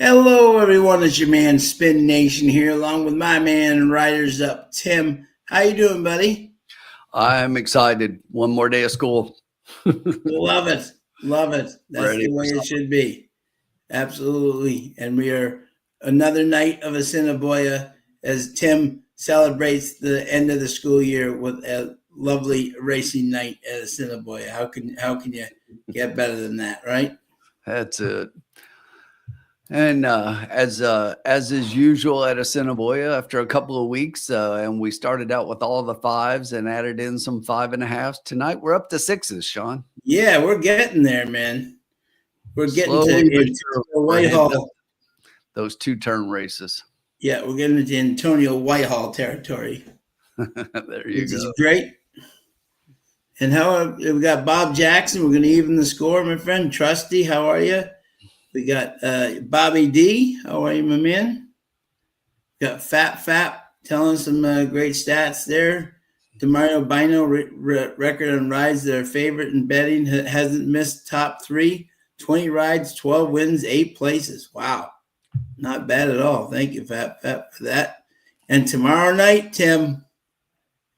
Hello, everyone. It's your man Spin Nation here, along with my man Riders Up, Tim. How you doing, buddy? I'm excited. One more day of school. Love it, love it. That's Ready the for way it something. should be. Absolutely. And we are another night of Assiniboia as Tim celebrates the end of the school year with a lovely racing night at Assiniboia. How can you get better than that, right? That's it. And as is usual at Assiniboia, after a couple of weeks, and we started out with all the fives and added in some 5.5s. Tonight we're up to sixes, Sean. Yeah, we're getting there, man. We're getting to Slowly but Antonio surely, we're hitting up Whitehall. those two-turn races. Yeah, we're getting into Antonio Whitehall territory, There you which go. is great. And how we got Bob Jackson. We're going to even the score, my friend. Trusty, how are you? We got Bobby D. How are you, my man? We got Fap telling some great stats there. Demario Bino record on rides that are favorite in betting. Hasn't missed top three. 20 rides, 12 wins, 8 places. Wow. Not bad at all. Thank you, Fap, for that. And tomorrow night, Tim,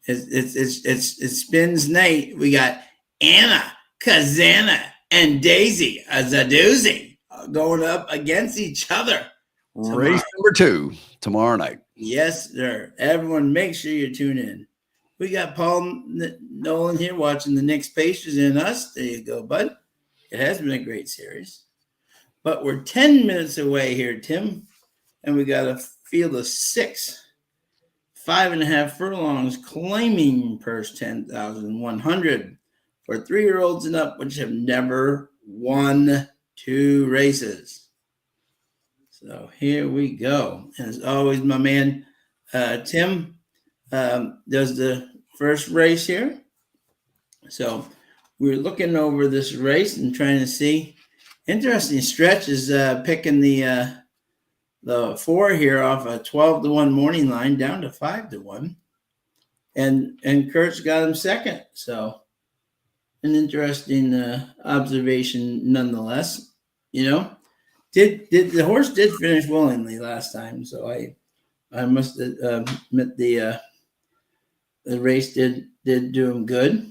it's Spins night. We got Anna, Kazana, and Daisy Zadoozy going up against each other. Race number 2 tomorrow night. Yes, sir. Everyone, make sure you tune in. We got Paul Nolan here watching the Knicks Pacers and us. There you go, bud. It has been a great series. But we're 10 minutes away here, Tim, and we got a field of 6. 5.5 furlongs claiming purse 10,100 for 3-year-olds and up, which have never won 2 races. So here we go. As always, my man Tim does the first race here. So we're looking over this race and trying to see. Interesting stretch is picking the 4 here off a 12-1 morning line down to 5-1, and Kurt's got him second. So an interesting observation, nonetheless. You know, did the horse did finish willingly last time? So I must admit the race did do him good.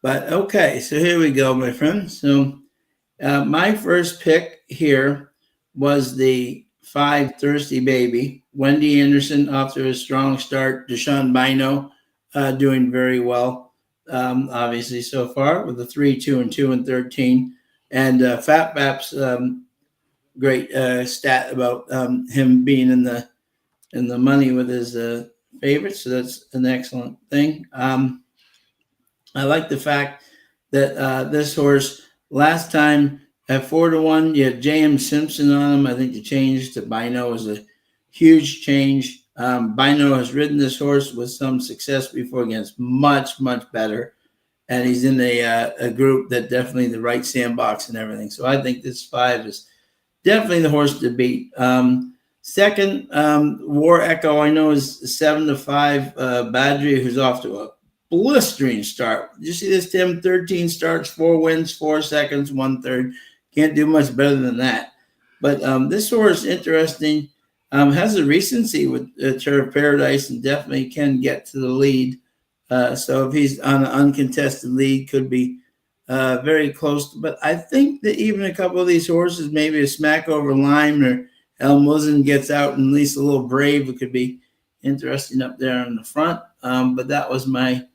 But okay, so here we go, my friend. So my first pick here was the 5 Thirsty Baby. Wendy Anderson off to a strong start. Deshaun Bino doing very well, obviously, so far with the 3, 2, and 2 and 13. And Fat Bap's great stat about him being in the money with his favorites. So that's an excellent thing. I like the fact that this horse last time at 4-1, you had J.M. Simpson on him. I think the change to Bino was a huge change. Bino has ridden this horse with some success before against much, much better. And he's in a group that definitely the right sandbox and everything. So I think this 5 is definitely the horse to beat. Second, War Echo, I know is 7-5 Badri, who's off to a blistering start. Did you see this, Tim? 13 starts, 4 wins, 4 seconds, 1/3. Can't do much better than that. But this horse, interesting, has a recency with Turf Paradise and definitely can get to the lead. So if he's on an uncontested lead, could be very close. But I think that even a couple of these horses, maybe a Smack Over Lime or El Muzzin gets out and at least a little Brave, it could be interesting up there in the front. But that was my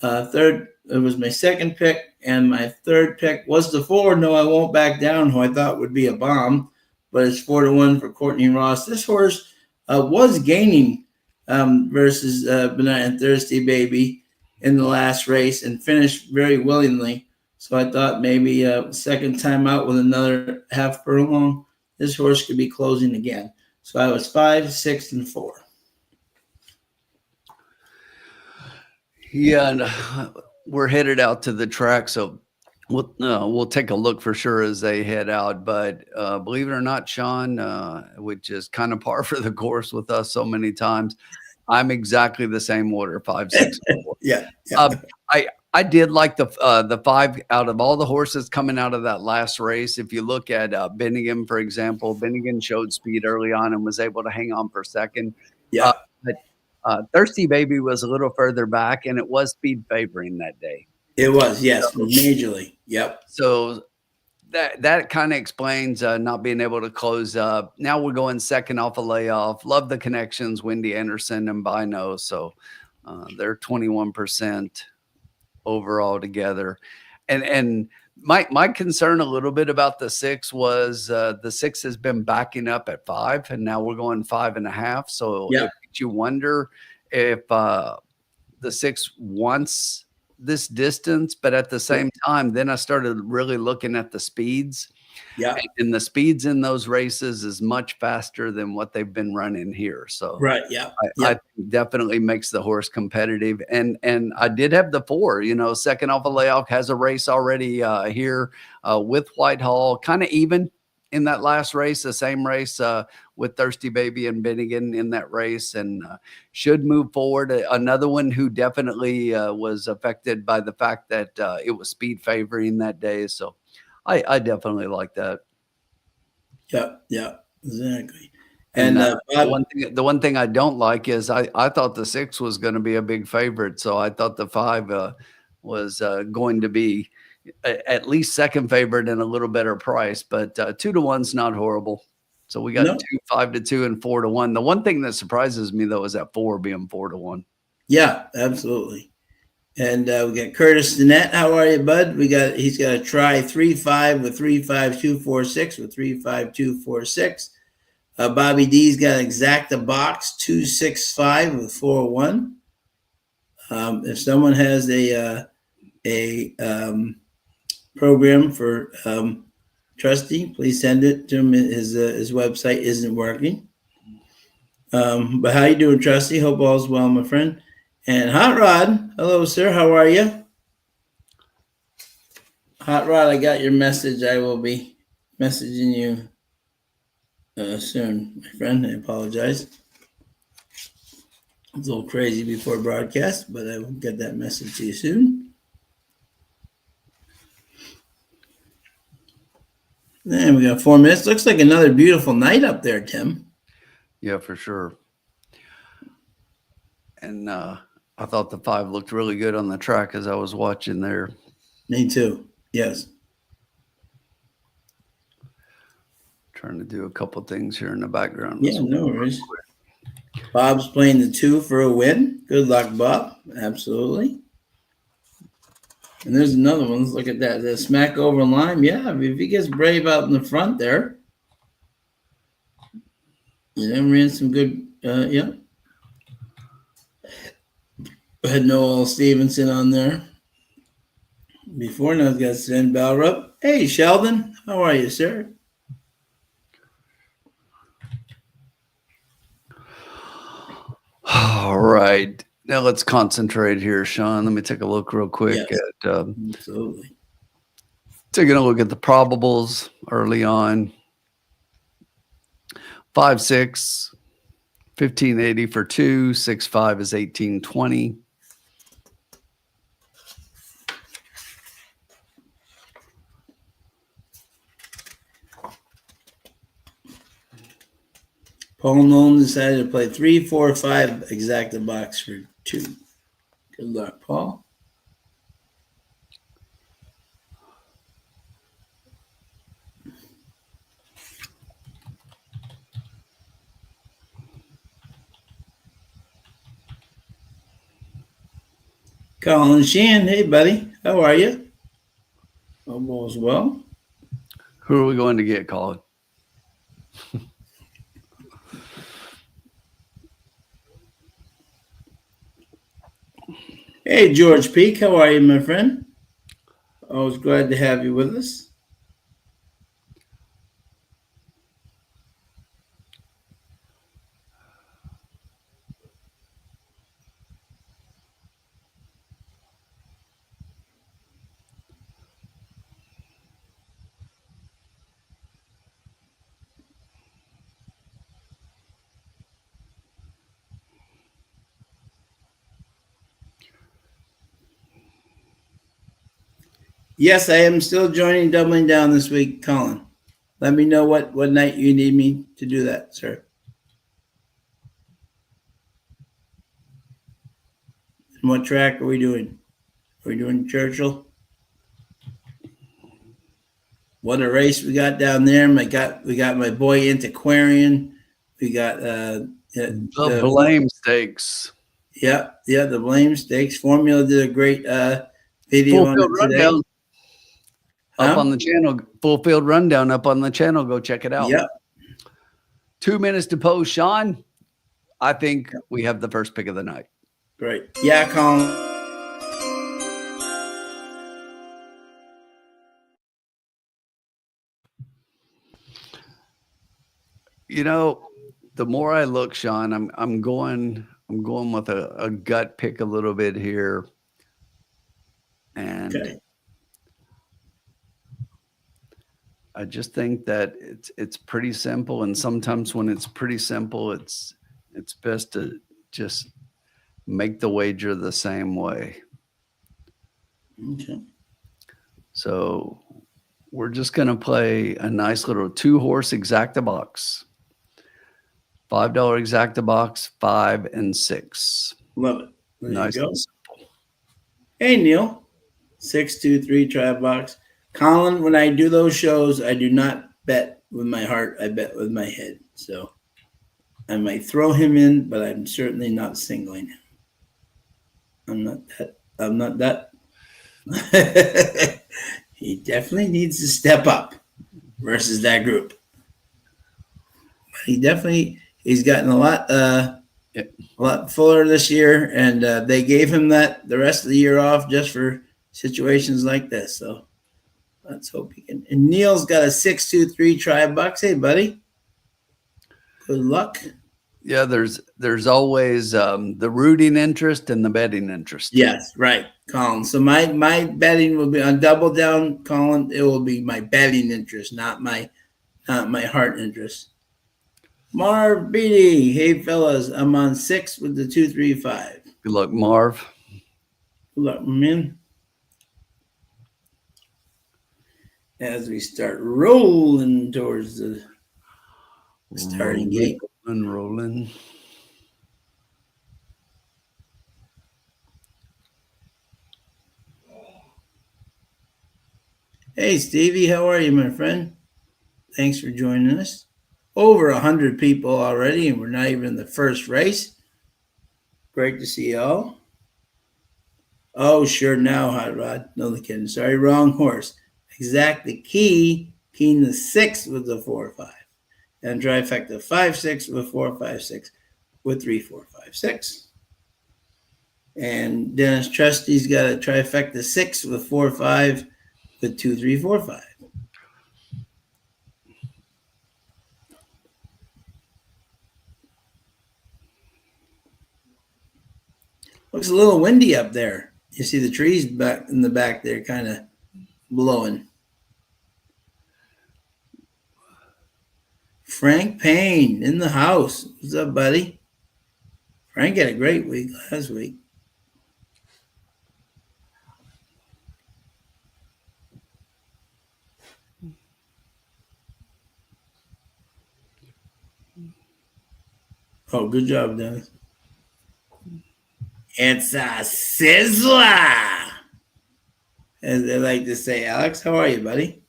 third. It was my second pick, and my third pick was the 4. No, I Won't Back Down, who I thought would be a bomb, but it's 4-1 for Courtney Ross. This horse was gaining versus Banana Thirsty Baby in the last race and finished very willingly. So I thought maybe a second time out with another half furlong, this horse could be closing again. So I was 5, 6, and 4. Yeah, and we're headed out to the track, so we'll take a look for sure as they head out. But believe it or not, Sean, which is kind of par for the course with us so many times, I'm exactly the same order, 5, 6, 4. Yeah. Uh, I did like the 5 out of all the horses coming out of that last race. If you look at Bennigan, for example, Bennigan showed speed early on and was able to hang on for second. Yeah. Uh, but Thirsty Baby was a little further back, and it was speed favoring that day. It was, yes, majorly. Yep. So that kind of explains not being able to close up. Now we're going second off a layoff. Love the connections, Wendy Anderson and Bino. So they're 21% overall together. And my concern a little bit about the 6 was the 6 has been backing up at 5, and now we're going 5.5. So Yeah. it makes you wonder if the 6 wants this distance, but at the same time, then I started really looking at the speeds. Yeah. And the speeds in those races is much faster than what they've been running here. So Right. Yeah. I think definitely makes the horse competitive. And I did have the 4, second off a layoff, has a race already here with Whitehall, kind of even in that last race, the same race with Thirsty Baby and Bennigan in that race, and should move forward. Another one who definitely was affected by the fact that it was speed favoring that day. So I definitely like that. Yeah. Yeah. Exactly. And And the one thing I don't like is I thought the 6 was going to be a big favorite, so I thought the 5 was going to be at least second favorite and a little better price. But 2-to-1's not horrible. So we got No. 2, 5-2, and 4-to-1. The one thing that surprises me though is that 4 being 4-to-1. Yeah, absolutely. And we got Curtis Danette. How are you, bud? He's got a try 3-5 with 3-5-2-4-6 with 3-5-2-4-6. Bobby D's got exacta box 2-6-5 with 4-1. If someone has a program for Trusty, please send it to him. His website isn't working. But how you doing, Trusty? Hope all's well, my friend. And Hot Rod, hello, sir. How are you? Hot Rod, I got your message. I will be messaging you soon, my friend. I apologize. It's a little crazy before broadcast, but I will get that message to you soon. And we got 4 minutes. Looks like another beautiful night up there, Tim. Yeah, for sure. And I thought the 5 looked really good on the track as I was watching there. Me too. Yes. Trying to do a couple things here in the background. Yeah, no worries. Bob's playing the 2 for a win. Good luck, Bob. Absolutely. And there's another one. Let's look at that. The smack over line. Yeah, if he gets brave out in the front there. Ran some good, yeah. Had Noel Stevenson on there before. Now he's got Sven Balrup. Hey, Sheldon. How are you, sir? All right. Now let's concentrate here, Sean. Let me take a look real quick at absolutely. Taking a look at the probables early on. 5-6, 1580 for 2, 6-5 is 1820. Paul Nolan decided to play 3, 4, 5 exacta box for 2. Good luck, Paul. Colin Sheehan, hey buddy, how are you? Hope all's well. Who are we going to get, Colin? Hey, George Peak, how are you, my friend? Always glad to have you with us. Yes, I am still joining Doubling Down this week, Colin. Let me know what night you need me to do that, sir. And what track are we doing? Are we doing Churchill? What a race we got down there! We got my boy Antiquarian. We got The Blame Stakes. yeah, the Blame Stakes. Formula did a great video Full on field it today. rundown up Huh? on the channel. Full field rundown up on the channel. Go check it out. Yep. 2 minutes to post, Sean. I think we have the first pick of the night. Great. Yeah, Colin. You know, the more I look, Sean, I'm going with a gut pick a little bit here. And Okay. I just think that it's pretty simple. And sometimes when it's pretty simple, it's best to just make the wager the same way. Okay. So we're just going to play a nice little 2-horse exacta box. $5 exacta box, 5 and 6. Love it. There Nice you go. and simple. Hey, Neil. 623 try box. Colin, when I do those shows, I do not bet with my heart. I bet with my head. So I might throw him in, but I'm certainly not singling him. I'm not that. He definitely needs to step up versus that group. He's gotten a lot fuller this year, and they gave him that the rest of the year off just for situations like this. So let's hope he can. And Neil's got a 623 try bucks. Hey, buddy. Good luck. Yeah, there's always the rooting interest and the betting interest. Yes, right, Colin. So my betting will be on Double Down, Colin. It will be my betting interest, not my heart interest. Marv Beatty. Hey, fellas. I'm on 6 with the 235. Good luck, Marv. Good luck, man. As we start rolling towards the starting gate. Rolling. Hey, Stevie. How are you, my friend? Thanks for joining us. Over 100 people already, and we're not even in the first race. Great to see y'all. Oh, sure now, Hot Rod. No, the kidding. Sorry, wrong horse. Exactly. Keen the 6 with the 4-5. And trifecta 5-6 with 4-5-6 with 3-4-5-6. And Dennis Trusty's got a trifecta 6 with 4-5 with 2-3-4-5. Looks a little windy up there. You see the trees back in the back there kind of blowing. Frank Payne in the house. What's up, buddy? Frank had a great week last week. Oh, good job, Dennis. It's a sizzler, as they like to say. Alex, how are you, buddy?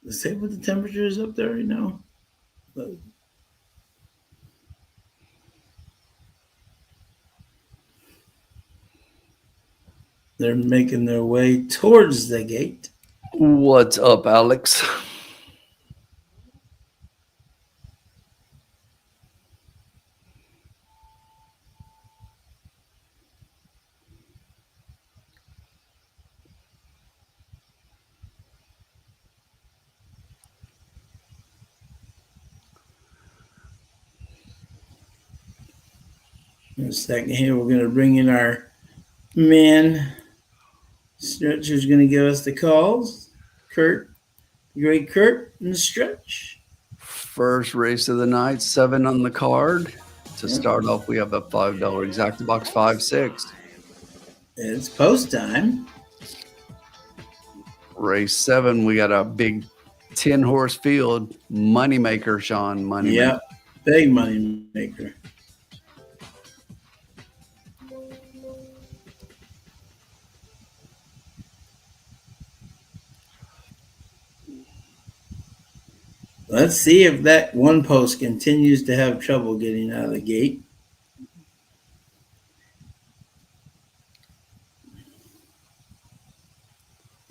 Let's say what the temperature is up there right now. They're making their way towards the gate. What's up, Alex? In a second here, we're going to bring in our man. Stretcher's going to give us the calls. Kurt, Great Kurt in the stretch. First race of the night, 7 on the card. To Yep. start off, we have a $5 exacta box 5-6. It's post time. Race 7, we got a big 10-horse field. Moneymaker, Sean. Moneymaker. Yep. Big money maker. Let's see if that one post continues to have trouble getting out of the gate.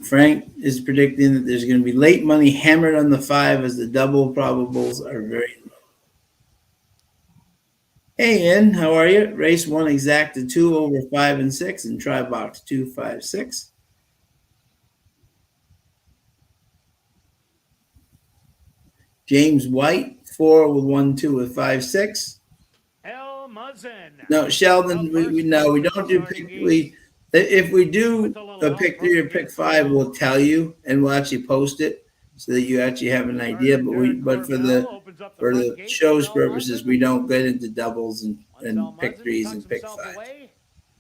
Frank is predicting that there's going to be late money hammered on the 5 as the double probables are very low. Hey, Ian, how are you? Race 1 exacta 2 over 5 and 6 and try box 2, 5, 6. James White, 4 with 1, 2 with 5, 6. No, Sheldon, we don't do pick. If we do a pick 3 or pick 5, we'll tell you and we'll actually post it so that you actually have an idea. But for the show's purposes, we don't get into doubles and pick 3s and pick 5.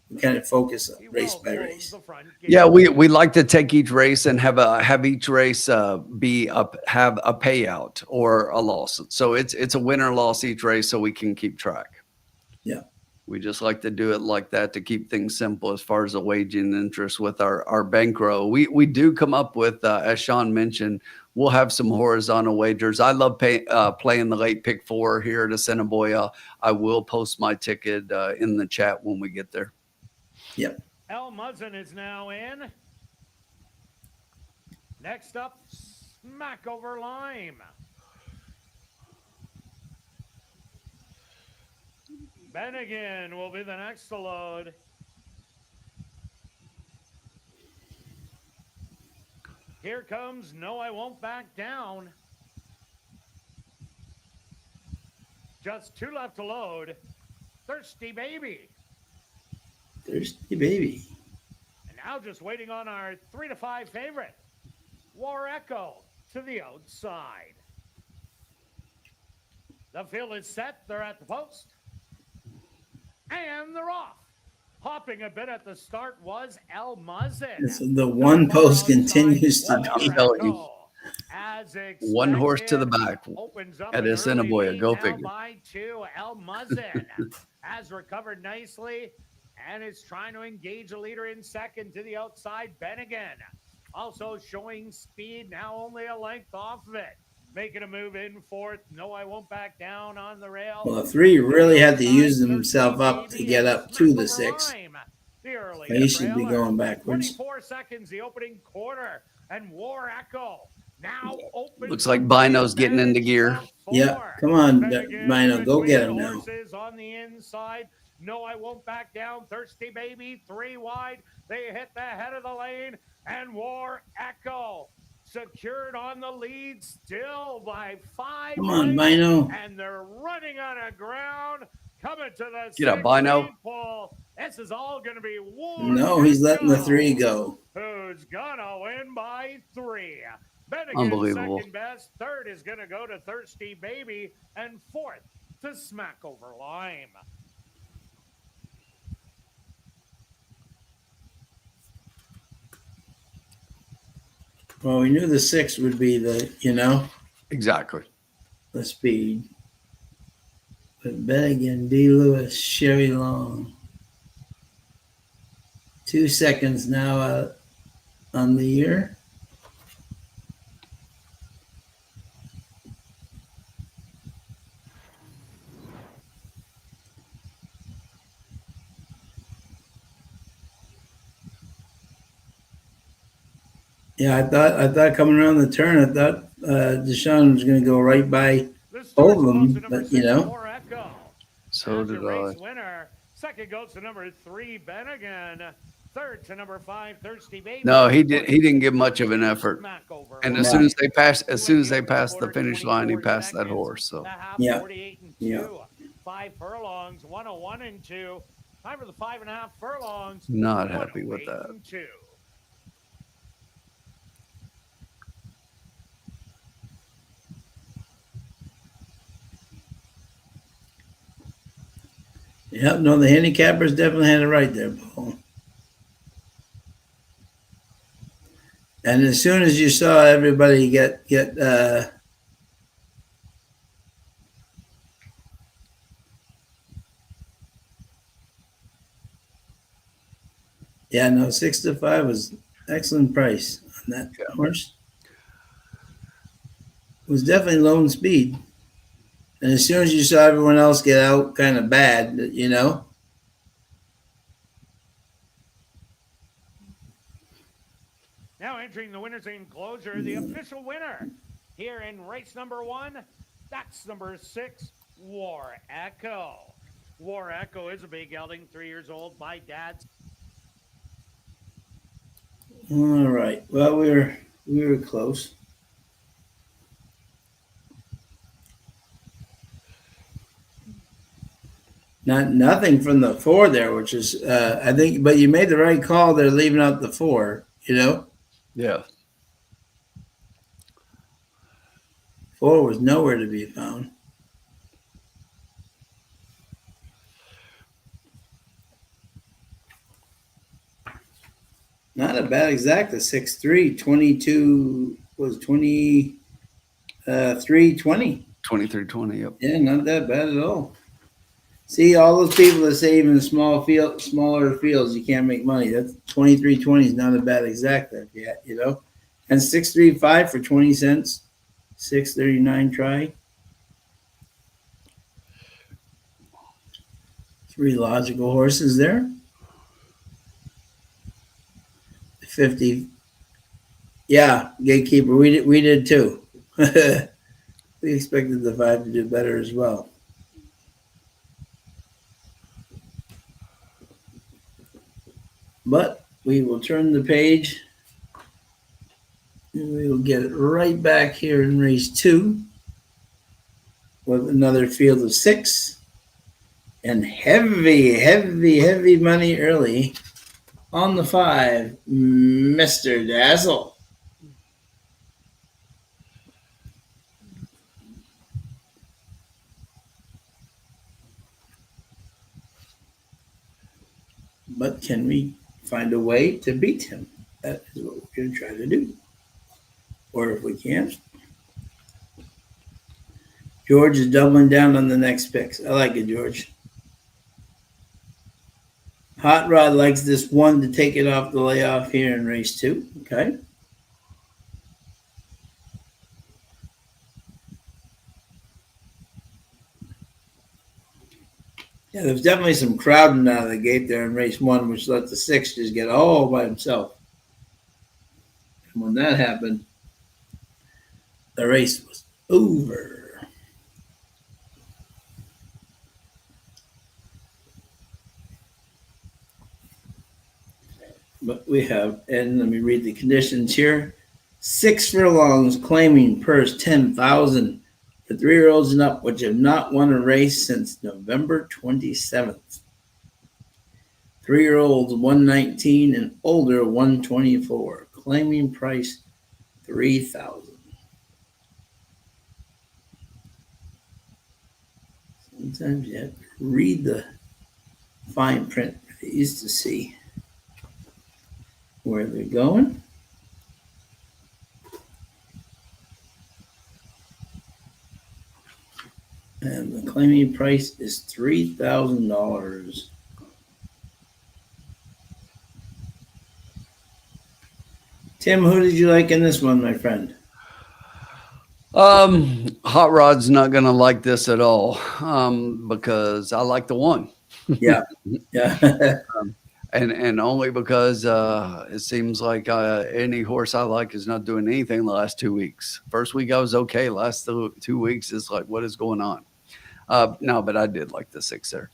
We kind of focus on race by race. Yeah, we like to take each race and have each race have a payout or a loss. So it's a win or loss each race, so we can keep track. Yeah, we just like to do it like that to keep things simple as far as the waging interest with our bankroll. We do come up with, as Sean mentioned, we'll have some horizontal wagers. I love playing the late pick 4 here at Assiniboia. I will post my ticket in the chat when we get there. Yep. El Muzzin is now in. Next up, Smack Over Lime. Bennigan will be the next to load. Here comes No, I Won't Back Down. Just 2 left to load. Thirsty Baby. Thirsty Baby. And now just waiting on our 3 to 5 favorite. War Echo to the outside. The field is set. They're at the post. And they're off. Hopping a bit at the start was El Muzzin. So the one post continues to be. One horse to the back at Assiniboia. Go figure. By 2, El Muzzin has recovered nicely and is trying to engage a leader in second to the outside. Bennigan also showing speed, now only a length off of it. Making a move in fourth. No, I Won't Back Down on the rail. Well, 3 really had to use himself up to get up to the 6. He should be going backwards. 24 seconds, the opening quarter, and War Echo now opens. Looks like Bino's getting into gear. Yeah, come on, Bino, go get him now. On the inside. No, I Won't Back Down. Thirsty Baby, 3 wide. They hit the head of the lane, and War Echo secured on the lead still by 5. Come on, Bino. And they're running on a ground. Coming to the get up, Bino. pole. This is all going to be War. No, he's letting the 3 go. Who's going to win by 3? Bennigan, unbelievable. Second best. Third is going to go to Thirsty Baby. And fourth to Smack Over Lime. Well, we knew the 6 would be the, Exactly. the speed. But Bennigan, D. Lewis, Sherry Long. 2 seconds now out on the year. Yeah, I thought coming around the turn, I thought Deshaun was going to go right by both of them, but So did I. Winner. Second goes to number 3, Bennigan. Third to number 5, Thirsty Baby. No, he didn't give much of an effort. And as soon as they passed the finish line, he passed that horse. So yeah. 48 and 2. 5 furlongs, 101 and 2. Time for the 5.5 furlongs. Not happy with that. Yep, no, the handicappers definitely had it right there, Paul. And as soon as you saw everybody get yeah, no, 6-5 was excellent price on that horse. It was definitely lone speed. And as soon as you saw everyone else get out kind of bad, you know. Now entering the winner's enclosure, the official winner here in race number 1, that's number 6, War Echo. War Echo is a big gelding, 3 years old. My dad's. All right. Well, we were close. Nothing from the 4 there, which is I think, but you made the right call there, leaving out the 4. You know. Yeah. 4 was nowhere to be found. Not a bad exact. The 6'3", 22 was 20, 320. 23-20. Yep. Yeah, not that bad at all. See, all those people that say even smaller fields, you can't make money. That's 23.20 is not a bad exact that yet, you know. And 635 for 20 cents, 639 try. 3 logical horses there. 50. Yeah, gatekeeper. We did too. We expected the 5 to do better as well. But we will turn the page and we will get it right back here in race 2 with another field of 6 and heavy money early on the 5, Mr. Dazzle. But can we find a way to beat him? That is what we're going to try to do. Or if we can't, George is doubling down on the next picks. I like it, George. Hot Rod likes this 1 to take it off the layoff here in race 2. Okay. Yeah, there's definitely some crowding out of the gate there in race 1, which let the 6 just get all by himself. And when that happened, the race was over. But we have, and let me read the conditions here. 6 furlongs claiming purse 10,000 for 3-year-olds and up, which have not won a race since November 27th. 3-year-olds 119 and older 124. Claiming price 3,000. Sometimes you have to read the fine print for these to see where they're going. And the claiming price is $3,000. Tim, who did you like in this one, my friend? Hot Rod's not going to like this at all because I like the 1. Yeah. Yeah. And only because it seems like any horse I like is not doing anything the last 2 weeks. First week I was okay. Last 2 weeks is like, what is going on? No, but I did like the 6 there.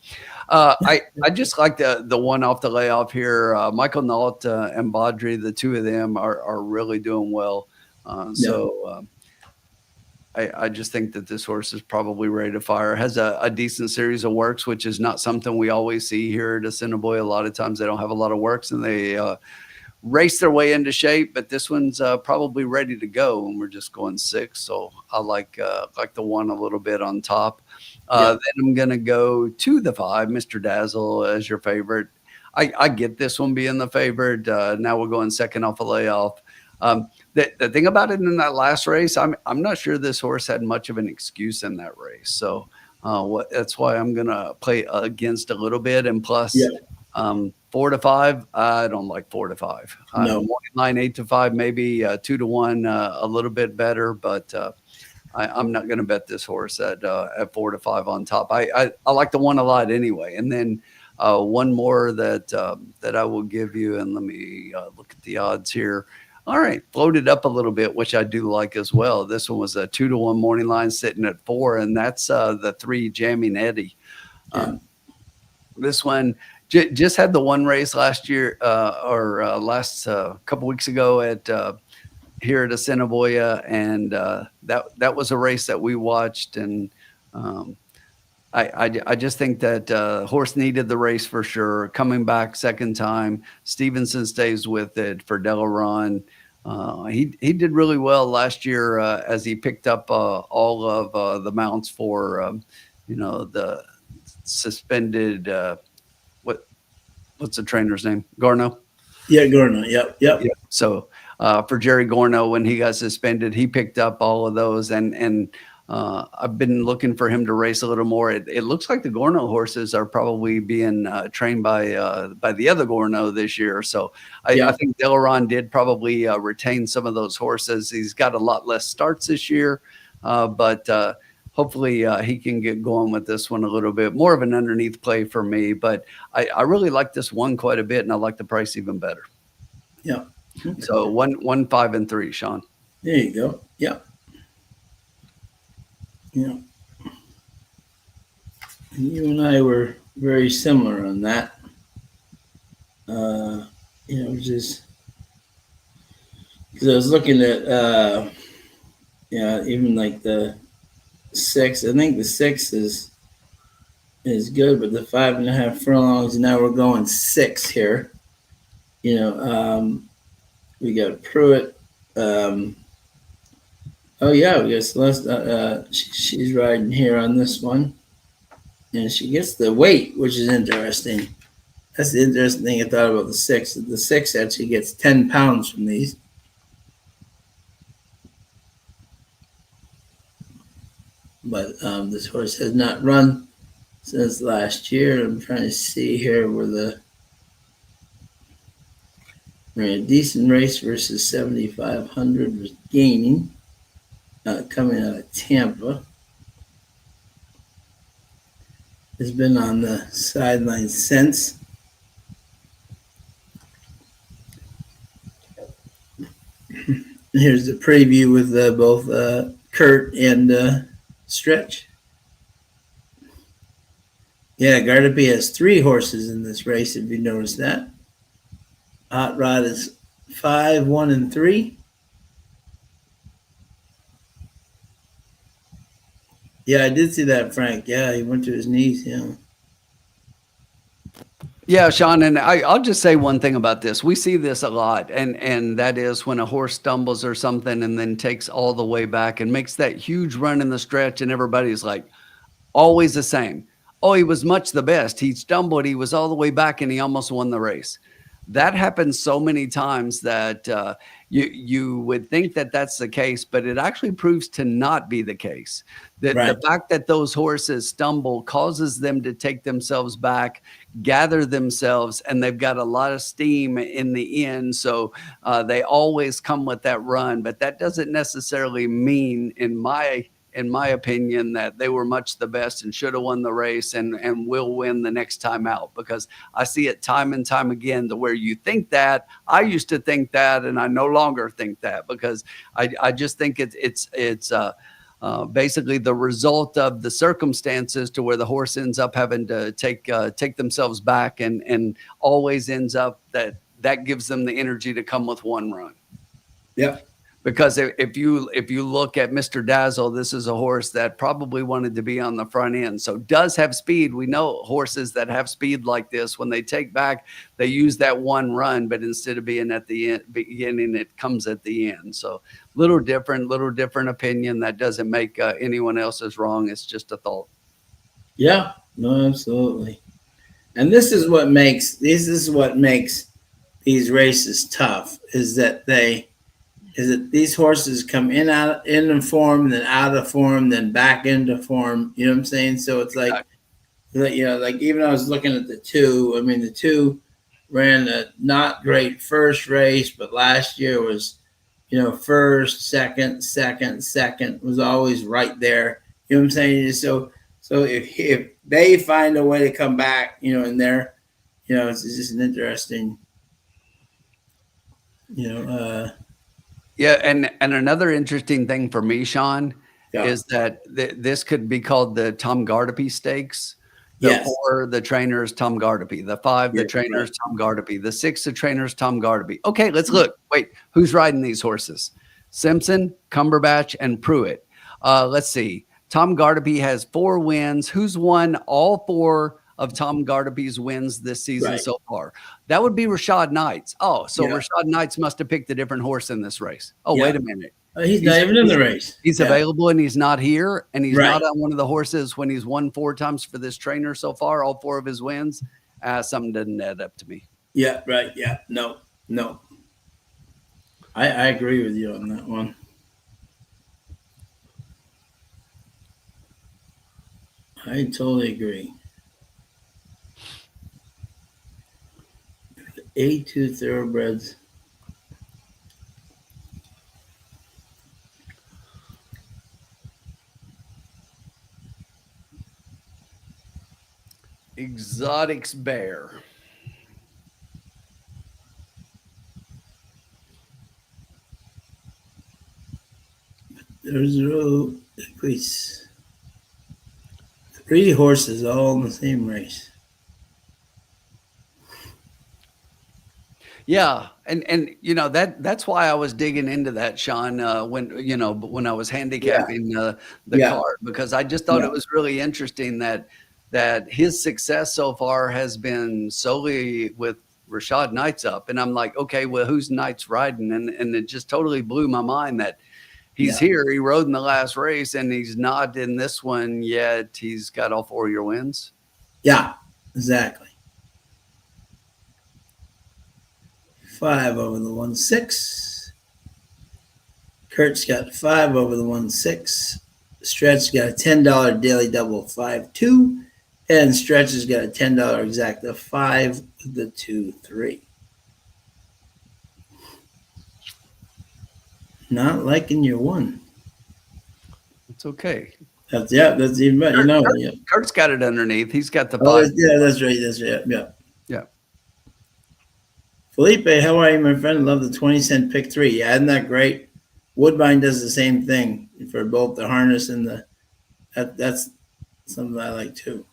I just like the 1 off the layoff here. Michael Nault and Baudry, the 2 of them are really doing well. So I just think that this horse is probably ready to fire. Has a decent series of works, which is not something we always see here at Assiniboia. A lot of times they don't have a lot of works, and they race their way into shape, but this one's probably ready to go, and we're just going 6. So I like the 1 a little bit on top. Then I'm gonna go to the 5, Mr. Dazzle, as your favorite. I get this one being the favorite. Now we're going second off a layoff. The thing about it in that last race, I'm not sure this horse had much of an excuse in that race. So that's why I'm gonna play against a little bit. And plus, 4 to 5, I don't like 4 to 5. No. Morning line 8 to 5, maybe 2 to 1, a little bit better, but I'm not going to bet this horse at 4 to 5 on top. I like the 1 a lot anyway. And then one more that I will give you, and let me look at the odds here. All right, floated up a little bit, which I do like as well. This one was a 2 to 1 morning line sitting at 4, and that's the 3 Jamming Eddie. This one just had the 1 race last year or last couple weeks ago at here at Assiniboia, and that was a race that we watched, and I just think that horse needed the race for sure. Coming back second time, Stevenson stays with it for Delaron. He did really well last year as he picked up all of the mounts for the suspended what's the trainer's name? Garneau? Yeah, Garneau. Yep. So for Jerry Garneau, when he got suspended, he picked up all of those, and I've been looking for him to race a little more. It looks like the Garneau horses are probably being trained by the other Garneau this year. So I think Delaron did probably retain some of those horses. He's got a lot less starts this year, but hopefully he can get going with this one a little bit. More of an underneath play for me, but I really like this one quite a bit, and I like the price even better. Yeah. Okay. So 1, 5, and 3, Sean. There you go. Yeah. You and I were very similar on that. Just because I was looking at, even like the 6. I think the 6 is good, but the 5.5 furlongs. Now we're going 6 here. We got Pruitt. We got Celeste. She's riding here on this one, and she gets the weight, which is interesting. That's the interesting thing I thought about the 6. The 6 actually gets 10 pounds from these. But this horse has not run since last year. I'm trying to see here where ran a decent race versus 7,500 was gaining, coming out of Tampa. Has been on the sidelines since. Here's the preview with both Kurt and Stretch. Yeah, Gardapi has 3 horses in this race, if you notice that. Hot Rod is 5, 1, and 3. Yeah, I did see that, Frank. Yeah, he went to his knees. Yeah, Sean, and I'll just say one thing about this. We see this a lot, and that is when a horse stumbles or something and then takes all the way back and makes that huge run in the stretch, and everybody's like, always the same. Oh, he was much the best. He stumbled, he was all the way back, and he almost won the race. That happens so many times that you would think that that's the case, but it actually proves to not be the case. That the fact that those horses stumble causes them to take themselves back, gather themselves, and they've got a lot of steam in the end. So they always come with that run, but that doesn't necessarily mean, in my opinion, that they were much the best and should have won the race and will win the next time out, because I see it time and time again to where you think that. I used to think that, and I no longer think that, because I just think it's basically the result of the circumstances to where the horse ends up having to take themselves back and always ends up that gives them the energy to come with one run. Yeah. Because if you look at Mr. Dazzle, this is a horse that probably wanted to be on the front end. So does have speed. We know horses that have speed like this, when they take back, they use that one run, but instead of being at the beginning, it comes at the end. So little different opinion. That doesn't make anyone else's wrong. It's just a thought. Yeah, no, absolutely. And this is what makes these races tough, is that these horses come in form, then out of form, then back into form. You know what I'm saying? So it's like, like even I was looking at the two. I mean, the two ran a not great first race, but last year was, first, second, was always right there. You know what I'm saying? So if they find a way to come back, in there, it's just an interesting, Yeah, and another interesting thing for me, Sean, yeah. is that this could be called the Tom Gardopy Stakes. The Yes. 4, the trainers, Tom Gardopy. The 5, the Yeah, trainers, right. Tom Gardopy. The 6, the trainers, Tom Gardopy. Okay, let's look. Wait, who's riding these horses? Simpson, Cumberbatch, and Pruitt. Let's see. Tom Gardopy has 4 wins. Who's won all 4 of Tom Gardopy's wins this season so far? That would be Rashad Knights. Oh, so Rashad Knights must have picked a different horse in this race. Oh, wait a minute. He's not even in the race. He's available and he's not here, and he's Right. not on one of the horses when he's won 4 times for this trainer so far, all 4 of his wins. Something doesn't add up to me. Yeah, right. Yeah, no. I agree with you on that one. I totally agree. A2 thoroughbreds. Exotics Bear. There's 3 horses all in the same race. Yeah, and that's why I was digging into that, Sean, when I was handicapping the card, because I just thought it was really interesting that his success so far has been solely with Rashad Knights up, and I'm like, okay, well, who's Knights riding? And it just totally blew my mind that he's here. He rode in the last race, and he's not in this one yet. He's got all 4 of your wins. Yeah, exactly. 5 over the 1-6. Kurt's got 5 over the 1-6. Stretch got a $10 daily double 5-2. And Stretch has got a $10 exacta 5 with the 2-3. Not liking your 1. It's okay. That's even better. Kurt's got it underneath. He's got the 5. Oh, yeah, that's right. Yeah. Felipe, how are you, my friend? Love the 20-cent pick 3. Yeah, isn't that great? Woodbine does the same thing for both the harness and that's something I like too.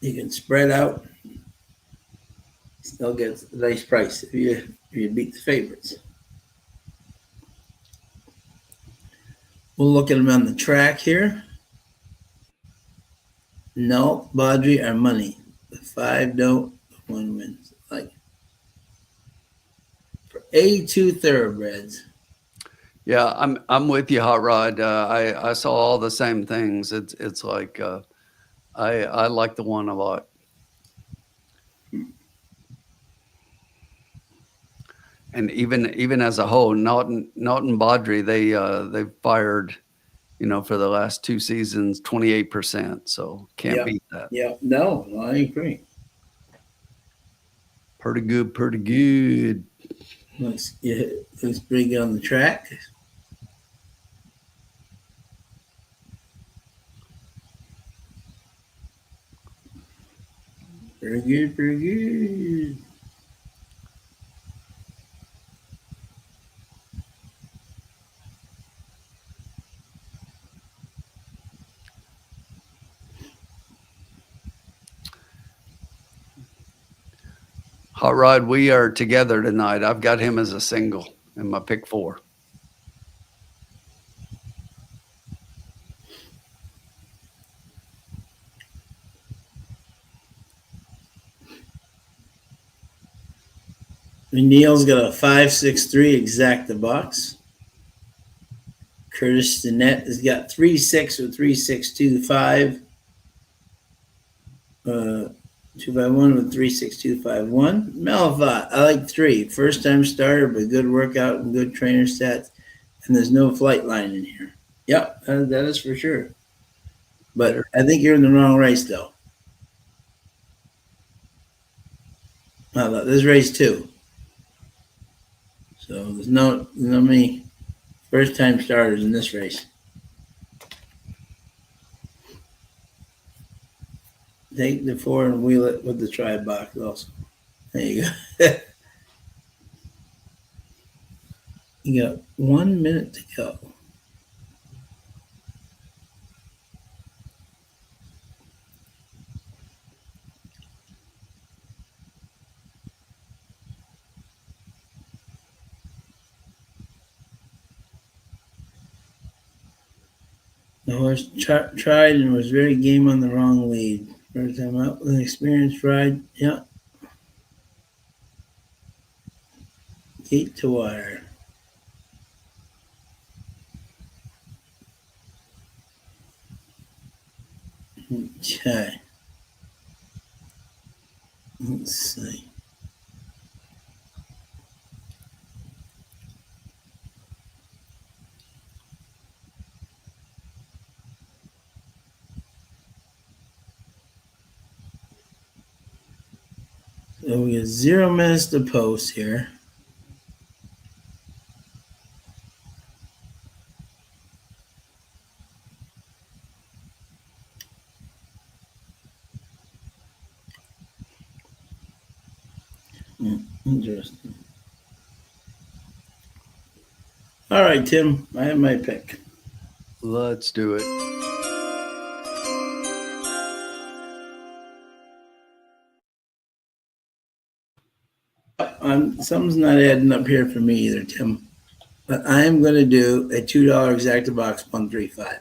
You can spread out, still get a nice price if you beat the favorites. We'll look at them on the track here. No, Baudry are money. The 5 don't, the 1 wins. Like for A2 thoroughbreds. Yeah, I'm with you, Hot Rod. I saw all the same things. It's like I like the 1 a lot. And even as a whole, Naughton Baudry, they fired, for the last 2 seasons, 28%. So can't beat that. Yeah, no, I agree. Pretty good. Looks pretty good on the track. Pretty good. Hot Rod, we are together tonight. I've got him as a single. and my pick 4. Neil's got a 5.63 exact the box. Curtis Stinnett has got 3.6 with 3.625. 2x1 with 3.6251. Malafat, I like 3. First time starter, but good workout and good trainer stats. And there's no flight line in here. Yep, that is for sure. But I think you're in the wrong race, though. This is race 2. So there's no many first time starters in this race. Take the 4 and wheel it with the try box also. There you go. You got 1 minute to go. The horse tried and was very game on the wrong lead. First time out with an experienced ride. Yeah. Gate to wire. Okay. Let's see. So we got 0 minutes to post here. Interesting. All right, Tim, I have my pick. Let's do it. Something's not adding up here for me either, Tim. But I am going to do a $2 exacta box 135.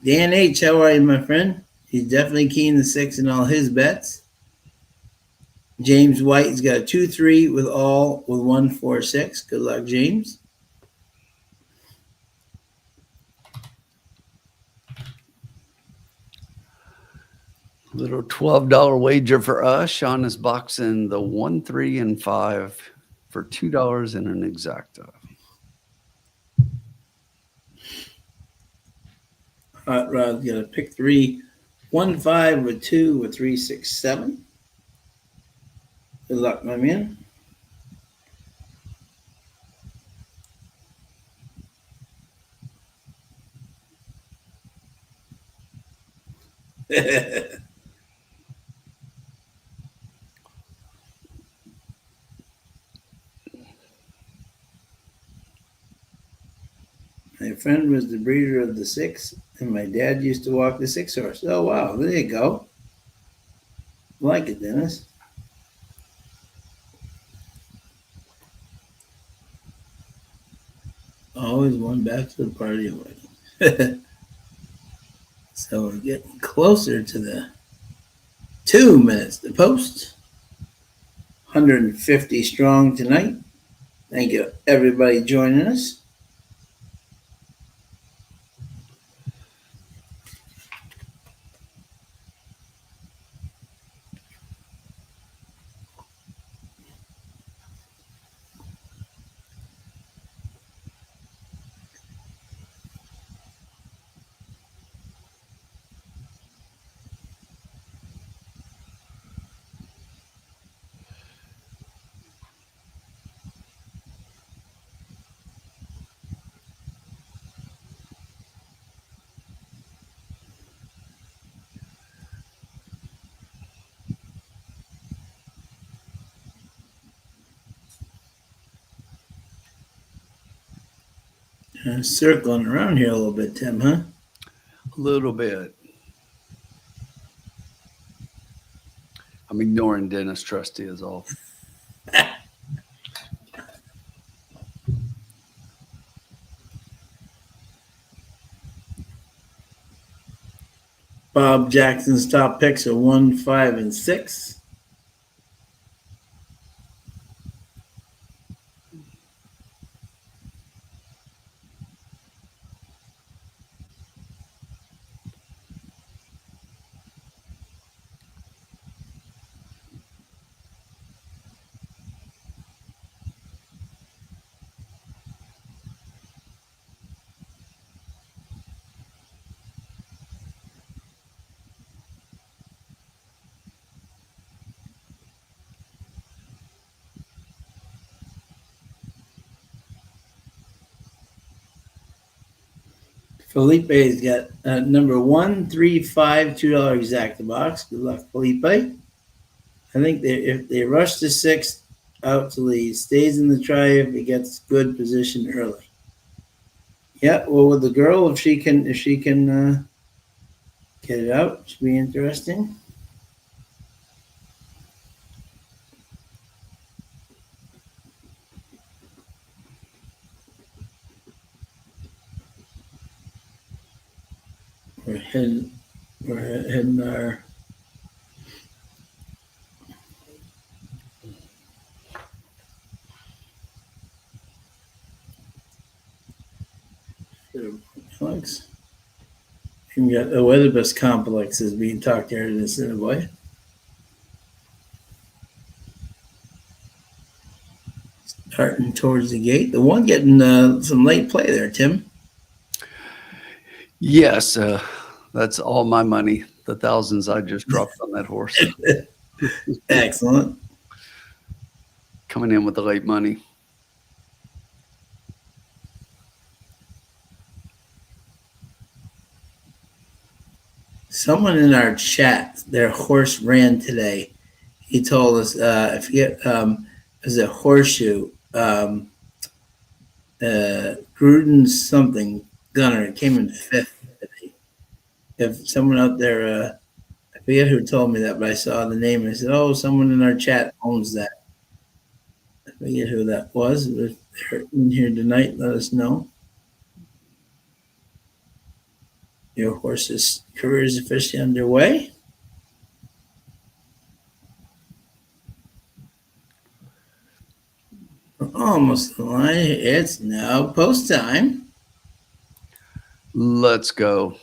Dan H, how are you, my friend? He's definitely keying the 6 in all his bets. James White has got a 2-3 with 1-4-6. Good luck, James. Little $12 wager for us. Sean is boxing the 1, 3, and 5 for $2 in an exacta. Hot Rod's got a pick 3, 1-5 with 2 with 3-6-7. Good luck, my man. My friend was the breeder of the 6, and my dad used to walk the 6 horse. Oh, wow. There you go. Like it, Dennis. Always one back to the party already. So we're getting closer to the 2 minutes to post. 150 strong tonight. Thank you, everybody, joining us. Circling around here a little bit, Tim, huh? A little bit. I'm ignoring Dennis Trusty is all. Bob Jackson's top picks are 1, 5, and 6. Felipe's got number 1, 3, 5, $2 exacta box. Good luck, Felipe. I think if they rush the 6 out till he stays in the try, if he gets good position early. Yeah, well, with the girl, if she can get it out, should be interesting. We're heading our complex. We got the Weatherbus complex is being talked here in Assiniboia. Starting towards the gate. The one getting some late play there, Tim. Yes, that's all my money. The thousands I just dropped on that horse. Excellent. Coming in with the late money. Someone in our chat, their horse ran today. He told us, I forget, it was a horseshoe. Gruden's something gunner came in 5th today. If someone out there, I forget who told me that, but I saw the name and I said, oh, someone in our chat owns that. I forget who that was. If they're in here tonight, let us know. Your horse's career is officially underway. We're almost the line. It's now post time. Let's go.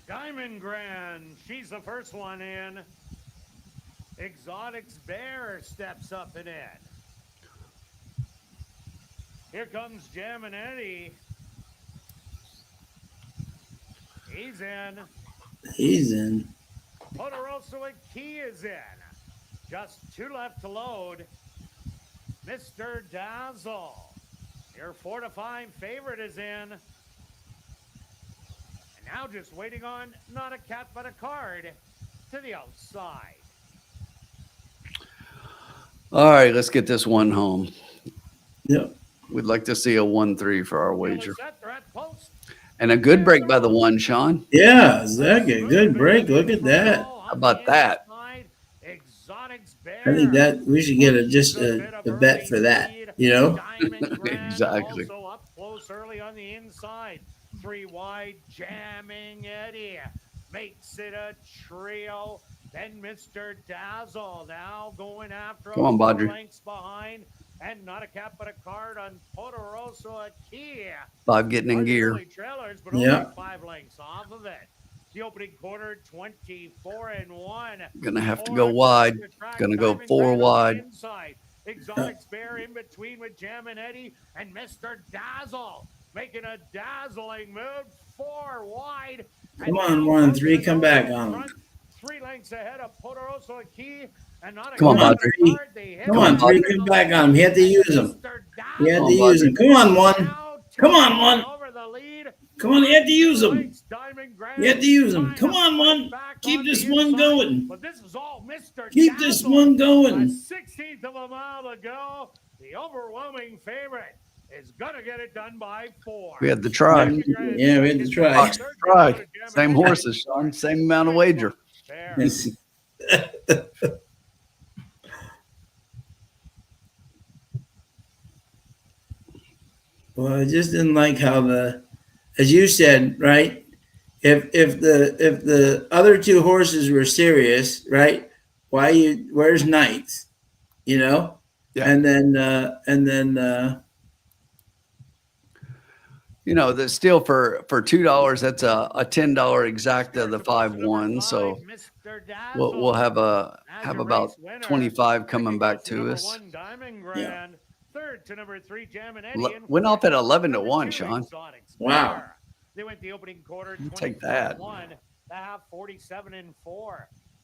Diamond Grand, she's the first one in. Exotics Bear steps up and in. Here comes Jam and Eddie. He's in. He's in. Poderoso and Key is in. Just 2 left to load. Mr. Dazzle, your 4 to 5 favorite is in. Now just waiting on not a cat but a card to the outside. All right, let's get this one home. Yep. We'd like to see a 1-3 for our wager. They're at post. And a good break by the 1, Sean. Yeah, Zach, a good break. Look at that. How about that? I think that we should get a bet for that, you know? Exactly. Also up close early on the inside. 3 wide, Jamming Eddie makes it a trio. Then Mr. Dazzle now going after Come on, Badri. lengths behind, and not a cap but a card on Poderoso Key. 5 getting in gear. Trailers, but Yeah. only 5 lengths off of it. The opening quarter, 24-1. Gonna have to go wide. Gonna go 4 wide. Inside. Exotics Bear in between with Jam and Eddie and Mr. Dazzle making a dazzling move 4 wide. Come on, 1-3, come back on him. 3 lengths ahead of Poderoso Key and not a Come on, card. Badri. They hit Come on, him. 3, come back on him. He had to use him. Mr. He had Dazzle to use him. Come on, 1. now Come on, 1. over Come on, you have to use them. Diamond You have to use them. Come on, one. Keep this one going. But this is all Mr. Keep this Dazzle. one A going. 16th of a mile to go. The overwhelming favorite is going to get it done by 4. We had to try. Yeah, we had to try. Same horses, Sean. Same amount of wager. Fair. Well, I just didn't like how as you said, right? If the other two horses were serious, right? Where's Knights? You know? Yeah. And then you know, the still for $2, that's a $10 exacta, the 5-1. So we'll have about 25 coming back to us. Yeah. Third to number 3, Jam and Eddie. Went off at 11-1, Sean. Wow. They went the opening quarter. Take that. 1, the half 47-4.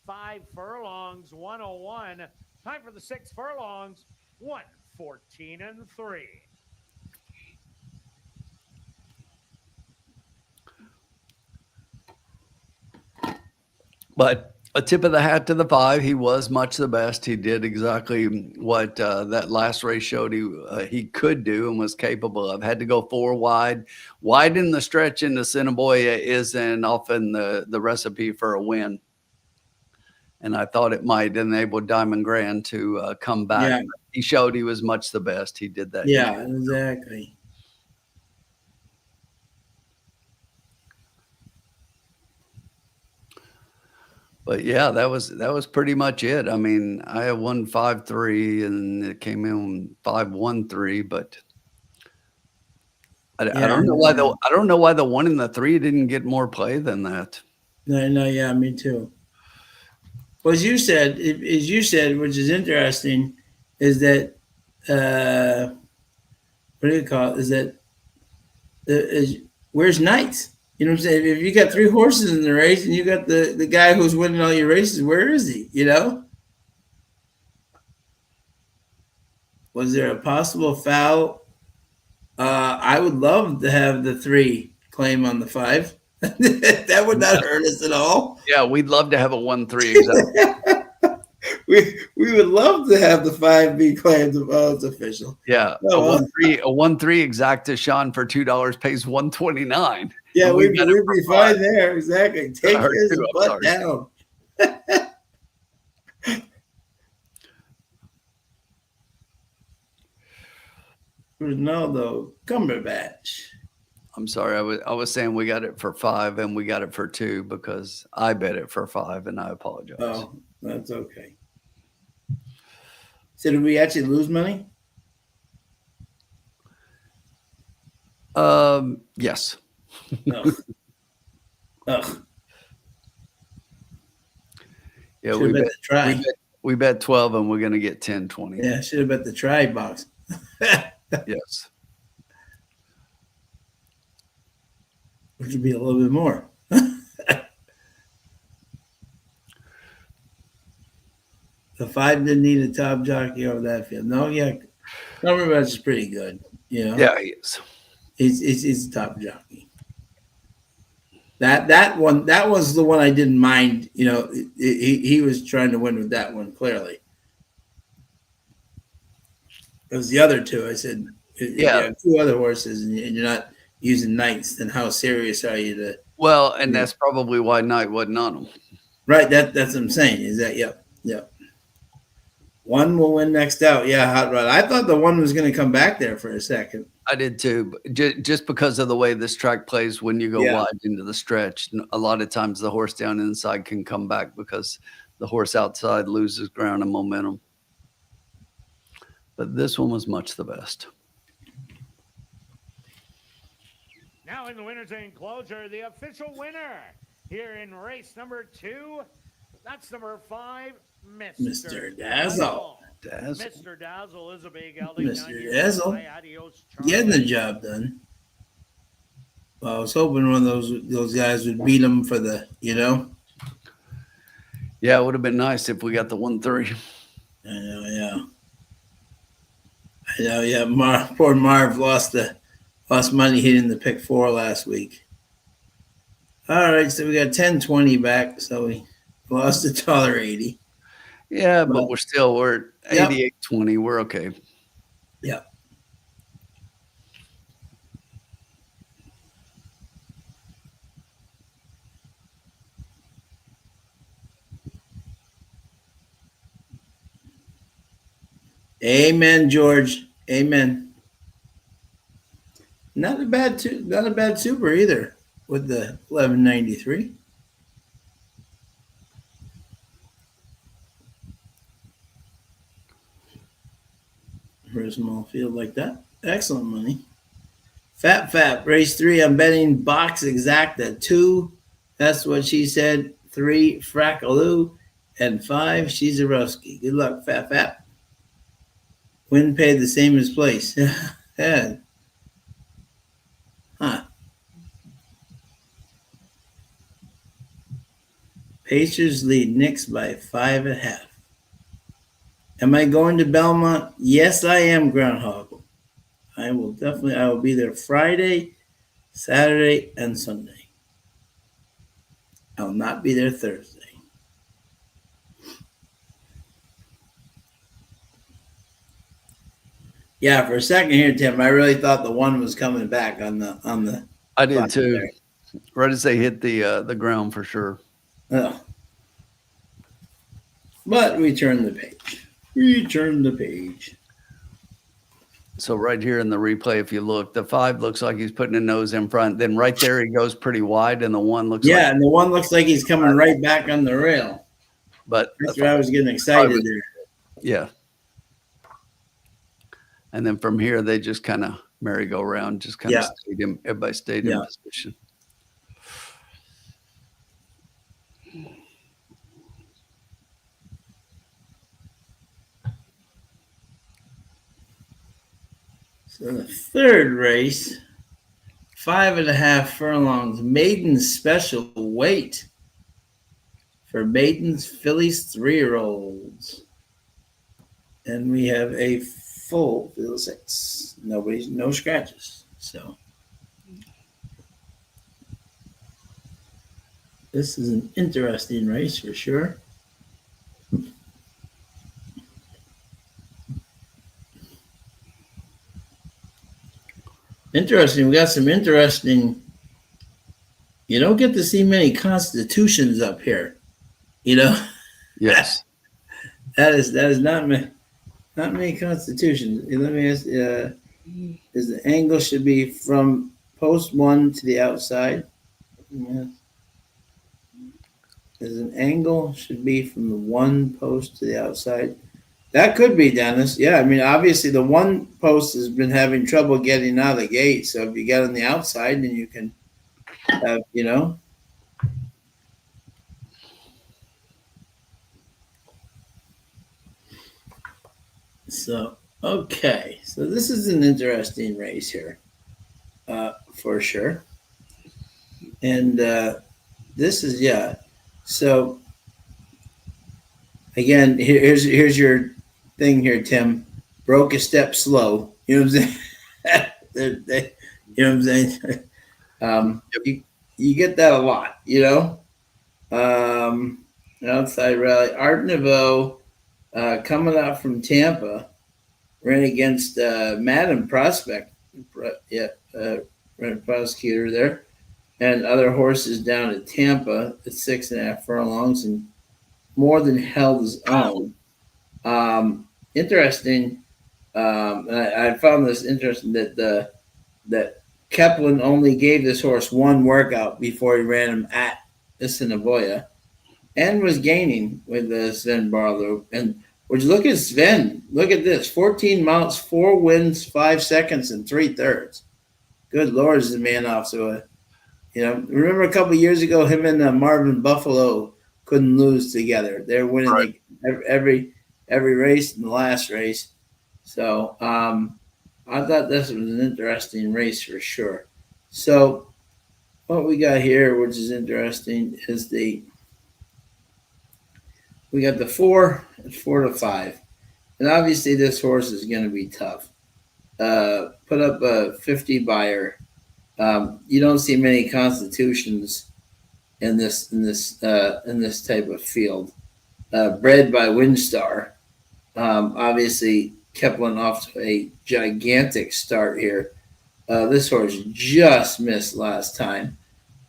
5 furlongs, 101. Time for the 6 furlongs, 114-3. But a tip of the hat to the 5. He was much the best. He did exactly what that last race showed he could do and was capable of. Had to go 4 wide. Wide in the stretch into Assiniboia isn't often the recipe for a win. And I thought it might enable Diamond Grand to come back. Yeah. He showed he was much the best. He did that. Yeah, exactly. But yeah, that was pretty much it. I mean, I had 1-5-3 and it came in 5-1-3, but I don't know why the 1 and the 3 didn't get more play than that. No, yeah, me too. Well, as you said, which is interesting, is that what do you call it? Is that where's Knights? You know what I'm saying? If you got 3 horses in the race and you got the guy who's winning all your races, where is he? You know? Was there a possible foul? I would love to have the 3 claim on the 5. That would not hurt us at all. Yeah, we'd love to have a 1-3 exactly. we would love to have the 5 be claimed. Oh, it's official. Yeah, oh, a 1-3 exacta, Sean, for $2 pays $129. Yeah, we'd be fine there. Exactly. Take his butt down. Ronaldo Cumberbatch. I'm sorry. I was saying we got it for 5 and we got it for 2 because I bet it for 5 and I apologize. Oh, that's okay. So did we actually lose money? Yes. No. Ugh. Yeah, we bet 12 and we're going to get 10, 20. Yeah, should have bet the try box. Yes. Which would be a little bit more. The 5 didn't need a top jockey over that field. No, yeah. Cumberbatch is pretty good. You know? Yeah, he is. He's a top jockey. That was the one I didn't mind. You know, he was trying to win with that one, clearly. It was the other 2. I said, if you have 2 other horses and you're not using Knights, then how serious are you to? Well, and that's probably why Knight wasn't on them. Right. That's what I'm saying. Is that yep. 1 will win next out. Yeah, Hot Rod. I thought the 1 was going to come back there for a second. I did too, but just because of the way this track plays when you go wide into the stretch. A lot of times the horse down inside can come back because the horse outside loses ground and momentum. But this one was much the best. Now in the winner's enclosure, the official winner here in race number 2. That's number 5, Mr. Dazzle. Mr. Dazzle is a big gelding. Mr. Dazzle getting the job done. Well, I was hoping one of those guys would beat him for the, you know. Yeah, it would have been nice if we got the 1-3. I know, yeah. Poor Marv lost money hitting the pick 4 last week. All right, so we got 10-20 back, so we lost $1.80. Yeah, but Well, we're at yep. 88.20. We're okay. Yeah. Amen, George. Amen. Not a bad super either with the 1193. For a small field like that. Excellent money. Fat, race 3. I'm betting box exacta 2. That's what she said. 3, Frackaloo. And 5, Shizarowski. Good luck, Fat. Win paid the same as place. Yeah. Huh. Pacers lead Knicks by 5.5. Am I going to Belmont? Yes, I am, Groundhog. I will be there Friday, Saturday, and Sunday. I'll not be there Thursday. Yeah, for a second here, Tim, I really thought the one was coming back on the. I did too. There. Right as they hit the ground for sure. Oh. But we turned the page. So right here in the replay, if you look, the 5 looks like he's putting a nose in front. Then right there, he goes pretty wide, and the 1 looks like and the 1 looks like he's coming right back on the rail. But that's where I was getting excited there. Yeah. And then from here, they just kind of merry-go-round, just kind of everybody stayed in position. So the third race, 5.5 furlongs, maiden special weight for maidens, fillies, 3-year-olds. And we have a full field 6. No scratches. So this is an interesting race for sure. Interesting. We got some interesting. You don't get to see many constitutions up here. Yes. that is not many constitutions. Let me ask. Is the angle should be from post 1 to the outside? Yes. Is an angle should be from the 1 post to the outside? That could be, Dennis. Yeah, I mean, obviously the 1 post has been having trouble getting out of the gate. So if you get on the outside, then you can have, So, okay. So this is an interesting race here, for sure. And this is, So, again, here's your thing here, Tim. Broke a step slow. You know what I'm saying? You know what I'm saying? You get that a lot, outside rally. Art Nouveau, coming out from Tampa, ran against Madam Prospect. Ran prosecutor there. And other horses down at Tampa at 6.5 furlongs and more than held his own. Interesting. I found this interesting that Kaplan only gave this horse 1 workout before he ran him at Assiniboia, and was gaining with Sven Barlow. And would you look at Sven? Look at this: 14 mounts, 4 wins, 5 seconds, and 3/3. Good Lord, is the man off. So, remember a couple of years ago, him and Marvin Buffalo couldn't lose together. They're winning every race in the last race. So I thought this was an interesting race for sure. So what we got here, which is interesting, is we got the 4 at 4-5. And obviously this horse is going to be tough. Put up a 50 buyer. You don't see many constitutions in this type of field. Bred by Windstar, obviously Kepler off to a gigantic start here. This horse just missed last time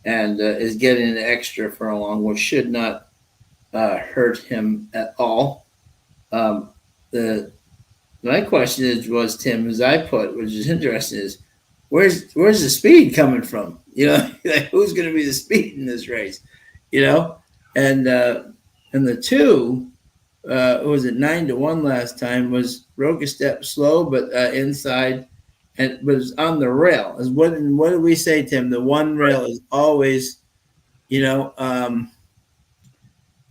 and is getting an extra furlong, which should not hurt him at all. My question was, Tim, as I put, which is interesting, is where's the speed coming from? Like, who's going to be the speed in this race? And the two, was it 9-1 last time? Broke a step slow, but inside, and was on the rail. What did we say, Tim? The one rail is always,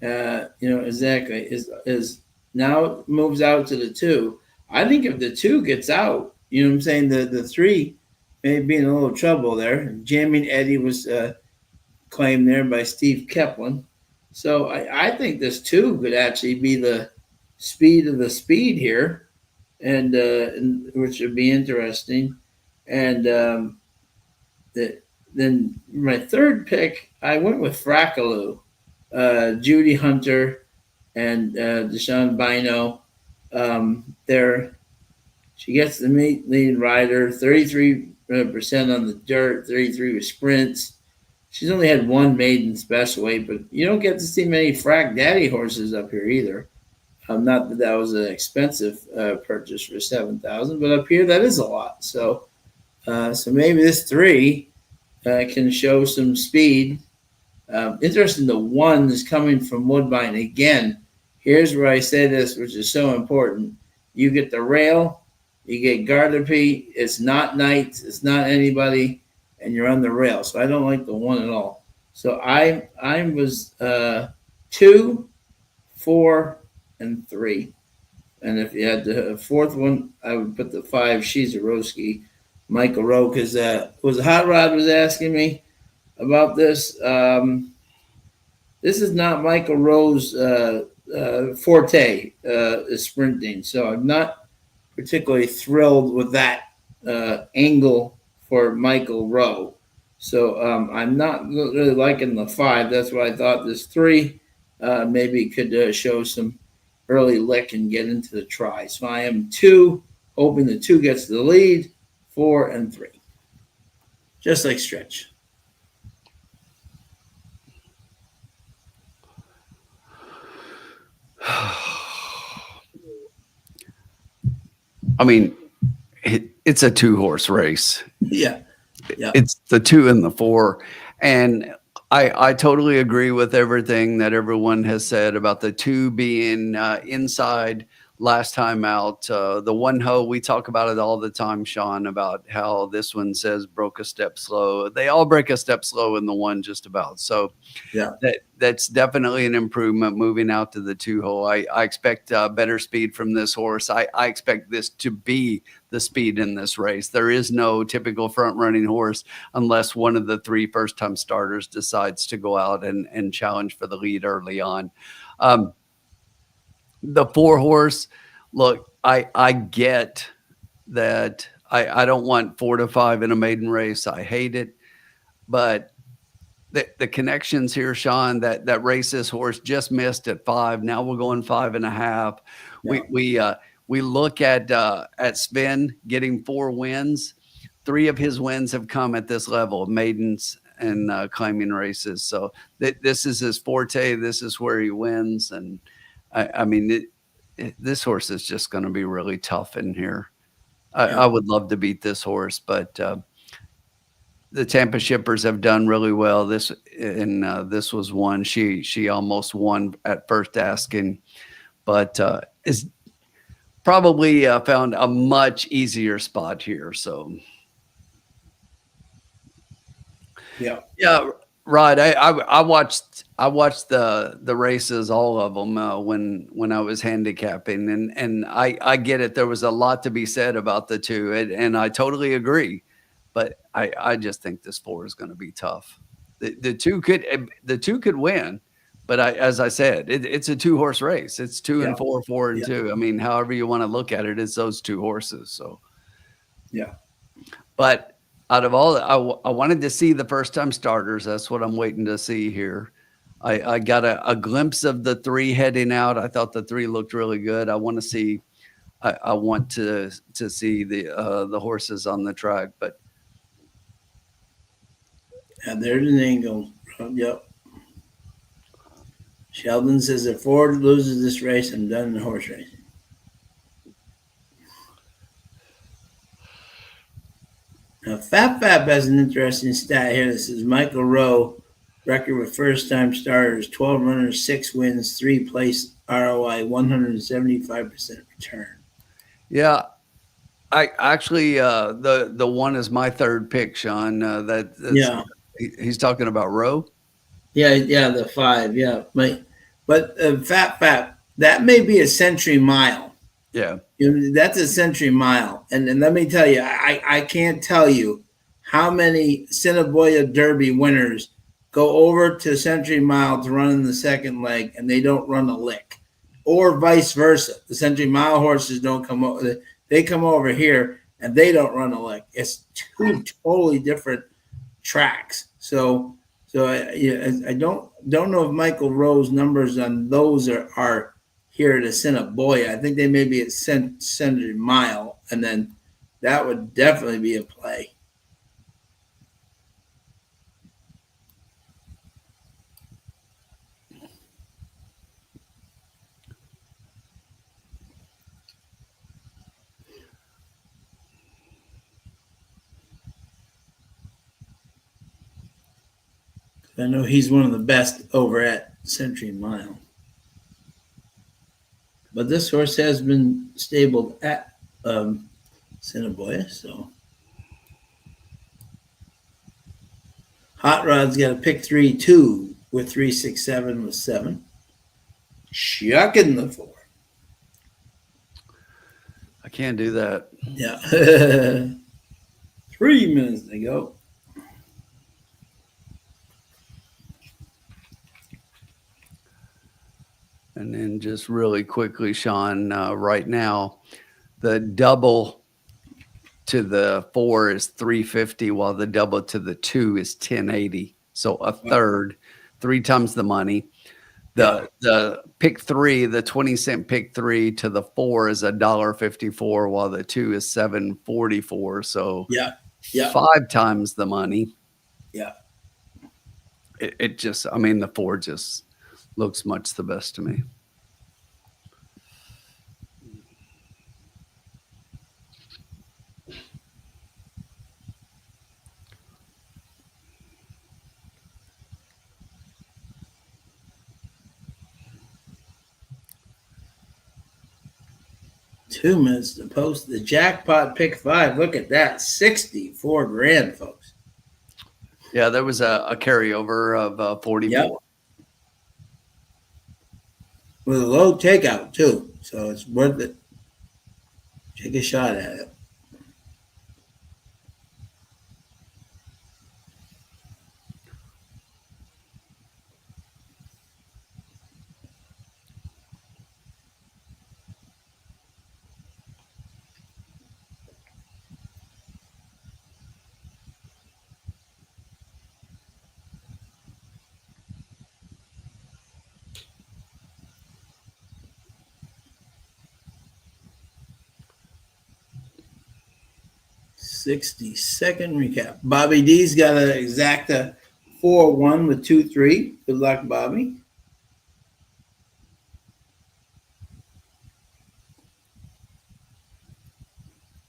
exactly is now moves out to the two. I think if the two gets out, what I'm saying, the three may be in a little trouble there. Jamming Eddie was claimed there by Steve Kepler. So I think this two could actually be the speed of the speed here, and which would be interesting. And then my third pick, I went with Frackaloo, Judy Hunter, and Deshaun Bino. She gets the lead rider, 33% on the dirt, 33 with sprints. She's only had one maiden special weight, but you don't get to see many Frack Daddy horses up here either. Not that was an expensive purchase for $7,000, but up here that is a lot. So maybe this three can show some speed. Interesting, the one is coming from Woodbine. Again, here's where I say this, which is so important. You get the rail, you get Gardapi, it's not Knights, it's not anybody, and you're on the rail. So I don't like the one at all. So I was 2, 4, and 3. And if you had the fourth one, I would put the 5, Shizarowski, Michael Rowe, because Hot Rod was asking me about this. This is not Michael Rowe's forte, is sprinting. So I'm not particularly thrilled with that angle for Michael Rowe. So I'm not really liking the 5. That's why I thought this 3 maybe could show some early lick and get into the try. So I am 2, hoping the 2 gets the lead, 4, and 3. Just like Stretch. I mean, it's a 2-horse race. Yeah. It's the 2 and the 4. And I totally agree with everything that everyone has said about the 2 being inside last time out. The one hoe, we talk about it all the time, Sean, about how this one says broke a step slow. They all break a step slow in the one just about. So yeah, that's definitely an improvement moving out to the 2 hole. I expect better speed from this horse. I expect this to be the speed in this race. There is no typical front running horse unless one of the 3 first-time starters decides to go out and challenge for the lead early on. The 4 horse, look, I get that I don't want 4 to 5 in a maiden race. I hate it. But the connections here, Sean, that race this horse just missed at 5. Now we're going 5.5. Yeah. We look at Sven getting 4 wins. 3 of his wins have come at this level, maidens and climbing races. So this is his forte. This is where he wins. And I mean, this horse is just going to be really tough in here. I would love to beat this horse, but the Tampa Shippers have done really well. This was one. She almost won at first asking, but is probably found a much easier spot here. So yeah. Right. I watched the races, all of them, when I was handicapping, and I get it. There was a lot to be said about the 2, and I totally agree. But I just think this 4 is going to be tough. The two could win, but as I said, it's a 2-horse race. It's 2 and 4, 4 and 2. I mean, however you want to look at it, it's those 2 horses. So yeah. But Out of all, I wanted to see the first time starters. That's what I'm waiting to see here. I got a glimpse of the 3 heading out. I thought the 3 looked really good. I want to see. I want to see the horses on the track, but And there's an angle. Yep. Sheldon says if Ford loses this race, I'm done in horse racing. Now, Fap has an interesting stat here. This is Michael Rowe, record with first-time starters, 12 runners, 6 wins, 3 place ROI, 175% return. yeah, I actually the one is my third pick, Sean. Yeah. He's talking about Rowe. Yeah, the 5, yeah. But Fap, that may be a century mile. Yeah. That's a century mile. And let me tell you, I can't tell you how many Assiniboia Derby winners go over to Century Mile to run in the second leg and they don't run a lick. Or vice versa. The Century Mile horses don't come over. They come over here and they don't run a lick. It's 2 totally different tracks. So I don't know if Michael Rowe's numbers on those are here at Assiniboia. I think they may be at Century Mile, and then that would definitely be a play. I know he's one of the best over at Century Mile. But this horse has been stabled at Assiniboia, so. Hot Rod's got a pick 3-2 with 3-6-7 with 7. Shucking the 4. I can't do that. Yeah. 3 minutes to go. And then just really quickly, Sean, right now, the double to the 4 is 350, while the double to the 2 is 1080. So a third, 3 times the money. The pick 3, the 20-cent pick 3 to the 4 is $1.54, while the 2 is $7.44. So yeah, 5 times the money. Yeah. It just, I mean, the 4 just looks much the best to me. Two minutes to post the jackpot pick 5. Look at that, 64 grand, folks. Yeah, there was a carryover of 44. Yep. With a low takeout too, so it's worth it. Take a shot at it. '60-second recap. Bobby D's got an exacta 4-1 with 2-3. Good luck, Bobby.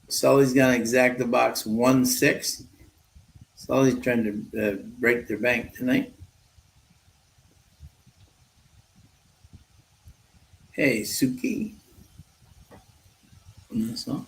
Sully's got an exacta box 1-6. Sully's trying to break their bank tonight. Hey, Suki. That's all.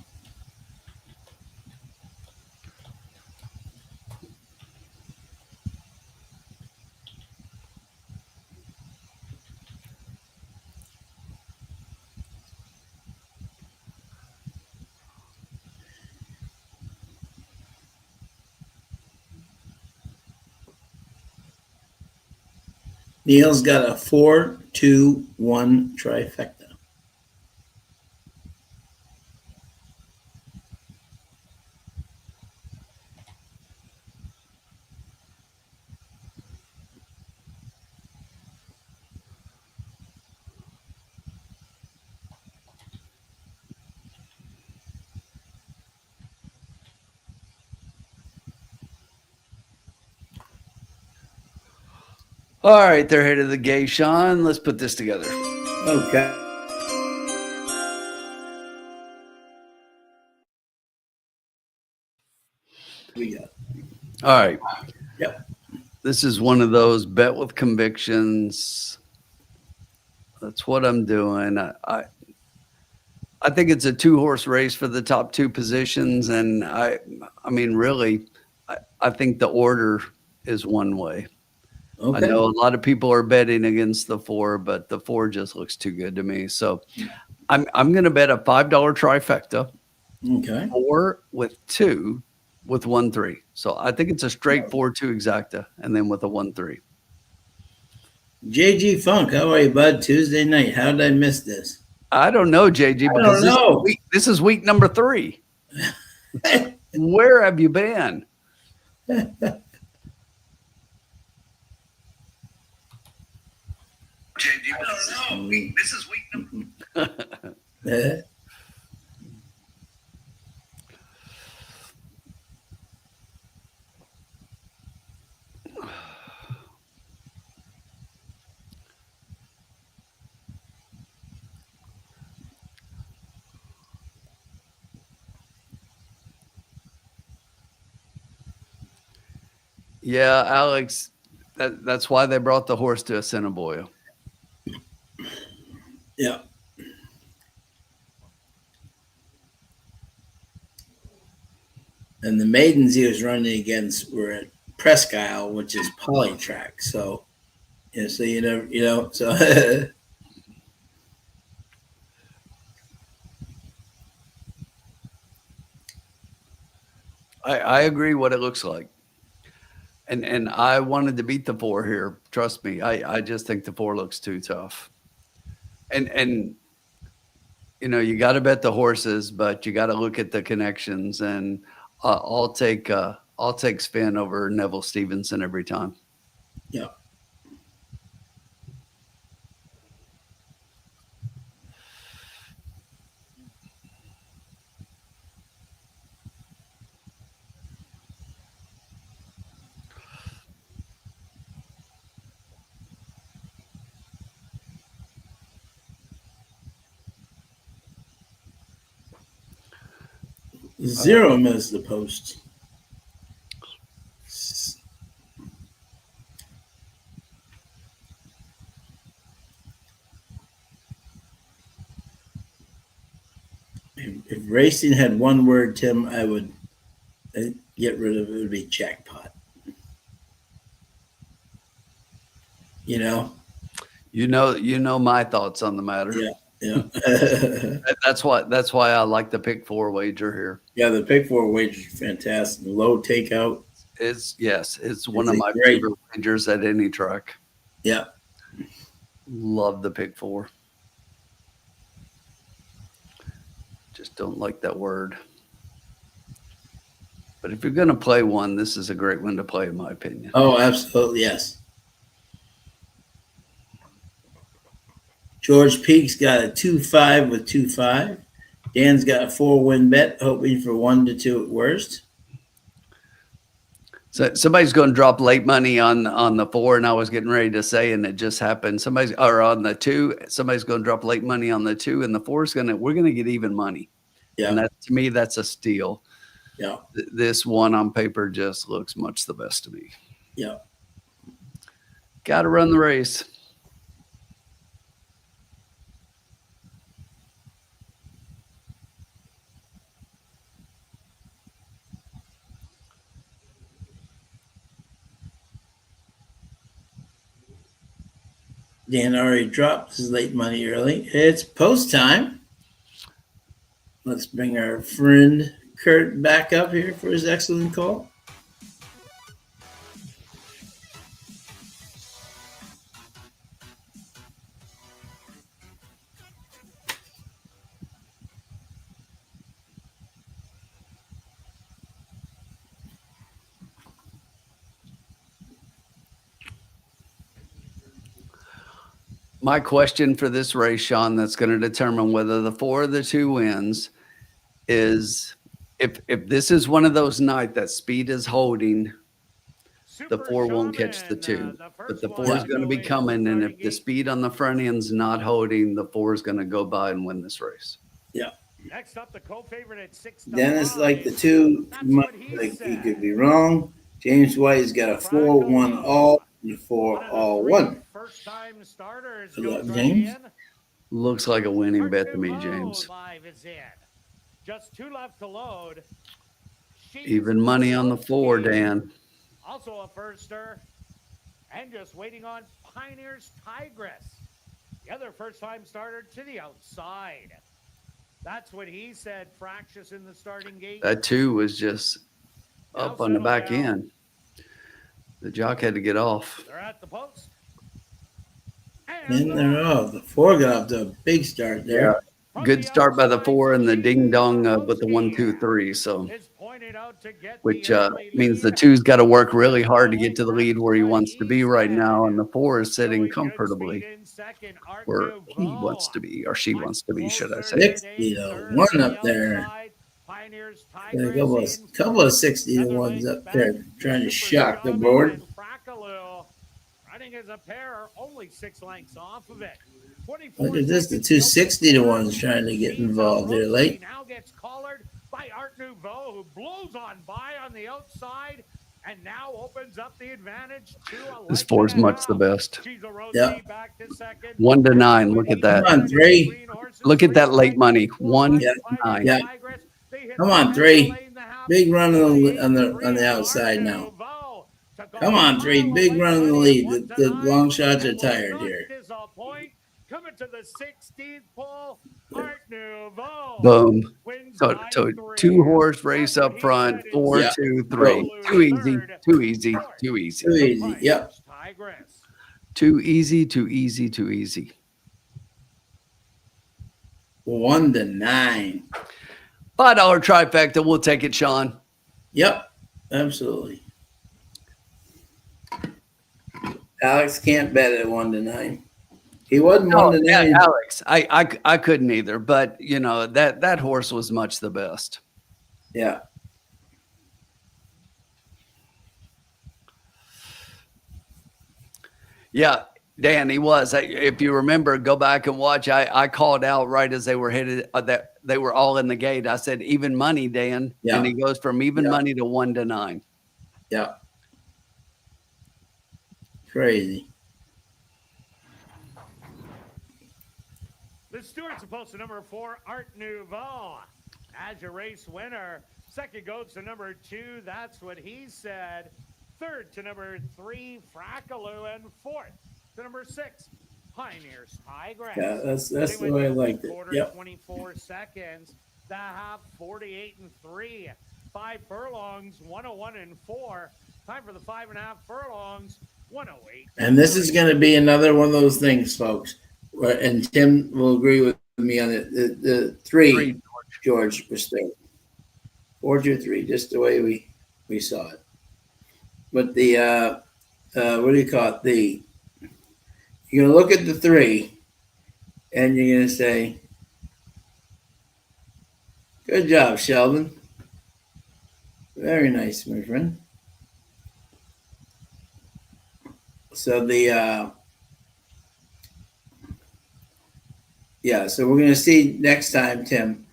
Neil's got a 4-2-1 trifecta. All right, they're head of the gate, Sean. Let's put this together. Okay. We got. All right. Yep. This is one of those bet with convictions. That's what I'm doing. I think it's a 2-horse race for the top 2 positions, and I mean, really, I think the order is one way. Okay. I know a lot of people are betting against the 4, but the 4 just looks too good to me. So I'm going to bet a $5 trifecta. Okay. 4 with 2 with 1-3. So I think it's a straight 4-2 exacta, and then with a 1-3. JG Funk, how are you, bud? Tuesday night. How did I miss this? I don't know, JG, I because don't know. this is week number 3. Where have you been? This is week number. Yeah, Alex, that's why they brought the horse to Assiniboia. Yeah. And the maidens he was running against were at Presque Isle, which is polytrack. So, yeah, so you never, so I agree what it looks like. And I wanted to beat the 4 here. Trust me. I just think the 4 looks too tough. And you got to bet the horses, but you got to look at the connections. And I'll take Sven over Neville Stevenson every time. yeah. Zero missed the post. If racing had one word, Tim, I would get rid of it. It would be jackpot. You know my thoughts on the matter. Yeah. Yeah. That's why I like the pick 4 wager here. Yeah, the pick 4 wager is fantastic. Low takeout. It's one of my favorite wagers at any track. Yeah. Love the pick 4. Just don't like that word. But if you're going to play one, this is a great one to play, in my opinion. Oh, absolutely. Yes. George Peak's got a 2-5 with 2-5. Dan's got a 4-win bet, hoping for 1 to 2 at worst. So somebody's going to drop late money on the 4, and I was getting ready to say, and it just happened. Or on the 2, somebody's going to drop late money on the 2, and the 4 we're going to get even money. Yeah. And to me, that's a steal. Yeah. This one on paper just looks much the best to me. Yeah. Got to run the race. Dan already dropped his late money early. It's post time. Let's bring our friend Kurt back up here for his excellent call. My question for this race, Sean, that's going to determine whether the 4 or the 2 wins is if this is one of those nights that speed is holding, the Super 4 won't catch the Shaman, 2. the But first the one 4 is going to be going coming, and if starting the gate. speed on the front end's not holding, the 4 is going to go by and win this race. Yeah. Next up, the co-favorite at 6 to Dennis 5. like the 2. That's what he Like he said. could be wrong. James White's got a 4-1 all and a 4 One of the all 3 1. first-time starters Good goes luck, right James. in. Looks like a winning Art bet to me, Nouveau James. live is in. Just 2 left to load. She's Even money on the 4, Swarovski, Dan. also a firster. And just waiting on Pioneer's Tigress, the other first-time starter to the outside. That's what he said. Fractious in the starting gate. That 2 was just up Now on the settle back down. end. The jock had to get off. They're at the post. And they're off. The 4 got off to a big start there. From Good the start by the outside, 4 and the ding dong with the 1, Swarovski 2, 3. So, is pointed out to get which the early means the lead. 2's got to work really Just hard to away get to the from lead where he what wants to he be right said. now, and the 4 is sitting Showing good comfortably speed in second, Art where he Nouveau. wants to be, or she wants to be, should I Closer say? 60 to third 1 on the up there. outside. Pioneers Got Tigress in couple of fourth. 60 to Netherlands 1s up back. there trying to Super shock the Shaman board. and Frackaloo running as a pair, only 6 lengths off of it. Look at this, the 260 to 1s trying to get involved here late. Now gets collared by Art Nouveau, who blows on by on the outside and now opens up the advantage to a This length 4 is and a much the half. best. Yeah. Back to second. 1 to 9. Look at that. Come on, 3. Look at that late money. 1 Yeah. 9. Yeah. Come on, 3. Big run on the outside now. Come on, 3. Big run in the lead. The long shots are tired here. Coming to the 16th pole, Art Nouveau. Boom. Wins So, by so 3. 2 horse race That's up what he front, said in 4, Yeah. 2, 3. Boom. Too easy. Third. Too easy. Fourth. Too easy. Too easy. Yep. Tigress. Too easy. Too easy. Too easy. 1 to 9. $5 trifecta. We'll take it, Sean. Yep. Absolutely. Alex can't bet at 1 to 9. He wasn't 1 to 9. Yeah, Alex, I couldn't either, but you know that horse was much the best. Yeah. Yeah, Dan, he was. If you remember, go back and watch. I called out right as they were headed that they were all in the gate. I said even money, Dan, Yeah. and he goes from even Yeah. money to 1 to 9. Yeah. Crazy. The Stewart's supposed to number 4, Art Nouveau, as your race winner. Second goes to number 2. That's what he said. Third to number 3, Frackaloo, and fourth to number 6, Pioneers Tigress. Yeah, that's the way I liked it. Quarter, Yep. 24 seconds. The half, 48 and 3. 5 furlongs, 101 and 4. Time for the 5.5 furlongs, 108. And this is going to be another one of those things, folks. And Tim will agree with me on it. The 3, George was there. 4 to 3, just the way we saw it. But the what do you call it? You're gonna look at the 3, and you're gonna say, "Good job, Sheldon. Very nice, my friend." So so we're gonna see next time, Tim.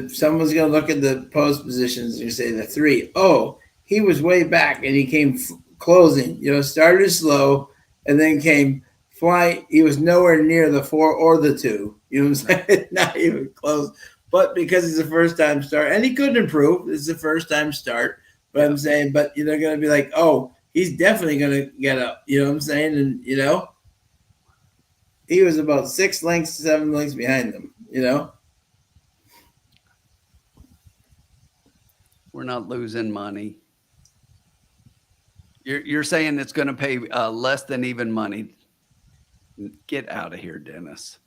Someone's gonna look at the post positions and say the 3. Oh, he was way back and he came closing. Started slow and then came flying. He was nowhere near the 4 or the 2. You know what I'm saying? Not even close. But because he's a first-time start, and he could improve. It's a first-time start. But I'm saying, but they're gonna be like, oh, he's definitely gonna get up. You know what I'm saying? And he was about 6 lengths, 7 lengths behind them. We're not losing money. You're saying it's going to pay less than even money. Get out of here, Dennis.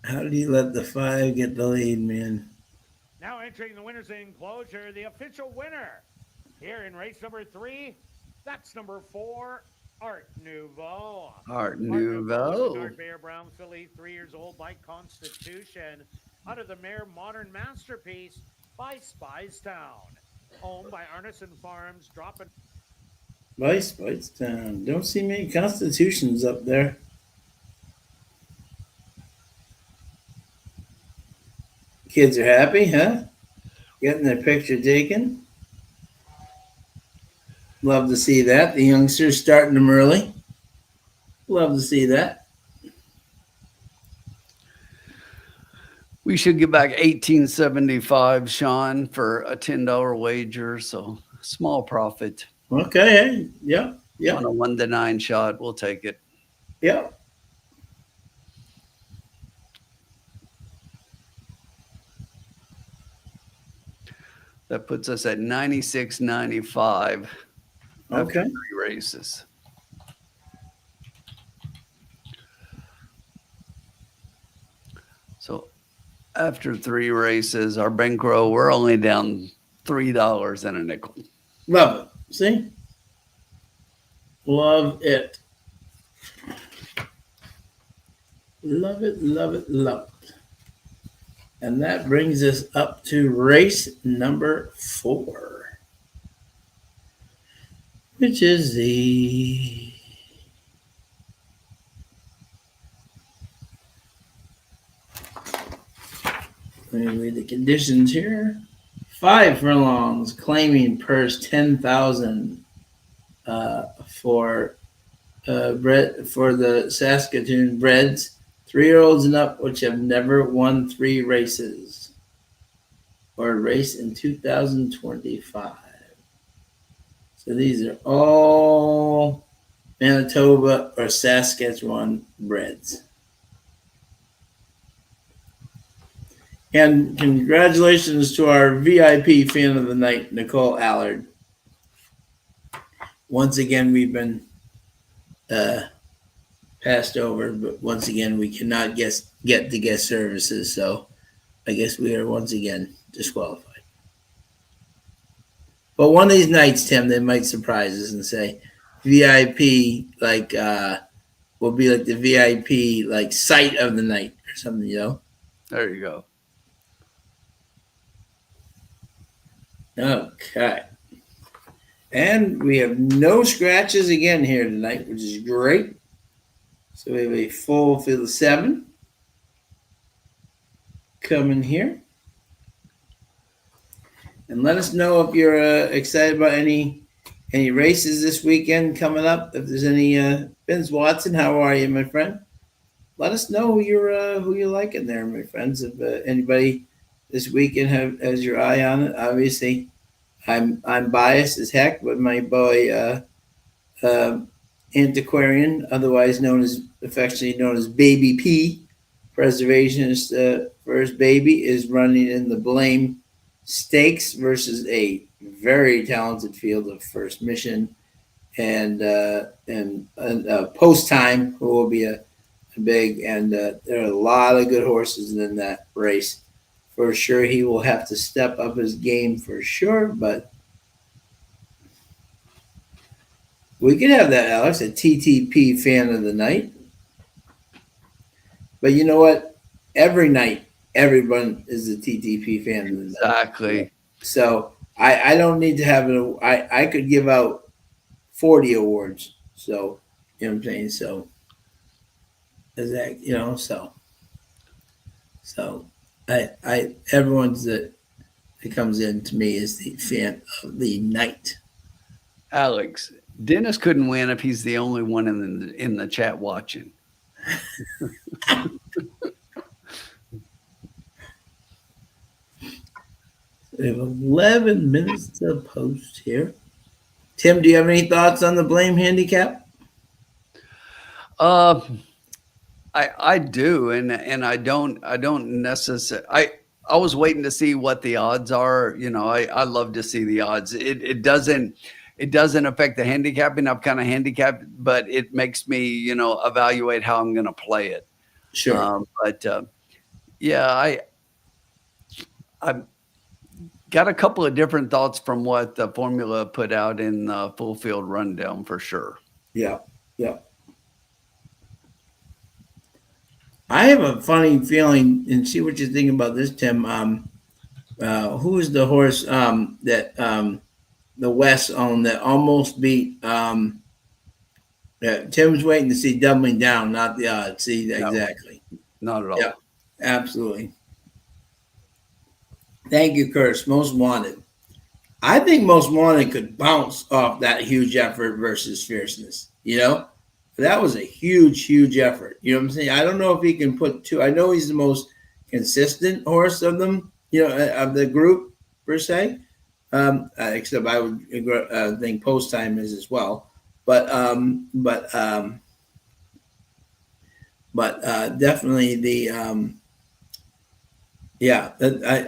How did you let the 5 get the lead, man? Now entering the winner's enclosure, the official winner here in race number 3. That's number 4, Art Nouveau. Art Nouveau is an Nouveau. Art Bear Brown filly, 3 years old by Constitution, out of the mare Modern Masterpiece by Spies Town. Owned by Arneson Farms, dropping. Vice Bites Town. Don't see many Constitutions up there. Kids are happy, huh? Getting their picture taken. Love to see that. The youngsters starting them early. Love to see that. We should get back 1875, Sean, for a $10 wager. So small profit Okay. Hey, yeah. Yeah. on a 1-9 shot. We'll take it. Yeah. That puts us at 96.95 after Okay. 3 races. So after 3 races, our bankroll, we're only down $3 and a nickel. Love it. See? Love it. Love it, love it, love it. And that brings us up to race number 4, which is the let me read the conditions here. 5 furlongs, claiming purse 10,000 for the Saskatoon breds, 3-year-olds and up, which have never won 3 races or a race in 2025. So these are all Manitoba or Saskatchewan breds. And congratulations to our VIP fan of the night, Nicole Allard. Once again, we've been passed over, but once again, we cannot get the guest services. So I guess we are once again disqualified. But one of these nights, Tim, they might surprise us and say VIP will be like the VIP sight of the night or something, There you go. Okay. And we have no scratches again here tonight, which is great. So we have a full field of 7 coming here. And let us know if you're excited about any races this weekend coming up. If there's any Vince Watson, how are you, my friend? Let us know who you like in there, my friends. If anybody this weekend has your eye on it, obviously I'm biased as heck, but my boy Antiquarian, otherwise affectionately known as Baby P, preservationist for his baby, is running in the Blame Stakes versus a very talented field of First Mission and Post Time, who will be a big, and there are a lot of good horses in that race. For sure, he will have to step up his game for sure, but we could have that, Alex, a TTP fan of the night. But you know what? Every night, everyone is a TTP fan of the night. Exactly. So I don't need to have it. I could give out 40 awards. So, you know what I'm saying? So, is that, so everyone's that comes in to me is the fan of the night. Alex, Dennis couldn't win if he's the only one in the chat watching. We have 11 minutes to post here. Tim, do you have any thoughts on the Blame handicap? I do, and I don't necessarily. I was waiting to see what the odds are. I love to see the odds. It doesn't affect the handicapping. I'm kind of handicapped, but it makes me evaluate how I'm going to play it. Sure. Yeah, I've got a couple of different thoughts from what the formula put out in the full field rundown for sure. Yeah. Yeah. I have a funny feeling, and see what you think about this, Tim. Who is the horse that the West owned that almost beat? Tim's waiting to see doubling down, not the odds. See, No, exactly. not at all. Yeah, absolutely. Thank you, Curtis. Most Wanted. I think Most Wanted could bounce off that huge effort versus Fierceness. That was a huge, huge effort. You know what I'm saying? I don't know if he can put two. I know he's the most consistent horse of them, of the group per se. Except I would think Post Time is as well. But definitely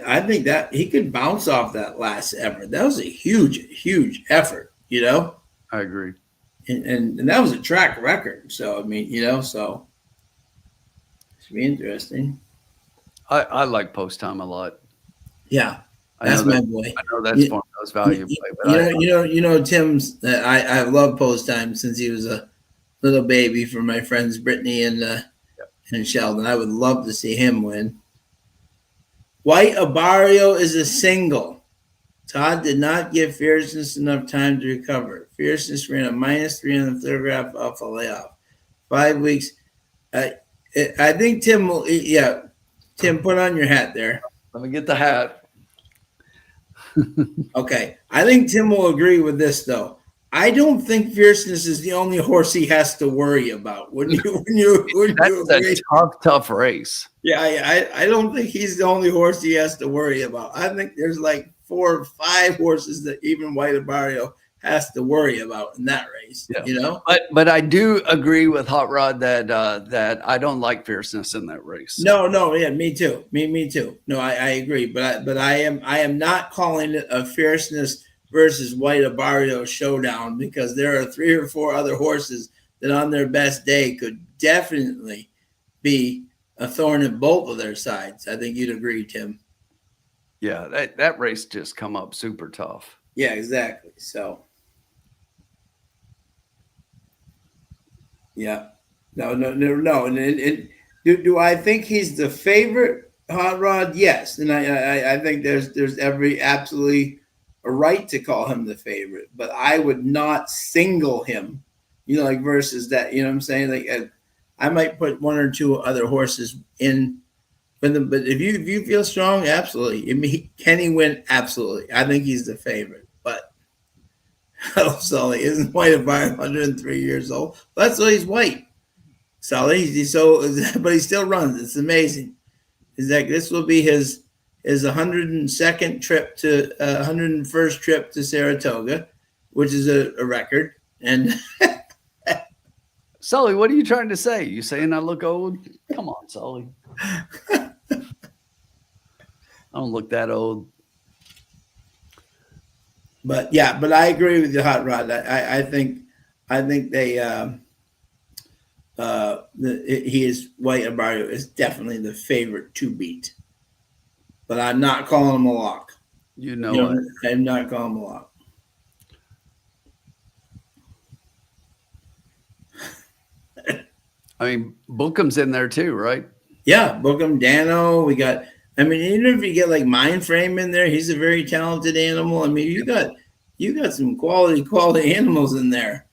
I think that he could bounce off that last effort. That was a huge, huge effort, I agree. and that was a track record. So, I mean, so it's be interesting. I like Post Time a lot. Yeah, that's my boy. I know that's one of those value play. Tim's. I love Post Time since he was a little baby for my friends Brittany and Sheldon. I would love to see him win. White Abarrio is a single. Todd did not give Fierceness enough time to recover. Fierceness ran a -3 on the third graph off a layoff. 5 weeks. I think Tim will. Yeah, Tim, put on your hat there. Let me get the hat. Okay, I think Tim will agree with this though. I don't think Fierceness is the only horse he has to worry about. Wouldn't you That's a tough race. Yeah, I don't think he's the only horse he has to worry about. I think there's like 4 or 5 horses that even White Abarrio has to worry about in that race. Yeah. But I do agree with Hot Rod that I don't like Fierceness in that race. No, yeah, me too. Me too. No, I agree. But I am not calling it a Fierceness versus White Abarrio showdown, because there are 3 or 4 other horses that on their best day could definitely be a thorn in both of their sides. I think you'd agree, Tim. Yeah, that race just come up super tough. Yeah, exactly. So, yeah, no. And do I think he's the favorite, Hot Rod? Yes, and I think there's every absolutely a right to call him the favorite, but I would not single him, like versus that. You know what I'm saying? Like I might put 1 or 2 other horses in. But if you feel strong, absolutely. I mean, can he win? Absolutely. I think he's the favorite. But Sully isn't White Abarrio 103 years old. That's why he's white. Sully, but he still runs. It's amazing. Is that this will be his 102nd trip to 101st trip to Saratoga, which is a record. And Sully, what are you trying to say? You saying I look old? Come on, Sully. I don't look that old. But I agree with you, Hot Rod. I think they he is White Abarrio is definitely the favorite to beat. But I'm not calling him a lock. I'm not calling him a lock. I mean, Bookham's in there too, right? Yeah, Bookham, Dano. We got. I mean, even if you get like Mind Frame in there, he's a very talented animal. I mean, you got some quality animals in there.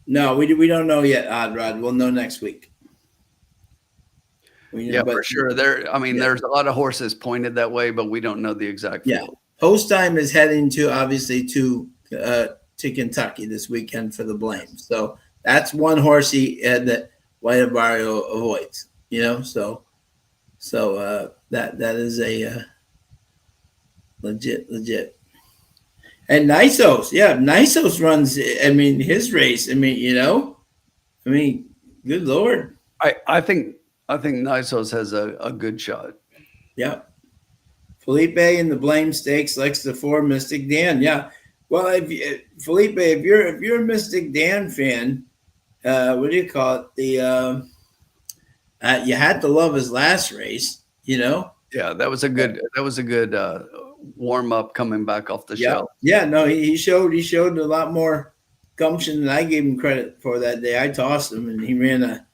No, we don't know yet, Odd Rod. We'll know next week. For sure. There's a lot of horses pointed that way, but we don't know the exact field. Yeah. Post Time is heading to Kentucky this weekend for the Blame. So that's one horse that White Abarrio avoids. So that is a legit. And Nisos, Nisos runs. I mean, his race. I mean, good Lord. I think Nisos has a good shot. Yeah. Felipe in the Blame Stakes likes the 4 Mystic Dan. Yeah. Well, Felipe, if you're a Mystic Dan fan, what do you call it? You had to love his last race. Yeah, that was a good warm up coming back off the Yeah, shelf. yeah. No, he showed a lot more gumption than I gave him credit for that day. I tossed him, and he ran a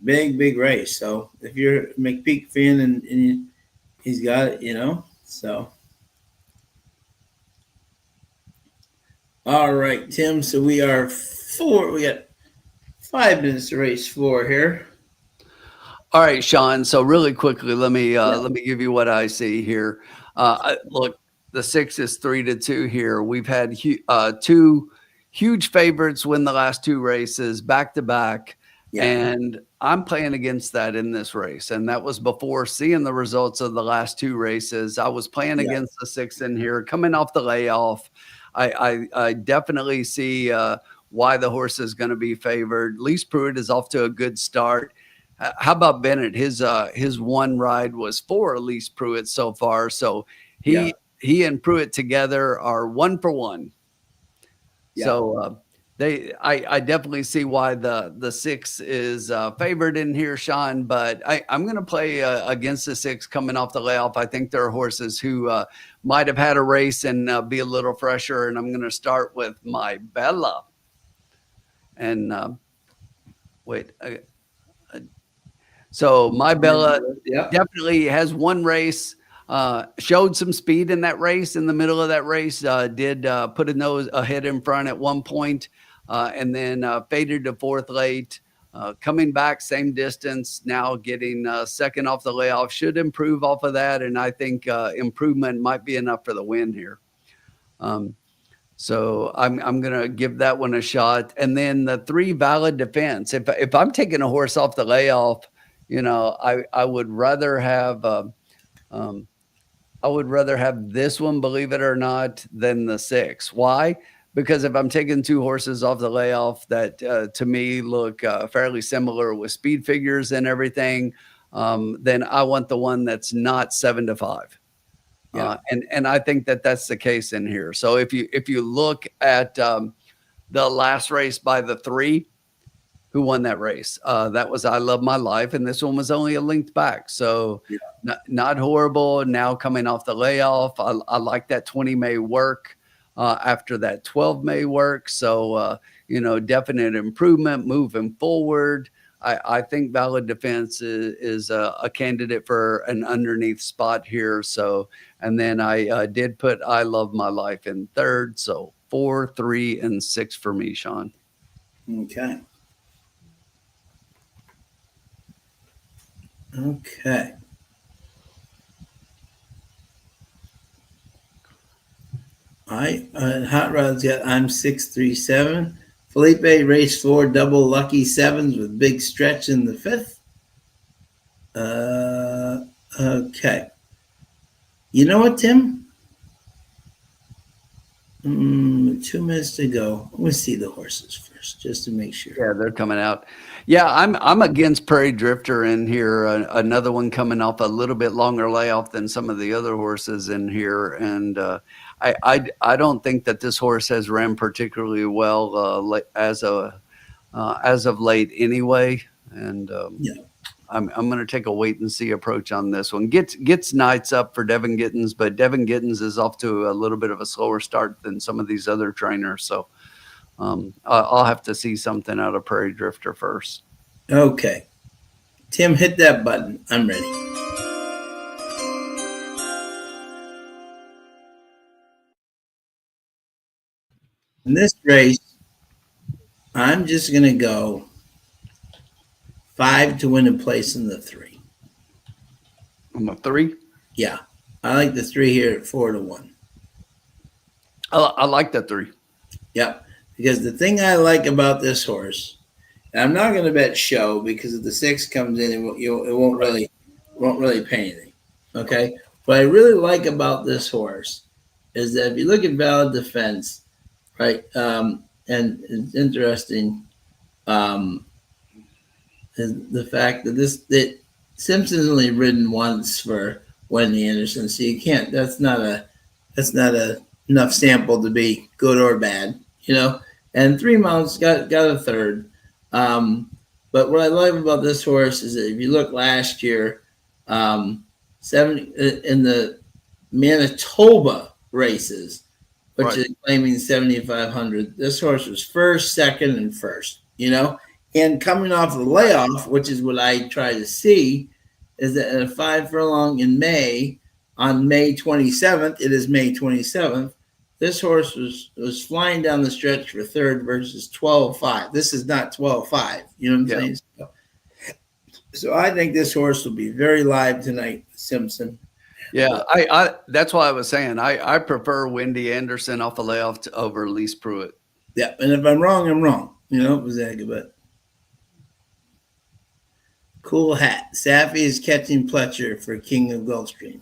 big race. So if you're a McPeak fan and he's got it, So all right, Tim. So we are four. We got 5 minutes to race 4 here. All right, Sean. So really quickly, let me give you what I see here. Look, the 6 is 3-2 here. We've had 2 huge favorites win the last 2 races back to back, and I'm playing against that in this race. And that was before seeing the results of the last 2 races. I was playing against the 6 in here, coming off the layoff. I definitely see why the horse is going to be favored. Lease Pruitt is off to a good start. How about Bennett? His one ride was for Lease Pruitt so far. So he and Pruitt together are 1 for 1. Yeah. So I definitely see why the 6 is favored in here, Sean. But I'm going to play against the 6 coming off the layoff. I think there are horses who might have had a race and be a little fresher. And I'm going to start with my Bella. And wait. So my Bella definitely has one race, showed some speed in that race. In the middle of that race, did put a nose ahead in front at one point, and then faded to 4th late. Coming back, same distance, now getting second off the layoff. Should improve off of that, and I think improvement might be enough for the win here. So I'm going to give that one a shot. And then the 3 Valid Defense. If I'm taking a horse off the layoff, I would rather have this one, believe it or not, than the 6. Why? Because if I'm taking 2 horses off the layoff that to me look fairly similar with speed figures and everything, then I want the one that's not 7-5. Yeah. And I think that that's the case in here. So if you look at the last race by the 3, who won that race? That was I Love My Life, and this one was only a length back. So not horrible. Now coming off the layoff, I like that 20 may work after that 12 may work. So, definite improvement moving forward. I think Valid Defense is a candidate for an underneath spot here. So, and then I did put I Love My Life in 3rd. So 4, 3, and 6 for me, Sean. Okay. Hot Rod's got I'm 637. Felipe race 4 double lucky 7s with big stretch in the 5th. Okay. You know what, Tim? 2 minutes to go. Let's see the horses first, just to make sure. Yeah, they're coming out. Yeah, I'm against Prairie Drifter in here. Another one coming off a little bit longer layoff than some of the other horses in here, and I don't think that this horse has ran particularly well as of late anyway. And I'm going to take a wait and see approach on this one. Gets Knights up for Devin Gittens, but Devin Gittens is off to a little bit of a slower start than some of these other trainers. So I'll have to see something out of Prairie Drifter first. Okay. Tim, hit that button. I'm ready. In this race, I'm just going to go 5 to win a place in the 3. On the 3? Yeah. I like the 3 here at 4 to 1. I like that 3. Yep. Because the thing I like about this horse, and I'm not going to bet show because if the 6 comes in, it won't really pay anything. Okay. What I really like about this horse is that if you look at Valid Defense, right, and it's interesting, the fact that Simpson's only ridden once for Wendy Anderson, so you can't. That's not enough sample to be good or bad, And 3 mounts got a 3rd. But what I love about this horse is that if you look last year, 7 in the Manitoba races, which Right. is claiming 7,500. This horse was first, second, and first, and coming off the layoff, which is what I try to see, is that at a 5 furlong in May, on May 27th, it is May 27th, this horse was flying down the stretch for third versus 12-5. This is not 12-5. You know what I'm saying? So I think this horse will be very live tonight, Simpson. Yeah, I that's why I was saying I prefer Wendy Anderson off the layoff over Elise Pruitt. Yeah, and if I'm wrong, I'm wrong. Exactly. But cool hat. Saffy is catching Pletcher for King of Gulfstream.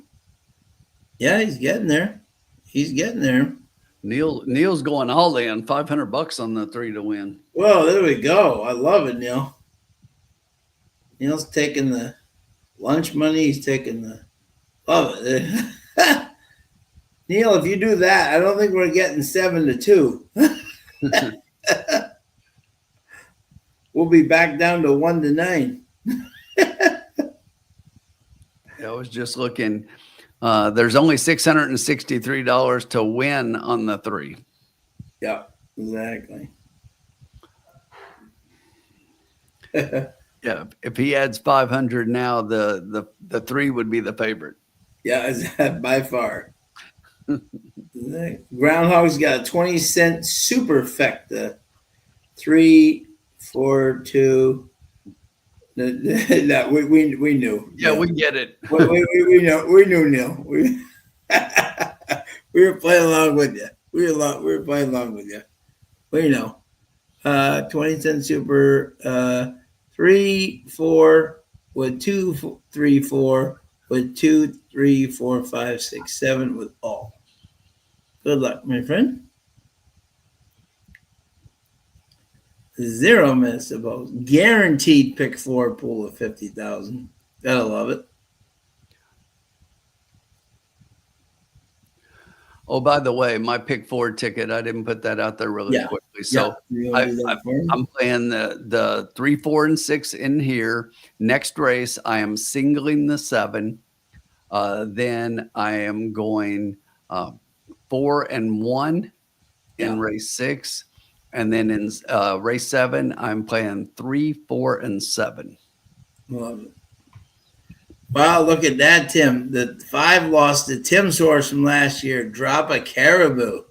Yeah, he's getting there. He's getting there. Neil's going all in, $500 on the 3 to win. Well, there we go. I love it, Neil. Neil's taking the lunch money. He's taking the love it. Neil, if you do that, I don't think we're getting 7-2. We'll be back down to 1-9. I was just looking. There's only $663 to win on the 3. Yeah, exactly. Yeah, if he adds 500 now, the 3 would be the favorite. Yeah, by far. Groundhog's got a 20-cent superfecta. 3, 4, 2. No, we knew. Yeah, we get it. we know. We knew, Neil. We were playing along with you. We were playing along with you. We know. 20-cent super. 3, 4 with 2, 3, 4 with 2, 3, 4, 5, 6, 7 with all. Good luck, my friend. 0 minutes to vote. Guaranteed pick 4 pool of 50,000. Gotta love it. Oh, by the way, my pick 4 ticket, I didn't put that out there really quickly. So I'm playing the 3, 4, and 6 in here. Next race, I am singling the 7. Then I am going 4 and 1 in race 6. And then in race 7, I'm playing 3, 4, and 7. Love it. Wow, look at that, Tim. The 5 lost to Tim's horse from last year. Drop a Caribou.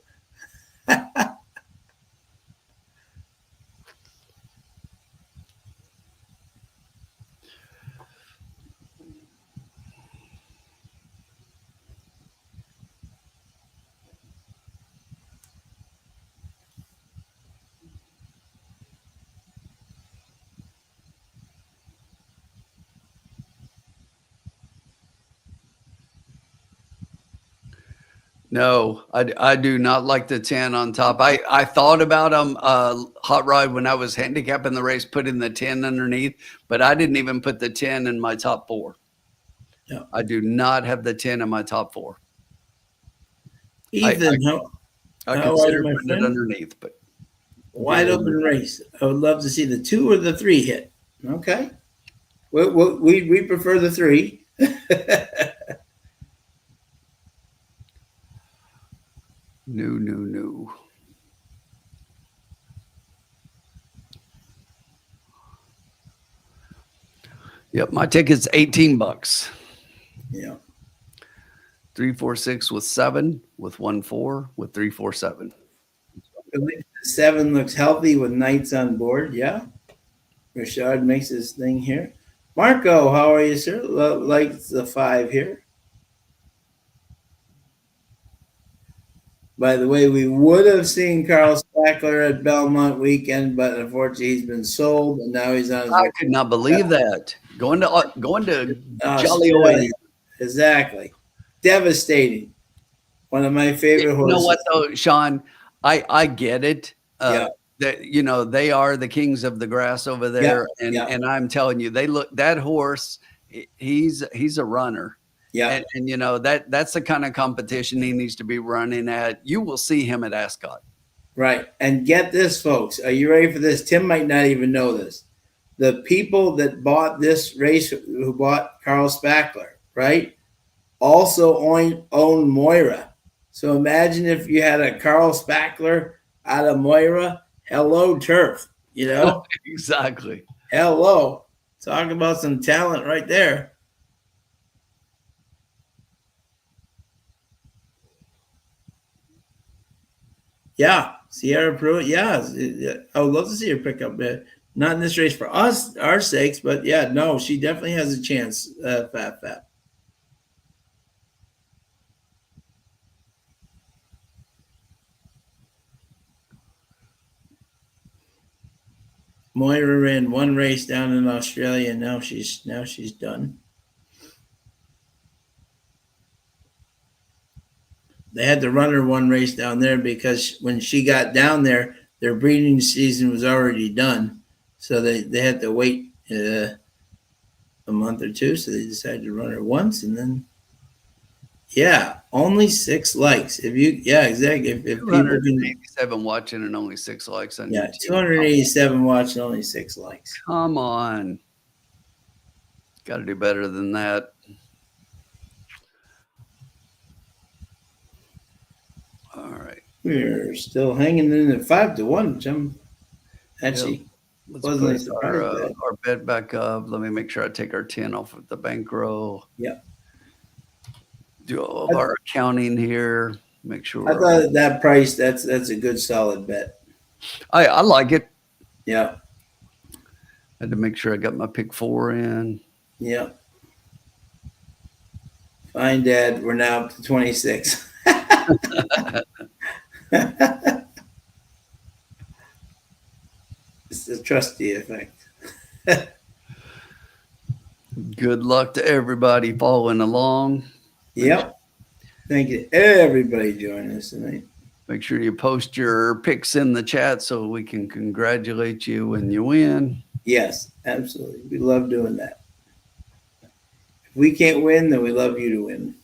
No, I do not like the 10 on top. I thought about Hot Rod when I was handicapping the race, putting the 10 underneath, but I didn't even put the 10 in my top 4. No. I do not have the 10 in my top 4. Ethan, I how consider are you, my putting it friend? underneath, but Wide open race. I would love to see the 2 or the 3 hit. Okay. We prefer the 3. No. Yep, my ticket's $18. Yeah. 3, 4, 6 with 7, with 1, 4, with 3, 4, 7. 7 looks healthy with knights on board. Yeah. Rashad makes his thing here. Marco, how are you, sir? Likes the 5 here. By the way, we would have seen Carl Spackler at Belmont weekend, but unfortunately he's been sold, and now he's on his I could not believe that. Going to Jolly Oil. Exactly. Devastating. One of my favorite horses. You know what though, Sean? I get it. That they are the kings of the grass over there, and I'm telling you, that horse. He's a runner. Yeah, and that's the kind of competition he needs to be running at. You will see him at Ascot. Right. And get this, folks. Are you ready for this? Tim might not even know this. The people that bought this race, who bought Carl Spackler, right? also own Moira. So imagine if you had a Carl Spackler out of Moira. Hello, turf. You know, Exactly. hello. Talk about some talent right there. Yeah, Sierra Pruitt. Yeah, I would love to see her pick up. Not in this race for us, our sakes, but yeah, no, she definitely has a chance. Fat. Moira ran one race down in Australia, and now she's done. They had to run her one race down there because when she got down there, their breeding season was already done, so they had to wait a month or two. So they decided to run her once, and then yeah, only 6 likes. If you exactly if people can 287 watching and only 6 likes on YouTube. 287 watching, only 6 likes. Come on. Got to do better than that. All right. We're still hanging in at 5-1, which I'm actually Let's wasn't put surprised at. our bet back up. Let me make sure I take our 10 off of the bankroll. Yeah. Do all of our accounting here. Make sure. I thought at that price, that's a good solid bet. I like it. Yeah. Had to make sure I got my pick 4 in. Yeah. Fine, Dad. We're now up to 26. It's the trustee effect. Good luck to everybody following along. Yep. Thank you, everybody, joining us tonight. Make sure you post your picks in the chat so we can congratulate you when you win. Yes, absolutely. We love doing that. If we can't win, then we love you to win.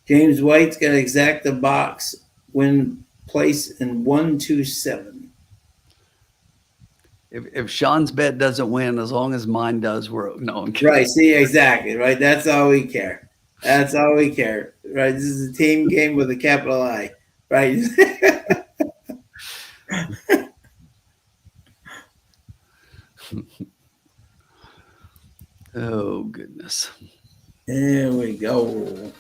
James White's got to exact the box, win place in 127. If Sean's bet doesn't win, as long as mine does, we're no. I'm kidding. Right. See, exactly. Right. That's all we care. That's all we care. Right. This is a team game with a capital I. Right. Oh, goodness. There we go.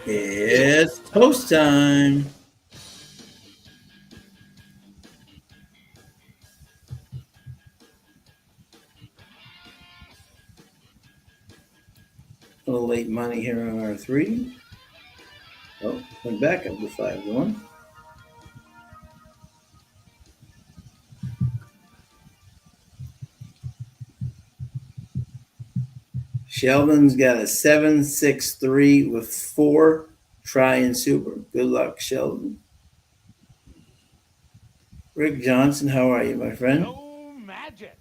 It's toast time. A little late money here on our 3. Oh, went back up to 5-1. Sheldon's got a 7-6-3 with 4 try and super. Good luck, Sheldon. Rick Johnson, how are you, my friend? No magic.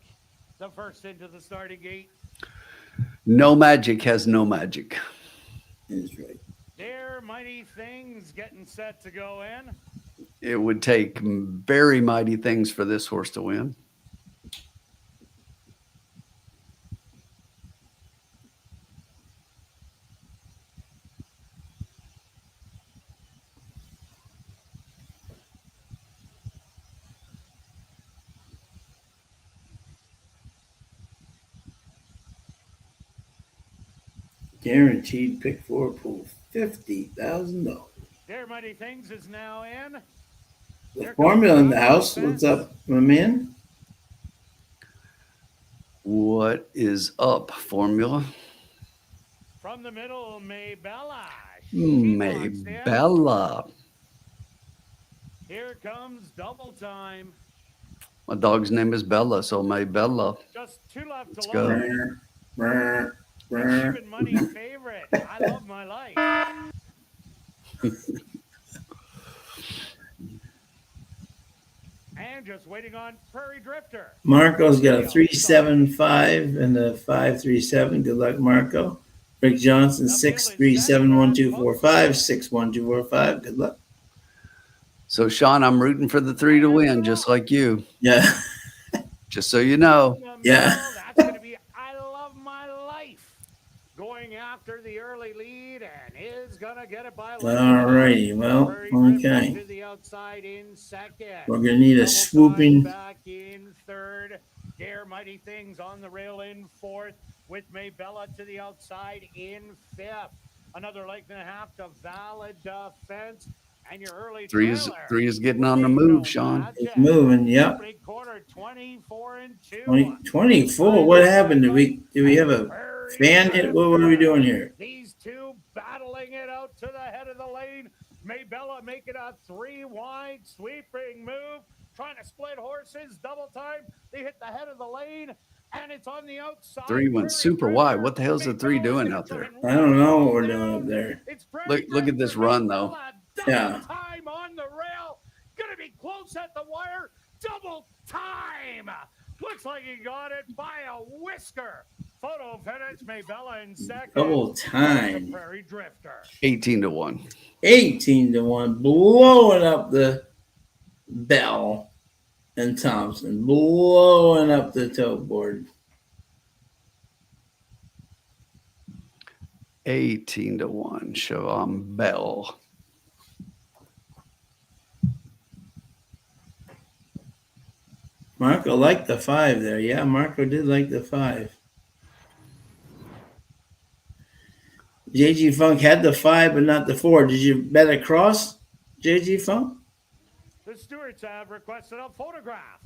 The first into the starting gate. No magic has no magic. That's right. They're mighty things getting set to go in. It would take very mighty things for this horse to win. Guaranteed pick 4 pool, $50,000. Their mighty things is now in. The formula in the house. What's up, my man? What is up, formula? From the middle, Maybella. Maybella. Here comes double time. My dog's name is Bella, so Maybella. Just 2 left Let's to go. load. Even money favorite. I love my life. And just waiting on Prairie Drifter. Marco's got a 3-7-5 and a 5-3-7. Good luck, Marco. Rick Johnson, 6-3-7-1-2-4-5, 6-1-2-4-5. Good luck. So, Sean, I'm rooting for the 3 to win, just like you. Yeah. Just so you know. Yeah. That's going to be I love my life. get it by All righty. Well, Prairie Drifter okay. to the outside in second. We're going to need a Double time swooping. back in third. Dare Mighty Things on the rail in fourth, with Maybella to the outside in fifth. Another length and a half to Valid Defense. And your early Three is getting on the move, Sean. It's moving. Yep. Opening quarter 24 and 2. 24. What happened? Did we have a fan hit? What are we doing here? These two battling it out to the head of the lane. Maybella making a 3 wide sweeping move, trying to split horses. Double time. They hit the head of the lane, and it's on the outside. 3 went super wide. What the hell's the 3 doing out there? I don't know what we're doing up there. Look at this run, though. Yeah. Time on the rail. Gonna be close at the wire. Double time. Looks like he got it by a whisker. Photo finish. Maybella in second. Double time. Prairie Drifter. 18-1. 18-1. Blowing up the Bell and Thompson. Blowing up the tote board. 18-1. Siobhan Bell. Marco liked the 5 there. Yeah, Marco did like the 5. JG Funk had the 5, but not the 4. Did you bet across, JG Funk? The stewards have requested a photograph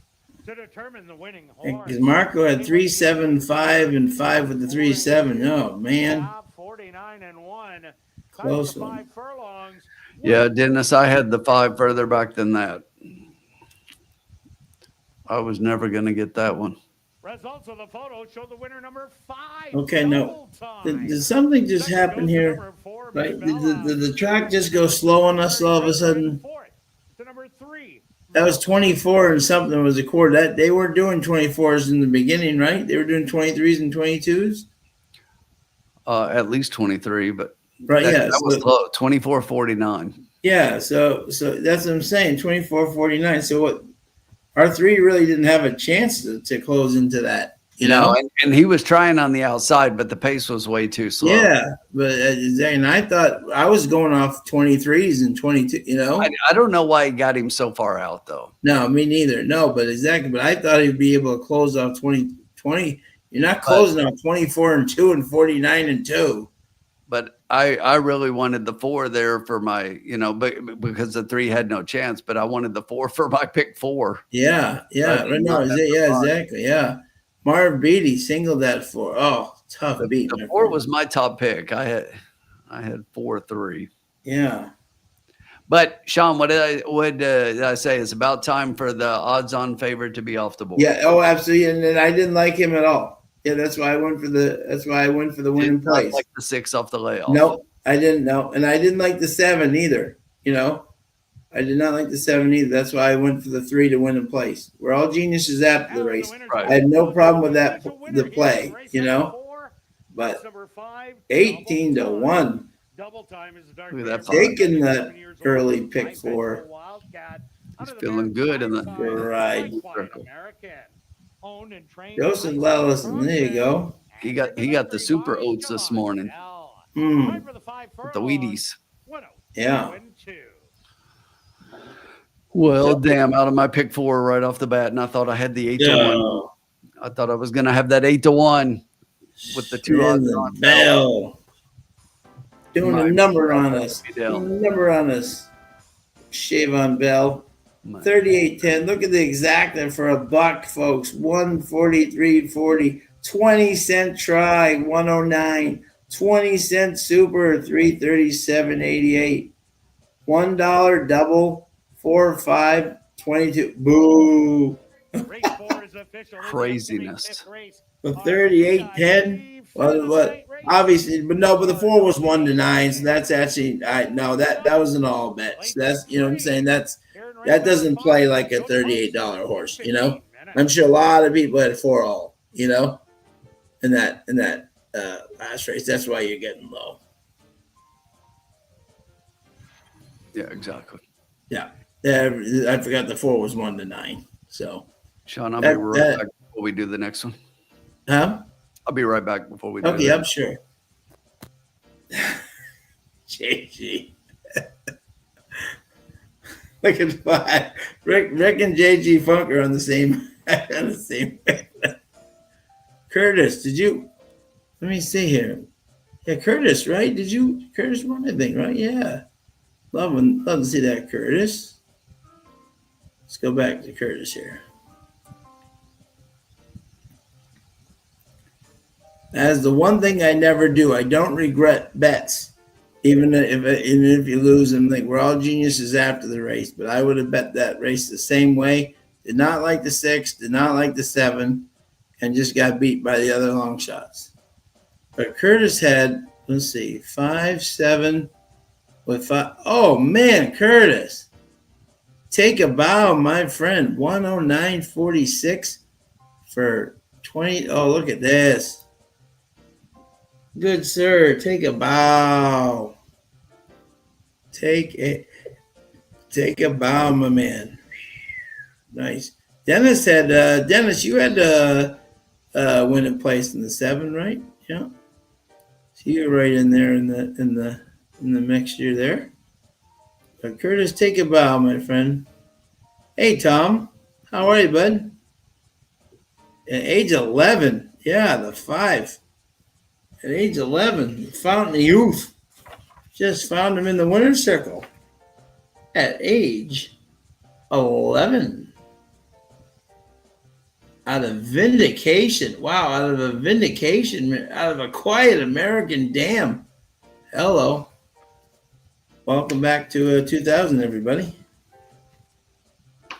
to determine the winning horse. Because Marco had 3, 7, 5, and 5 with the 3, 7. Oh, man. 49 and 1. Close 5 one. furlongs. Yeah, Dennis, I had the 5 further back than that. I was never going to get that one. Results of the photo show the winner number 5. Okay, no. Did something just happen here? Right? Did the track just go slow on us all of a sudden? To number 3. That was 24 and something was a quarter. That they weren't doing 24s in the beginning, right? They were doing 23s and 22s. At least 23, but Right, yeah. that was low. 24.49. Yeah, so that's what I'm saying. 24.49. So what? Our 3 really didn't have a chance to close into that, you know. And he was trying on the outside, but the pace was way too slow. Yeah, but and I thought I was going off 23s and 22. You know, I don't know why he got him so far out though. No, me neither. No, but exactly. But I thought he'd be able to close off 20. You're not closing off 24 and 2 and 49 and 2. But I really wanted the 4 there for my, but because the 3 had no chance, but I wanted the 4 for my pick 4. Yeah. No, exactly. Yeah. Marv Beatty singled that 4. Oh, tough beat. The 4 was my top pick. I had 4-3. Yeah. But Sean, what did I say? It's about time for the odds-on favorite to be off the board. Yeah. Oh, absolutely. And then I didn't like him at all. Yeah, that's why I went for the winning place. Like the 6 off the layoff. Nope, I didn't know, and I didn't like the 7 either. I did not like the 7 either. That's why I went for the 3 to win in place. We're all geniuses after the race. Right. I had no problem with that, the play. But 18-1. Double time is the Look at that. Taking that early pick 4. He's feeling good in the Right. Owned and trained Joseph Lellison, there you go. He got the super oats this morning. Mm. With the Wheaties. Yeah. Well, damn, out of my pick 4 right off the bat, and I thought I had the 8-1. I thought I was going to have that 8-1 with the 2 odds on Bell. Doing a number on us. Siobhan Bell. 38.10. Look at the exacta for $1, folks. 143.40. 20-cent try. 109. 20-cent super. 337.88. $1 double. 4, 5, 22. Boo. Craziness. The 38.10. What? Obviously, but the 4 was 1-9. So that's actually that was an all bet. So that's what I'm saying. That doesn't play like a $38 horse. I'm sure a lot of people had 4 all. In that last race. That's why you're getting low. Yeah, exactly. Yeah. I forgot the 4 was 1-9. So, Sean, I'll be right back before we do the next one. Huh? I'll be right back before we do Okay, I'm sure. JG. Look at 5. Rick and JG Funk are on the same on the same. Curtis, did you? Let me see here. Yeah, Curtis, right? Curtis won, I think, right? Yeah. Love to see that, Curtis. Let's go back to Curtis here. That's the one thing I never do. I don't regret bets, even if you lose them. Like, we're all geniuses after the race, but I would have bet that race the same way. Did not like the 6, did not like the 7, and just got beat by the other long shots. But Curtis had, let's see, 5, 7 with 5. Oh man, Curtis, take a bow, my friend. 109.46 for 20. Oh, look at this. Good sir, take a bow. Take a bow, my man. Nice. Dennis, you had win a place in the 7, right? Yeah. So you're right in there in the mixture there. But Curtis, take a bow, my friend. Hey Tom, how are you, bud? At age 11, yeah, the 5. At age 11, the fountain of youth. Just found him in the winner's circle. At age 11. Out of vindication. Wow, out of a vindication, out of a quiet American dam. Hello. Welcome back to 2000, everybody.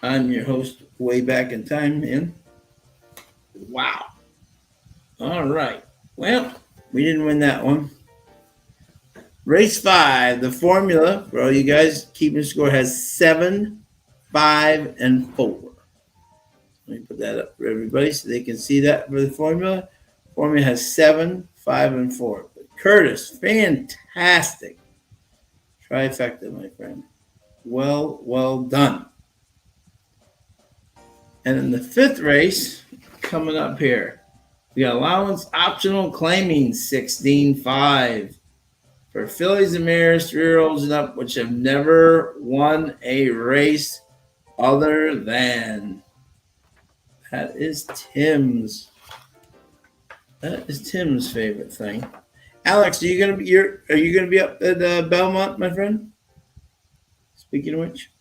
I'm your host way back in time, man. Wow. All right. Well, we didn't win that one. Race 5, the formula for all you guys keeping score has 7, 5, and 4. Let me put that up for everybody so they can see that for the formula. Formula has 7, 5, and 4. But Curtis, fantastic. Trifecta, my friend. Well done. And in the 5th race, coming up here, we got allowance optional claiming 16.5 for fillies and mares, 3-year-olds and up, which have never won a race other than. That is Tim's favorite thing. Alex, are you gonna be up at Belmont, my friend? Speaking of which.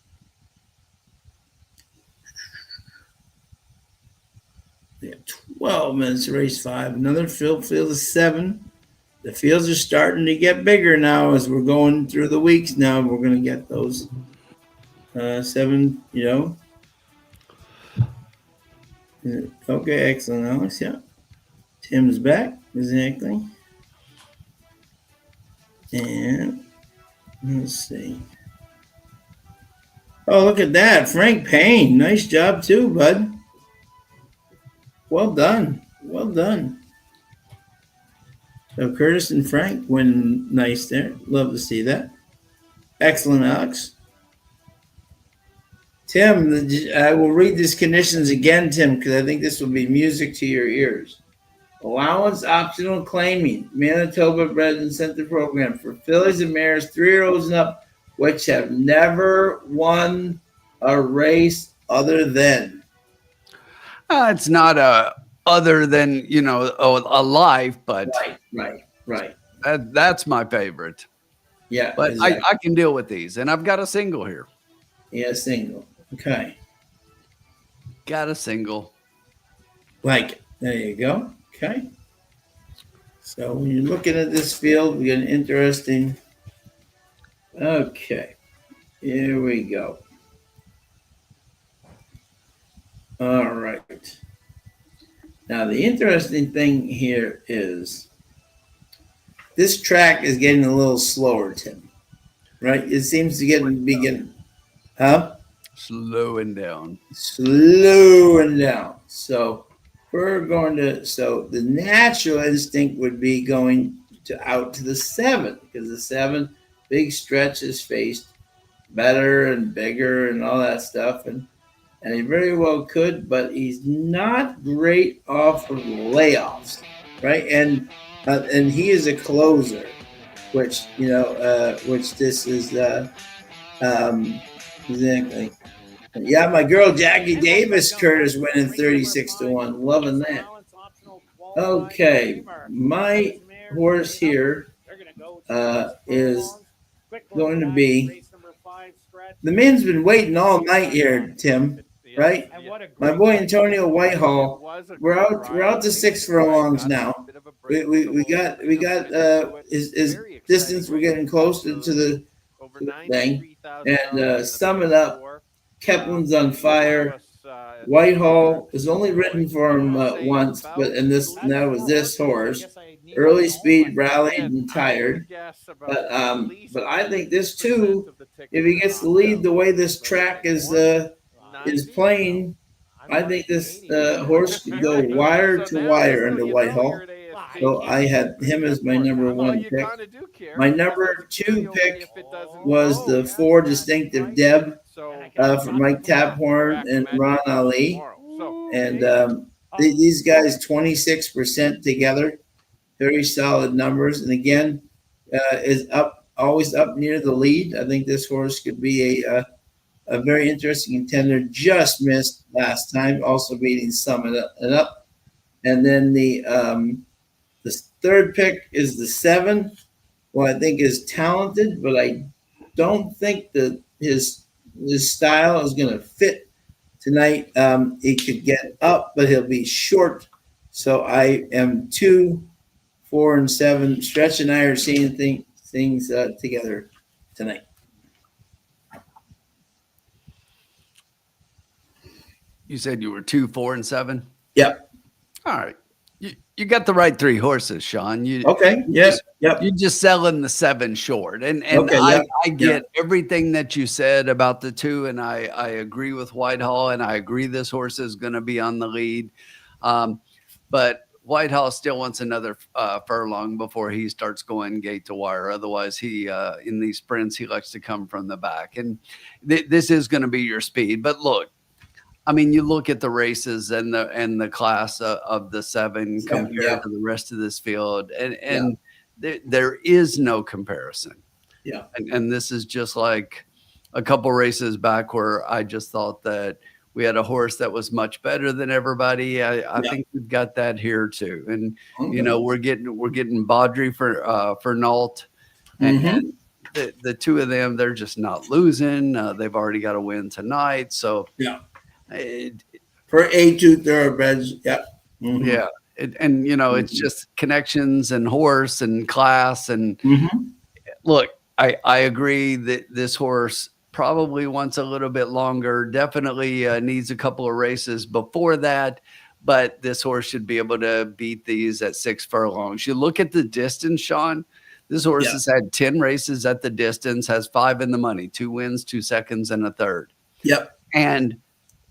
We have 12 minutes to race 5. Another field of 7. The fields are starting to get bigger now as we're going through the weeks now. We're going to get those 7, Okay, excellent, Alex. Yeah. Tim's back. Exactly. And let's see. Oh, look at that. Frank Payne. Nice job too, bud. Well done. Well done. So Curtis and Frank win nice there. Love to see that. Excellent, Alex. Tim, I will read these conditions again, Tim, because I think this will be music to your ears. Allowance optional claiming, Manitoba Bred Incentive Program for fillies and mares, 3-year-olds and up, which have never won a race other than. It's not other than, a life, but Right. That's my favorite. Yeah. But exactly. I can deal with these. And I've got a single here. Yeah, single. Okay. Got a single. Like it. There you go. Okay. So when you're looking at this field, we got an interesting. Okay. Here we go. All right. Now, the interesting thing here is this track is getting a little slower, Tim. Right? It seems to begin. Huh? Slowing down. Slowing down. So the natural instinct would be going out to the 7, because the 7 big stretches faced better and bigger and all that stuff. And he very well could, but he's not great off of layoffs, right? And he is a closer. which which this is exactly. Yeah, my girl Jackie Davis Curtis winning 36-1. Loving that. Okay, my horse here is going to be. The man's been waiting all night here, Tim. Right? My boy Antonio Whitehall. We're out to 6 furlongs now. We got his distance. We're getting closer to the thing. And sum it up, Keplin's on fire. Whitehall was only written for him once, but that was this horse. Early speed, rallied and tired. But I think this too, if he gets to lead the way this track is playing, I think this horse could go wire to wire under Whitehall. So I had him as my number 1 pick. My number 2 pick was the 4 Distinctive Deb for Mike Taphorn and Ron Ali. And these guys 26% together, very solid numbers. And again, is always up near the lead. I think this horse could be a very interesting contender. Just missed last time, also beating Summit Up. And then the 3rd pick is the 7, who I think is talented, but I don't think that his style is going to fit tonight. He could get up, but he'll be short. So I am 2, 4, and 7. Stretch and I are seeing things together tonight. You said you were 2, 4, and 7? Yep. All right. You got the right 3 horses, Sean. Okay. Yes. Yep. You're just selling the 7 short. And okay, I get everything that you said about the 2, and I agree with Whitehall, and I agree this horse is going to be on the lead. But Whitehall still wants another furlong before he starts going gate to wire. Otherwise, he in these sprints, he likes to come from the back. And this is going to be your speed. But look, I mean, you look at the races and the class of the 7 compared to the rest of this field, and there is no comparison. Yeah. And this is just like a couple races back where I just thought that we had a horse that was much better than everybody. I think we've got that here too. And we're getting Baudry for Nault, and the 2 of them, they're just not losing. They've already got a win tonight, so for A2 thoroughbreds. Yep. Mm-hmm. Yeah. It's just connections and horse and class. And look, I agree that this horse probably wants a little bit longer, definitely needs a couple of races before that, but this horse should be able to beat these at 6 furlongs. You look at the distance, Sean, this horse has had 10 races at the distance, has 5 in the money, 2 wins, 2 seconds, and a third. Yep. And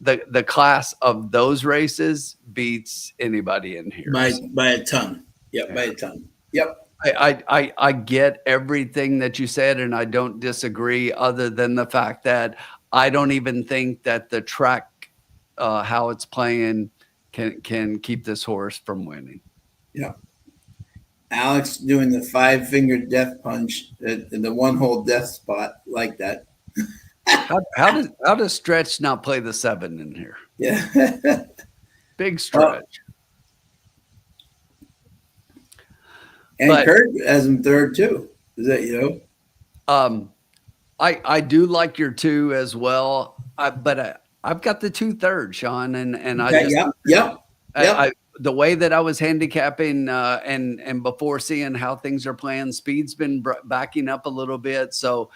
the class of those races beats anybody in here by a ton. Yep, by a ton. Yep. I get everything that you said, and I don't disagree, other than the fact that I don't even think that the track, how it's playing, can keep this horse from winning. Yeah. Alex doing the 5-finger death punch in the 1-hole death spot like that. How does Stretch not play the 7 in here? Yeah. Big Stretch. And Kurt has him 3rd too. Is that I do like your 2 as well. But I've got the 2 3rd, Sean, and I just the way that I was handicapping and before seeing how things are playing, speed's been backing up a little bit. So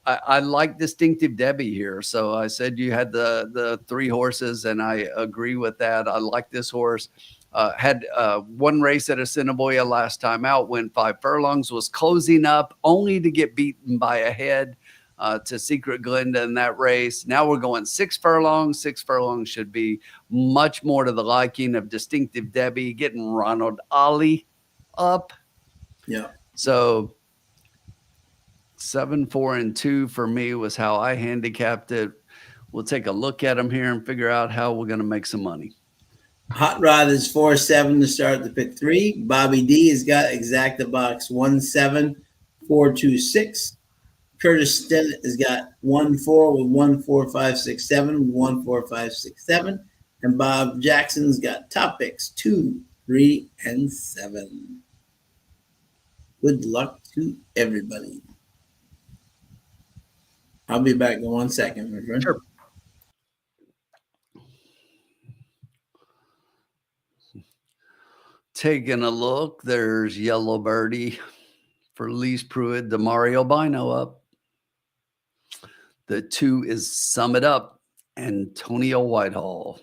I like Distinctive Debbie here. So I said you had the 3 horses, and I agree with that. I like this horse. Had 1 race at Assiniboia last time out, went 5 furlongs, was closing up only to get beaten by a head to Secret Glenda in that race. Now we're going 6 furlongs. 6 furlongs should be much more to the liking of Distinctive Debbie, getting Ronald Ali up. Yeah. So 7, 4, and 2 for me was how I handicapped it. We'll take a look at them here and figure out how we're going to make some money. Hot Rod is 4-7 to start the pick 3. Bobby D has got Exacta Box 1-7 426. Curtis Stennett has got 1-4 with 1-4-5-6-7, 1-4-5-6-7. And Bob Jackson's got top picks 2, 3, and 7. Good luck to everybody. I'll be back in 1 second, my friend. Sure. Taking a look, there's Yellow Birdie for Lise Pruitt, Demario Bino up. The 2 is Sum It Up, Antonio Whitehall.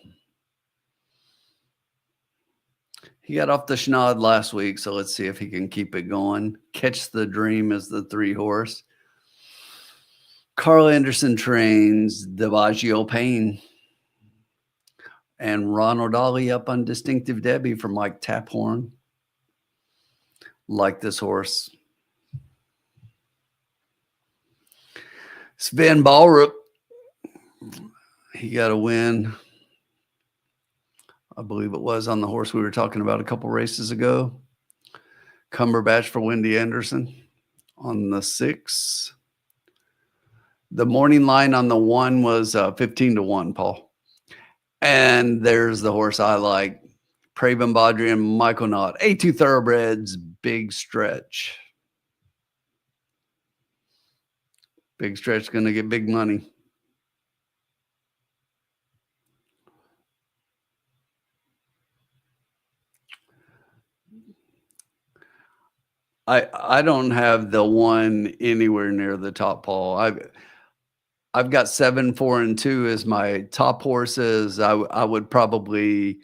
He got off the schneid last week, so let's see if he can keep it going. Catch the Dream is the 3 horse. Carl Anderson trains DiBaggio Payne. And Ronald Ollie up on Distinctive Debbie for Mike Taphorn. Like this horse. Sven Ballrup. He got a win. I believe it was on the horse we were talking about a couple races ago. Cumberbatch for Wendy Anderson on the 6. The morning line on the 1 was 15-1, Paul. And there's the horse I like. Praven Badri and Michael Knott. A2 Thoroughbreds, Big Stretch. Big Stretch going to get big money. I don't have the 1 anywhere near the top, Paul. I've got 7, 4, and 2 as my top horses. I would probably,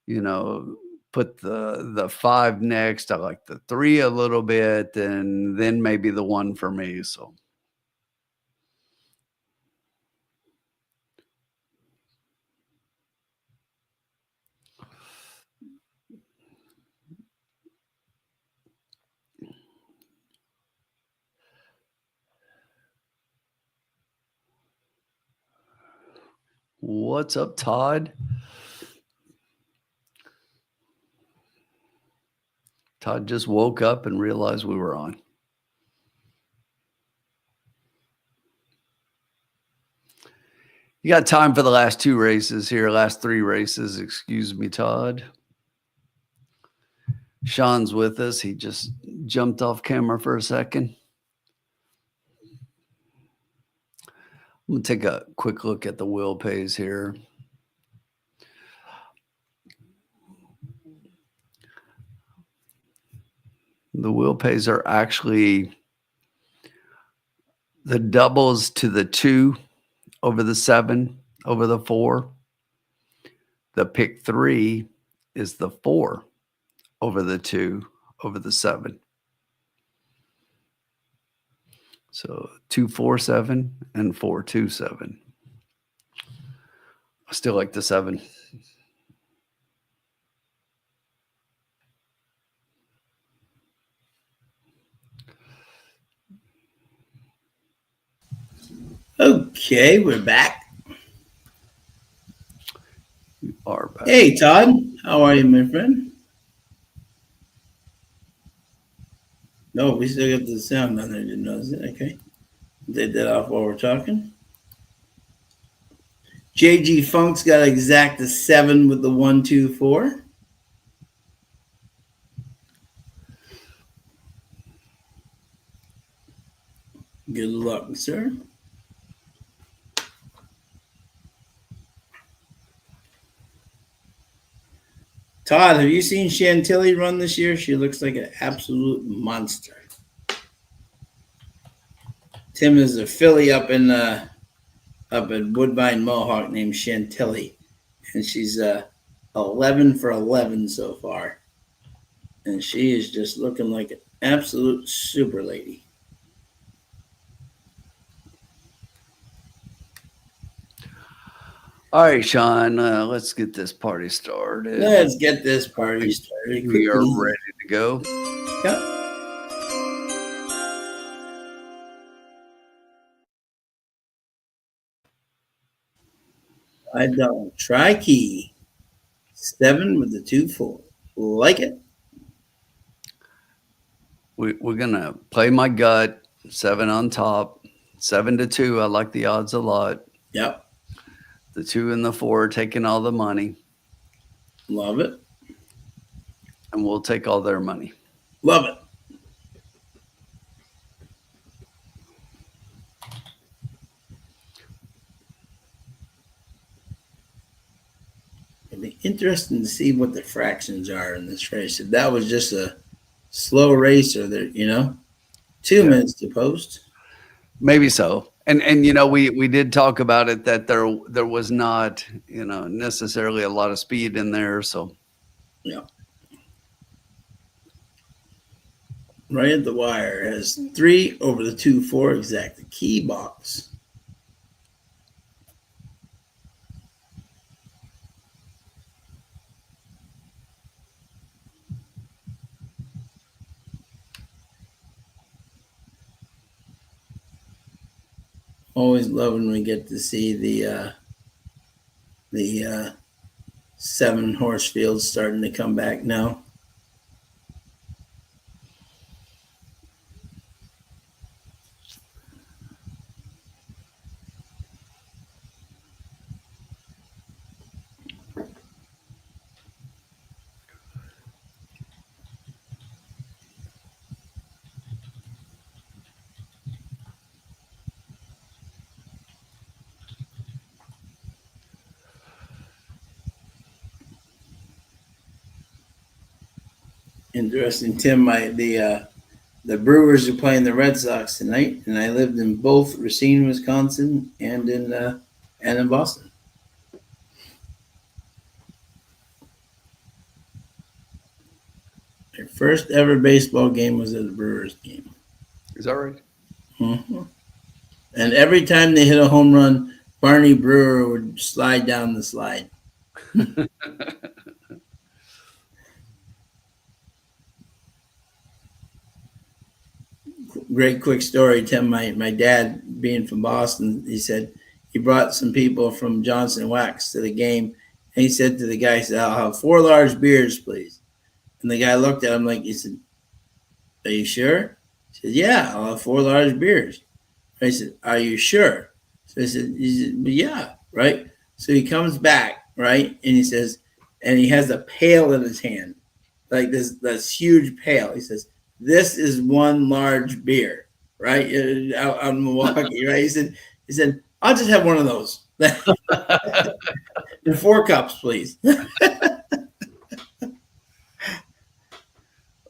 put the 5 next. I like the 3 a little bit, and then maybe the 1 for me. So. What's up, Todd? Todd just woke up and realized we were on. You got time for the last 2 races here, last 3 races. Excuse me, Todd. Sean's with us. He just jumped off camera for a second. I'm going to take a quick look at the wheel pays here. The wheel pays are actually the doubles to the 2 over the 7 over the 4. The pick 3 is the 4 over the 2 over the 7. So 2-4-7 and 4-2-7. I still like the 7. Okay, we're back. You are back. Hey, Todd. How are you, my friend? No, we still got the sound on there. Didn't notice it. Okay. Take that off while we're talking. JG Funk's got exact a 7 with the 1-2-4. Good luck, sir. Todd, have you seen Chantilly run this year? She looks like an absolute monster. Tim is a filly up in Woodbine Mohawk named Chantilly, and she's 11 for 11 so far, and she is just looking like an absolute super lady. All right, Sean, let's get this party started. Let's get this party started. We are ready to go. Yep. $5 tri-key. 7 with the 2-4. Like it. we're gonna play my gut. 7 on top, 7-2. I like the odds a lot. Yep. The 2 and the 4 are taking all the money, Love it. and we'll take all their money. Love it. It'd be interesting to see what the fractions are in this race. If that was just a slow race, or there, 2 minutes to post. Maybe so. And we did talk about it, that there was not, necessarily a lot of speed in there. So Yeah. Right at the wire has 3 over the 2-4 exact. The key box. Always love when we get to see the 7-horse fields starting to come back now. Interesting, Tim. The Brewers are playing the Red Sox tonight, and I lived in both Racine, Wisconsin, and in Boston. Their first ever baseball game was at a Brewers game. is that right? Mm-hmm. And every time they hit a home run, Barney Brewer would slide down the slide. Great quick story, Tim. My dad, being from Boston, he said he brought some people from Johnson Wax to the game, and he said to the guy, he said, "I'll have 4 large beers, please." And the guy looked at him like, he said, "Are you sure?" He said, "Yeah, I'll have 4 large beers." I said, "Are you sure?" So he said, "Yeah, right." So he comes back, right, and he says, and he has a pail in his hand, like this huge pail. He says, "This is 1 large beer," right, out in Milwaukee, right? He said, "I'll just have 1 of those." And 4 cups, please.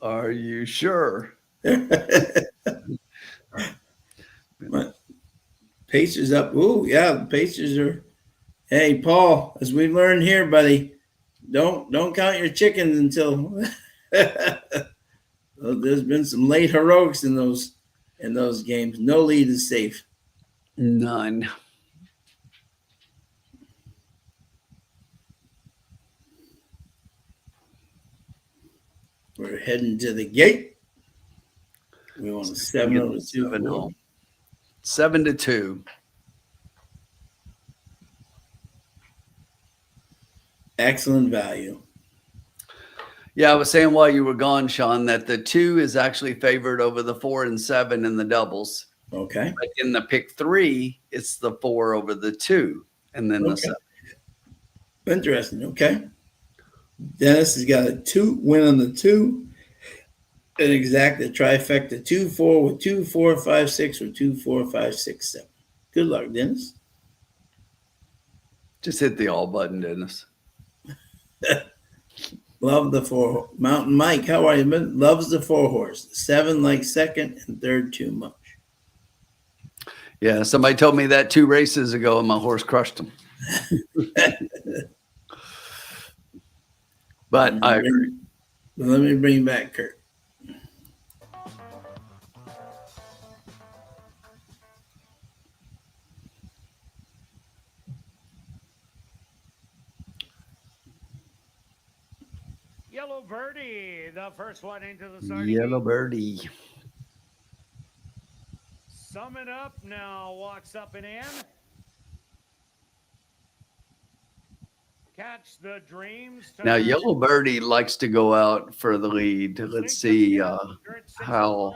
Are you sure? Pacers up. Ooh, yeah, the Pacers are. Hey, Paul, as we learned here, buddy, don't count your chickens until. There's been some late heroics in those games. No lead is safe. None. We're heading to the gate. We want a 7 over 2. 7-2. Excellent value. Yeah, I was saying while you were gone, Sean, that the 2 is actually favored over the 4 and 7 in the doubles. Okay. But in the pick 3, it's the 4 over the 2, and then the 7. Interesting. Okay. Dennis has got a 2 win on the 2. An exact the trifecta 2-4 with 2-4-5-6 or 2-4-5-6-7. Good luck, Dennis. Just hit the all button, Dennis. Love the 4. Mountain Mike, how are you? Loves the 4 horse. 7 like second and third too much. Yeah, somebody told me that 2 races ago, and my horse crushed him. But I agree. Let me bring back Kurt. Yellow Birdie, the first one into the starting Yellow gate. Birdie. Summing up now, walks up and in. Catch the dreams. Now, Yellow Birdie likes to go out for the lead. Let's see. how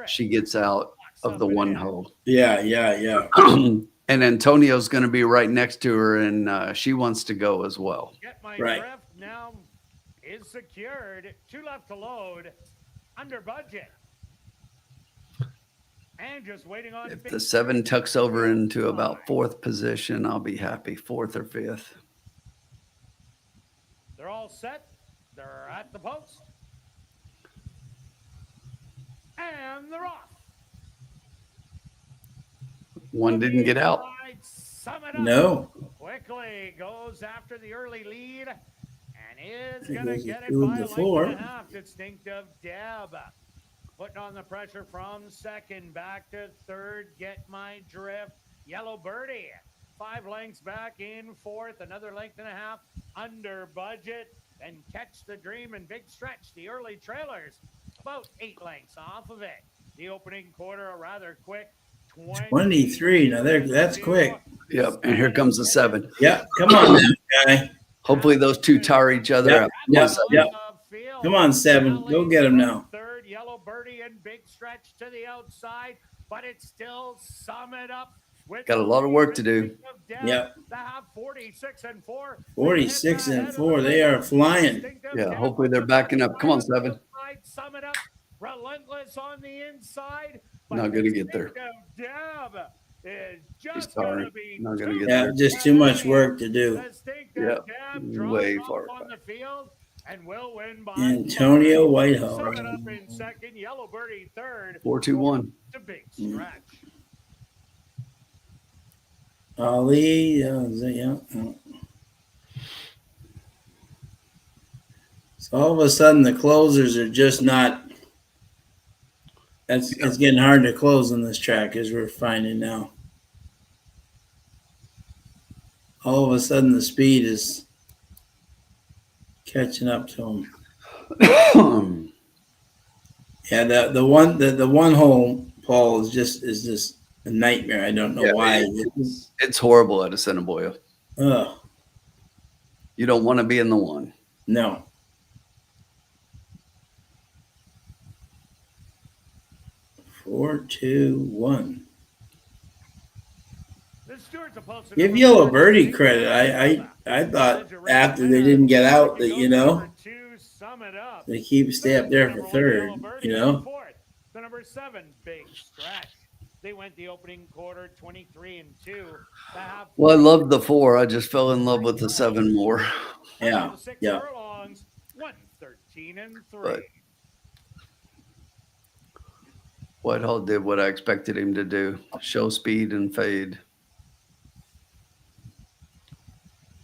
she gets out of the one hole. Yeah. And Antonio's going to be right next to her, and she wants to go as well. Get my Right. drift now is secured. 2 left to load. Under budget. And just waiting on If the 7 tucks over into about 4th position, I'll be happy. 4th or 5th. They're all set. They're at the post. And they're off. One didn't get out. Sum it up. No. Quickly goes after the early lead and is There going to goes get it the by a length four. and a half. Distinctive Deb. Putting on the pressure from second back to third. Get my drift. Yellow Birdie. 5 lengths back in 4th. Another length and a half under budget. And Catch the Dream and Big Stretch. The early trailers about 8 lengths off of it. The opening quarter, a rather quick 23. Now that's quick. Yep. And here comes the 7. Yeah. Come on, now, guy. Hopefully those 2 tire each other Yep, up. yep, yep. Come on, 7. Go get him now. Third, Yellow Birdie and Big Stretch to the outside, but it's still Sum It Up. Got a lot of work to do. Yep. They have 46 and 4. 46 and 4. They are flying. Yeah, hopefully they're backing up. Come on, 7. Sum It Up. Relentless on the inside. Not going to get there. Deb is He's just sorry. going to be Not going to get Yeah, there. just too much work to do. Yep, way far on the field and will win by Antonio Whitehall. Sum It Up in second, Yellow Birdie third. 4-2-1. To Big Stretch. Ali, yeah. So all of a sudden the closers are just not. It's getting hard to close on this track, as we're finding now. All of a sudden the speed is catching up to them. Yeah, the one hole, Paul, is just a nightmare. I don't know why. It's horrible at Assiniboia. Oh You don't want to be in the one. no. Four, two, one. Give Yellow Birdie credit. I thought after they didn't get out that they stay up there for third. The number 7, Big Stretch. They went the opening quarter 23 and 2. Well, I love the 4. I just fell in love with the 7 more. Yeah. 113 and 3. But Whitehall did what I expected him to do. Show speed and fade.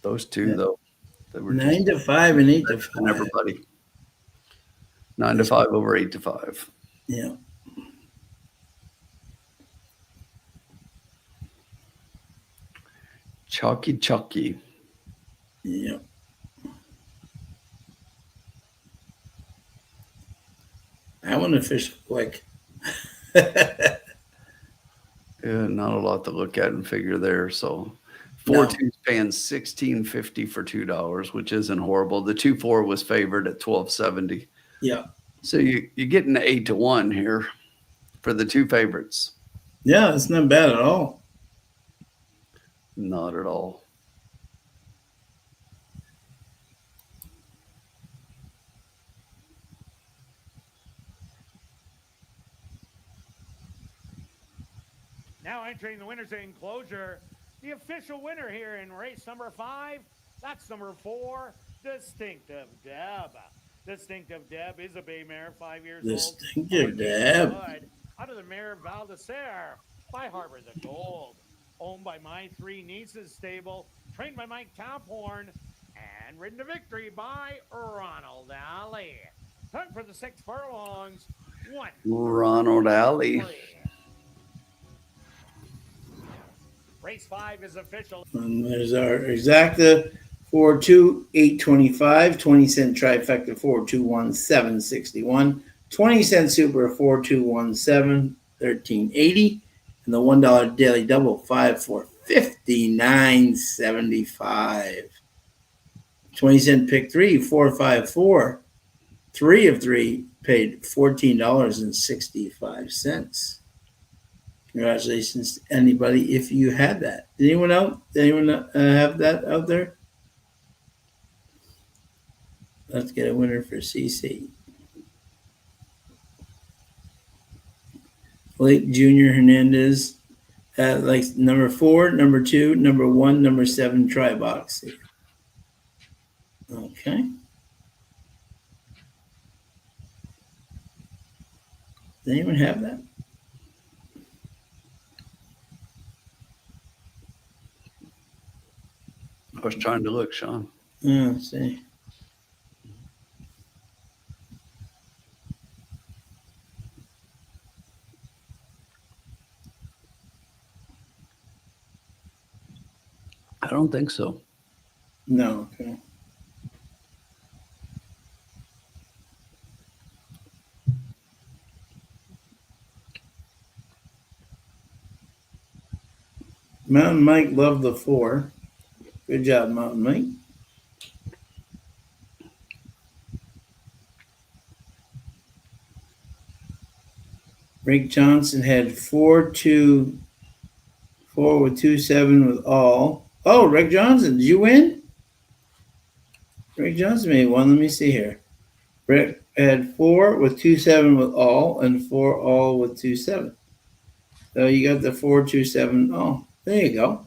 Those 2, though. They were 9 to 5 and 8 to 5. and everybody. 9 to 5 over 8 to 5. Yeah. Chalky. Yeah. I want to fish quick. Yeah, not a lot to look at and figure there. So 4-2 No. is paying $16.50 for $2, which isn't horrible. The 2-4 was favored at $12.70. Yeah. So you're getting 8-1 here for the 2 favorites. Yeah, it's not bad at all. Not at all. Now entering the winner's enclosure, the official winner here in race number 5, that's number 4, Distinctive Deb. Distinctive Deb is a bay mare, 5 years Distinctive old. Deb. Out of the mare Valdecere by Harbor the Gold. Owned by my 3 nieces stable, trained by Mike Taphorn, and ridden to victory by Ronald Alley. Time for the 6 furlongs. 1. Ronald Alley. Race 5 is official. And there's our exacta 4-2-825, 20-cent trifecta 4-2-1-761, 20-cent super 4-2-1-7, 1380, and the $1 daily double 5 for $59.75. 20-cent pick 3 4-5-4, 3 of 3 paid $14.65. Congratulations to anybody if you had that. Did anyone else? Anyone have that out there? Let's get a winner for CC. Blake Jr. Hernandez, like number 4, number 2, number 1, number 7 try box. Okay. Does anyone have that? I was trying to look, Sean. Let's see. I don't think so. No. Okay. Mountain Mike loved the 4. Good job, Mountain Mike. Rick Johnson had 4, 2, 4 with 2, 7 with all. Oh, Rick Johnson, did you win? Rick Johnson made one. Let me see here. Rick had 4 with 2, 7 with all, and 4 all with 2, 7. So you got the 4, 2, 7 all. There you go.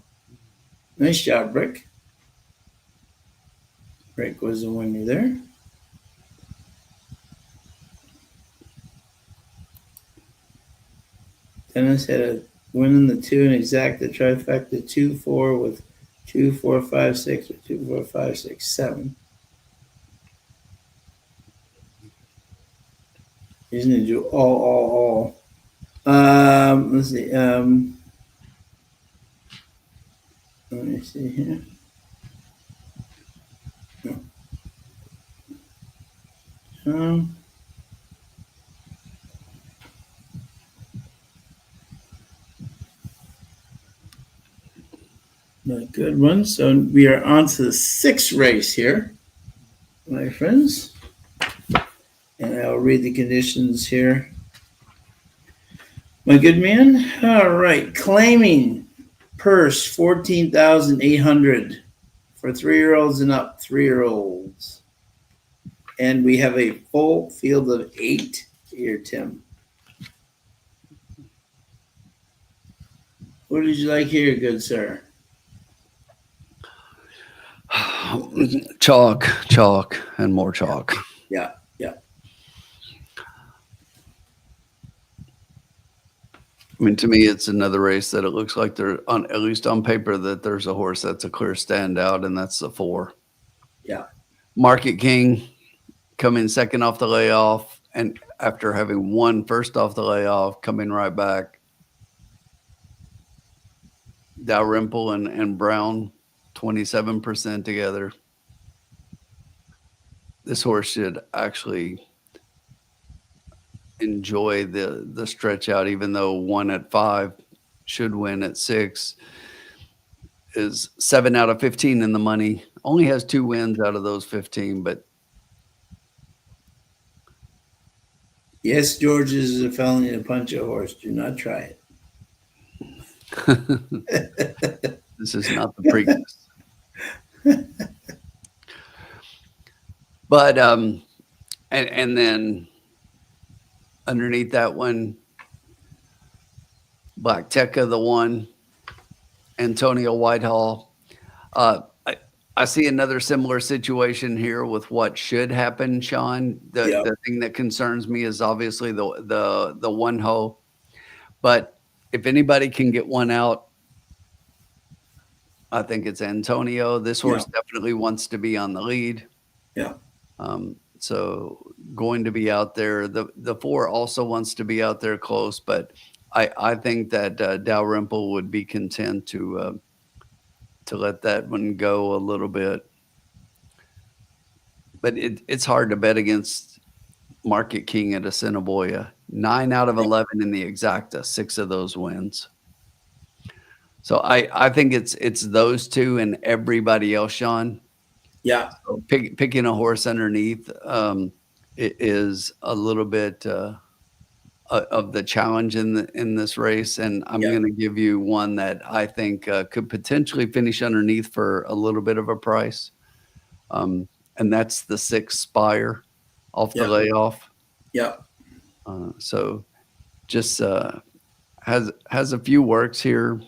Nice job, Rick. Rick was the winner there. Dennis had a win in the 2 and exact the trifecta 2, 4 with 2, 4, 5, 6 with 2, 4, 5, 6, 7. He's gonna do all. Let's see. Let me see here. A good one. So we are on to the 6th race here, my friends. And I'll read the conditions here. My good man. All right. Claiming purse 14,800 for 3-year-olds and up, 3-year-olds. And we have a full field of 8 here, Tim. What did you like here, good sir? Chalk, and more chalk. Yeah. I mean, to me, it's another race that it looks like they're on, at least on paper, that there's a horse that's a clear standout, and that's the 4. Yeah. Market King coming second off the layoff, and after having won first off the layoff, coming right back. Dalrymple and Brown, 27% together. This horse should actually enjoy the stretch out, even though 1 at 5 should win at 6. Is 7 out of 15 in the money. Only has 2 wins out of those 15, but Yes, George is a felony to punch a horse. Do not try it. this is not the Preakness. But and then underneath that one, Black Tekka, the 1, Antonio Whitehall. I see another similar situation here with what should happen, Sean. The thing that concerns me is obviously the 1 hole. But if anybody can get one out, I think it's Antonio. This horse definitely wants to be on the lead. Yeah. So going to be out there. The 4 also wants to be out there close, but I think that Dalrymple would be content to let that one go a little bit. But it's hard to bet against Market King at Assiniboia. 9 out of 11 in the exacta, 6 of those wins. So I think it's those 2 and everybody else, Sean. Yeah. So picking a horse underneath is a little bit of the challenge in this race, and I'm Yeah. going to give you one that I think could potentially finish underneath for a little bit of a price, and that's the 6 Spire off the Yeah. layoff. Yeah. So just has a few works here.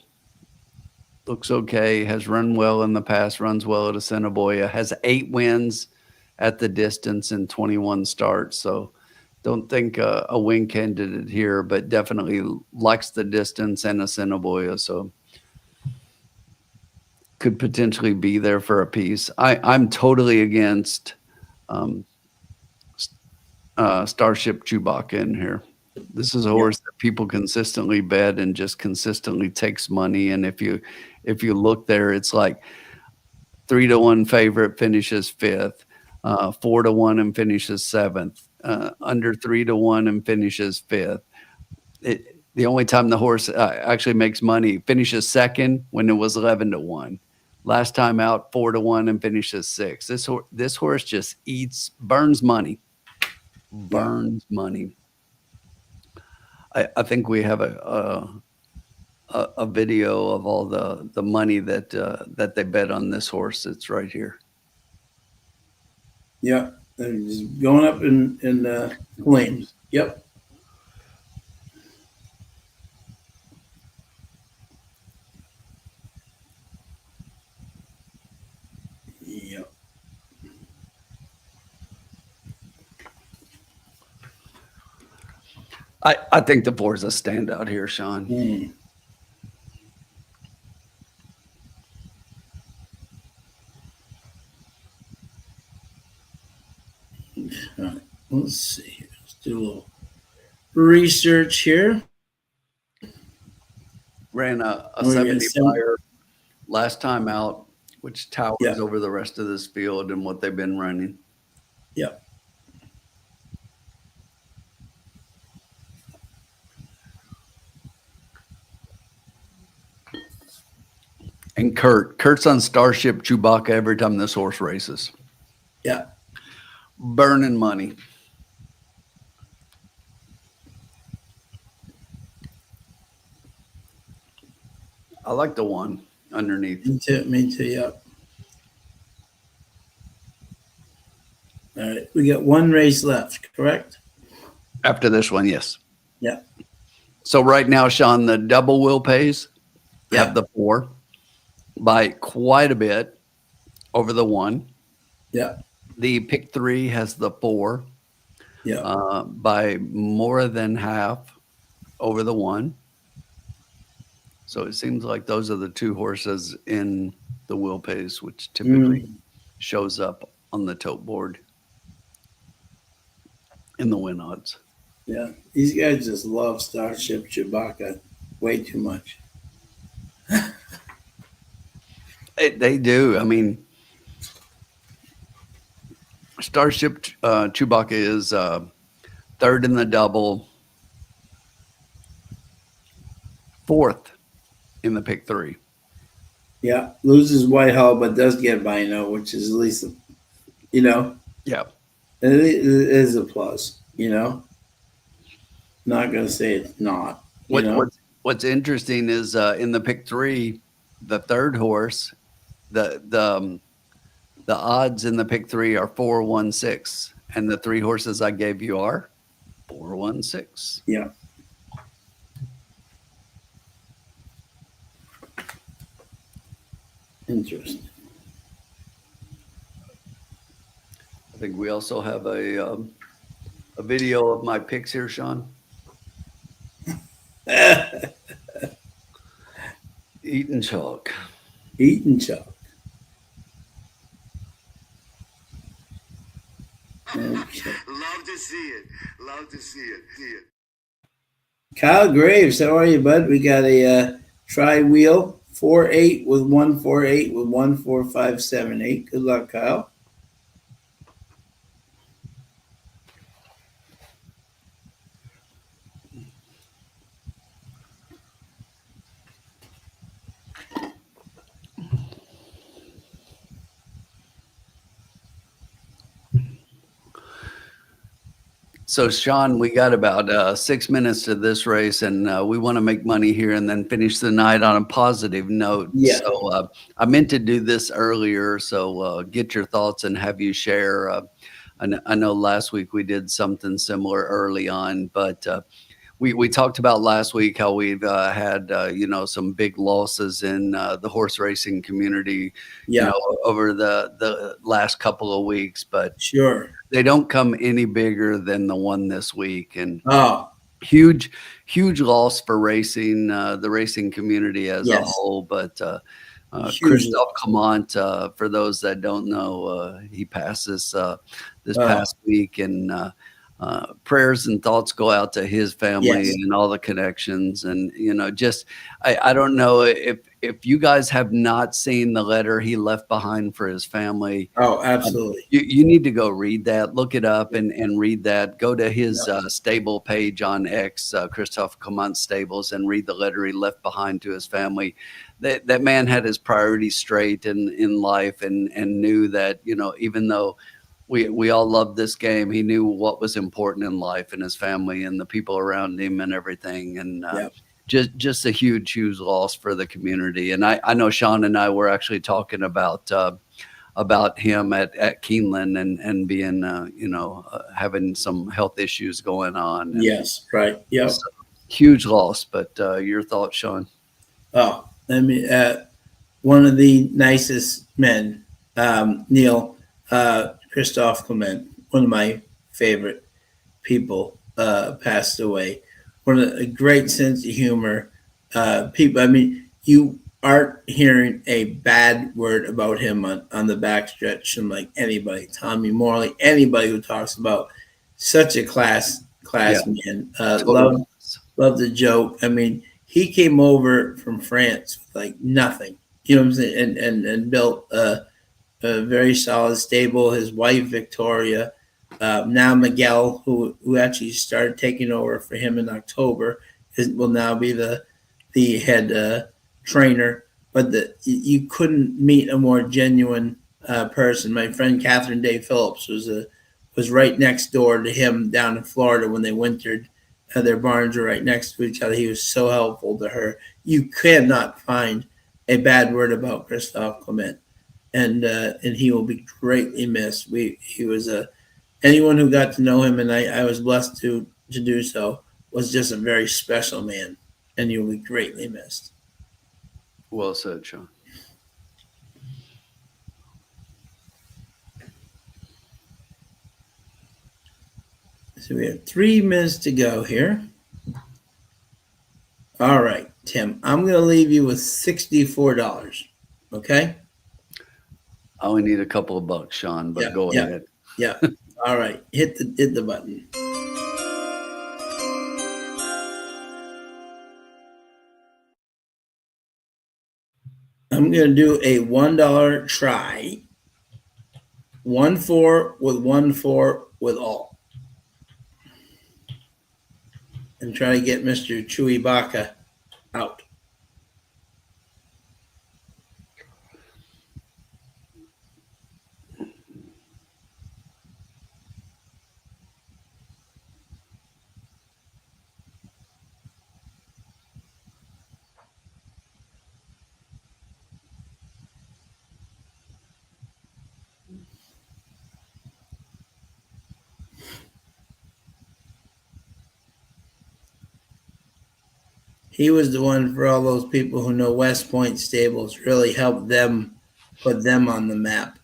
Looks okay. Has run well in the past. Runs well at Assiniboia. Has 8 wins at the distance and 21 starts. So don't think a win candidate here, but definitely likes the distance and Assiniboia. So could potentially be there for a piece. I'm totally against Starship Chewbacca in here. This is a horse that people consistently bet and just consistently takes money. And if you look there, it's like 3-1 favorite finishes 5th, 4-1 and finishes 7th, under 3-1 and finishes 5th. The only time the horse actually makes money finishes 2nd when it was 11-1. Last time out 4-1 and finishes 6th. This horse just burns money. Burns money. I think we have a video of all the money that they bet on this horse. It's right here. Yeah. They're just going up in flames. Yep. Yep. I think the 4 is a standout here, Sean. Mm. All right. Let's see here. Let's do a little research here. Ran a Oh, yeah, 70 flyer last time out, which towers over the rest of this field and what they've been running. Yep. And Kurt's on Starship Chewbacca every time this horse races. Yeah. Burning money. I like the 1 underneath. Me too. Yep. All right. We got 1 race left, correct? After this one, yes. Yeah. So right now, Sean, the double wheel pays have the 4 by quite a bit over the 1. Yeah. The pick 3 has the 4 by more than half over the 1. So it seems like those are the 2 horses in the wheel pays, which typically shows up on the tote board in the win odds. Yeah. These guys just love Starship Chewbacca way too much. They do. I mean, Starship Chewbacca is 3rd in the double, 4th in the pick 3. Yeah. Loses Whitehall, but does get Bino, which is at least, Yeah. it is a plus, Not going to say it's not. What's interesting is in the pick 3, the 3rd horse, the odds in the pick 3 are 4-1-6, and the 3 horses I gave you are 4-1-6. Yeah. Interesting. I think we also have a video of my picks here, Sean. Eating chalk. Eating chalk. Okay. Love to see it. Love to see it. Kyle Graves, how are you, bud? We got a tri-wheel 4-8 with 1-4-8 with 1-4-5-7-8. Good luck, Kyle. So, Sean, we got about 6 minutes to this race, and we want to make money here and then finish the night on a positive note. Yeah. So, I meant to do this earlier. So, get your thoughts and have you share. I know last week we did something similar early on, but we talked about last week how we've had some big losses in the horse racing community, Yeah. over the last couple of weeks, but Sure. they don't come any bigger than the one this week. And Oh, huge loss for racing, the racing community as a yes. whole. But Huge. Christophe Clement, for those that don't know, he passes this past week, and prayers and thoughts go out to his family Yes. and all the connections. And just I don't know if you guys have not seen the letter he left behind for his family. Oh, absolutely. You need to go read that, look it up and read that. Go to his stable page on X, Christophe Clement Stables, and read the letter he left behind to his family. That man had his priorities straight in life, and knew that, even though we all loved this game, he knew what was important in life and his family and the people around him and everything. And just a huge loss for the community. And I know Sean and I were actually talking about him at Keeneland and being, having some health issues going on. And Yes. Right. Yep. so, huge loss. But your thoughts, Sean? Oh, one of the nicest men, Neil, Christophe Clement, one of my favorite people, passed away. One of a great sense of humor. People, I mean, you aren't hearing a bad word about him on the backstretch from like anybody. Tommy Morley, anybody who talks about such a class man. Totally. Love the joke. I mean, he came over from France with like nothing. You know what I'm saying? And built a very solid stable. His wife Victoria, now Miguel, who actually started taking over for him in October, will now be the head trainer. But you couldn't meet a more genuine person. My friend Catherine Day Phillips was right next door to him down in Florida when they wintered. Their barns were right next to each other. He was so helpful to her. You cannot find a bad word about Christophe Clement, and he will be greatly missed. He was anyone who got to know him, and I was blessed to do so, was just a very special man, and he will be greatly missed. Well said, Sean. So we have 3 minutes to go here. All right, Tim, I'm going to leave you with $64. Okay? I only need a couple of bucks, Sean, but go ahead. Yeah. All right. Hit the button. I'm going to do a $1 try. 1-4 with 1-4 with all. And try to get Mr. Chewy Baca out. He was the one for all those people who know West Point Stables, really helped them put them on the map.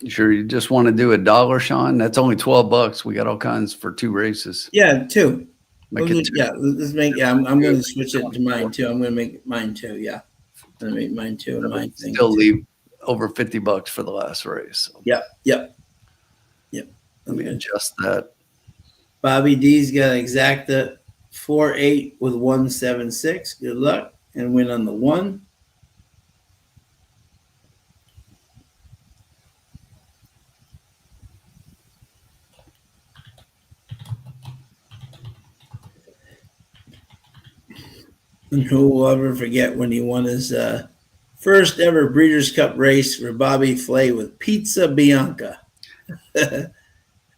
Sure, you just want to do $1, Sean? That's only $12. We got all kinds for 2 races. Yeah, 2. Make it 2. Yeah, let's make. Yeah, I'm going to switch it to mine too. I'm going to make mine too. Yeah, I'm going to make mine too and mine thing. Still leave over $50 for the last race. So Yep. let me adjust that. Bobby D's got exacta 4-8 with 176. Good luck and win on the 1. And who will ever forget when he won his First ever Breeders' Cup race for Bobby Flay with Pizza Bianca. And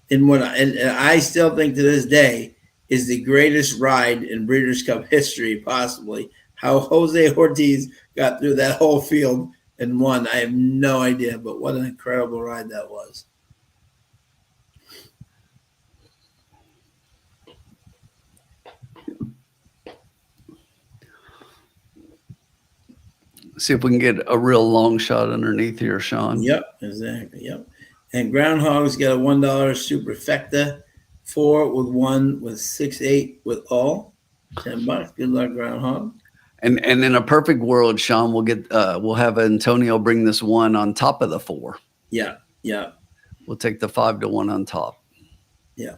I still think to this day is the greatest ride in Breeders' Cup history, possibly. How Jose Ortiz got through that whole field and won, I have no idea, but what an incredible ride that was. See if we can get a real long shot underneath here, Sean. Yep, exactly. Yep. And Groundhog's got a $1 superfecta, 4 with 1 with 6-8 with all. $10. Good luck, Groundhog. And in a perfect world, Sean, we'll have Antonio bring this 1 on top of the 4. Yeah, yeah. We'll take the 5 to 1 on top. Yeah.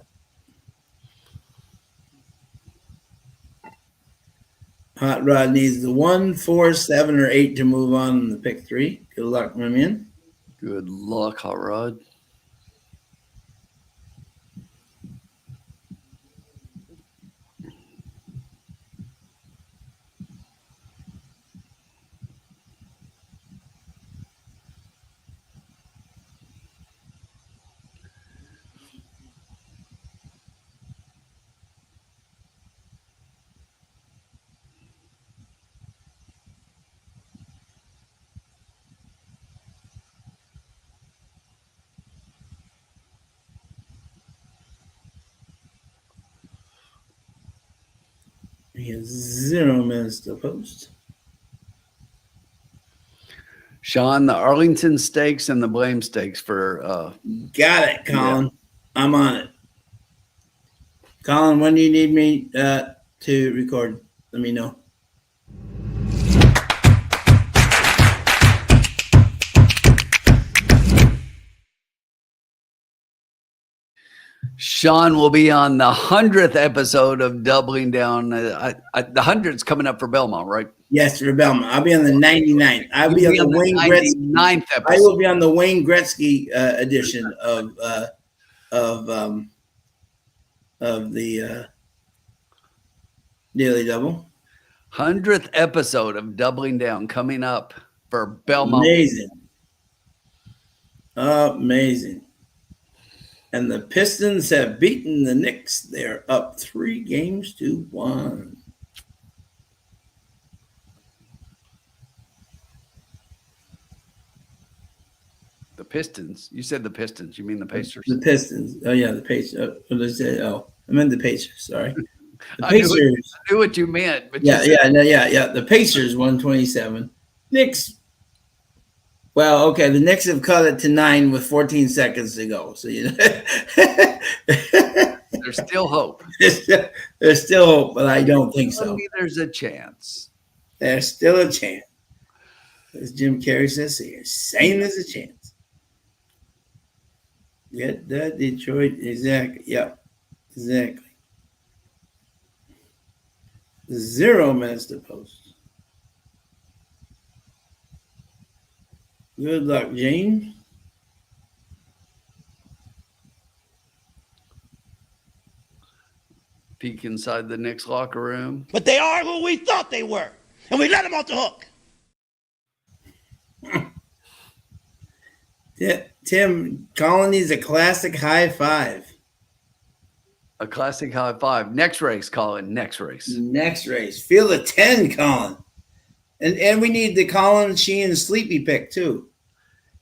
Hot Rod needs the 1, 4, 7, or 8 to move on in the pick 3. Good luck, my man. Good luck, Hot Rod. He has 0 minutes to post. Sean, the Arlington Stakes and the Blame Stakes for Got it, Colin. Yeah. I'm on it. Colin, when do you need me to record? Let me know. Sean will be on the 100th episode of Doubling Down. The 100's coming up for Belmont, right? Yes, for Belmont. I'll be on the 99th. I'll be on the Wayne Gretzky 99th episode. I will be on the Wayne Gretzky edition of the Daily Double. 100th episode of Doubling Down coming up for Belmont. Amazing. Amazing. And the Pistons have beaten the Knicks. They're up 3-1. The Pistons? You said the Pistons. You mean the Pacers? The Pistons. Oh, yeah, the Pacers. What did I say? Oh, I meant the Pacers. Sorry. The Pacers. I knew what you meant. But yeah. The Pacers 127. Knicks. Well, okay. The Knicks have cut it to 9 with 14 seconds to go. So you know, there's still hope. There's still hope, but I don't think so. Maybe there's a chance. There's still a chance. As Jim Carrey says here, same as a chance. Get that Detroit. Exactly. Yep. Exactly. 0 minutes to post. Good luck, James. Peek inside the Knicks locker room. But they are who we thought they were. And we let them off the hook. Yeah, Tim, Colin needs a classic high 5. A classic high 5. Next race, Colin. Next race. Next race. Field of 10, Colin. And we need the Colin Sheehan sleepy pick, too.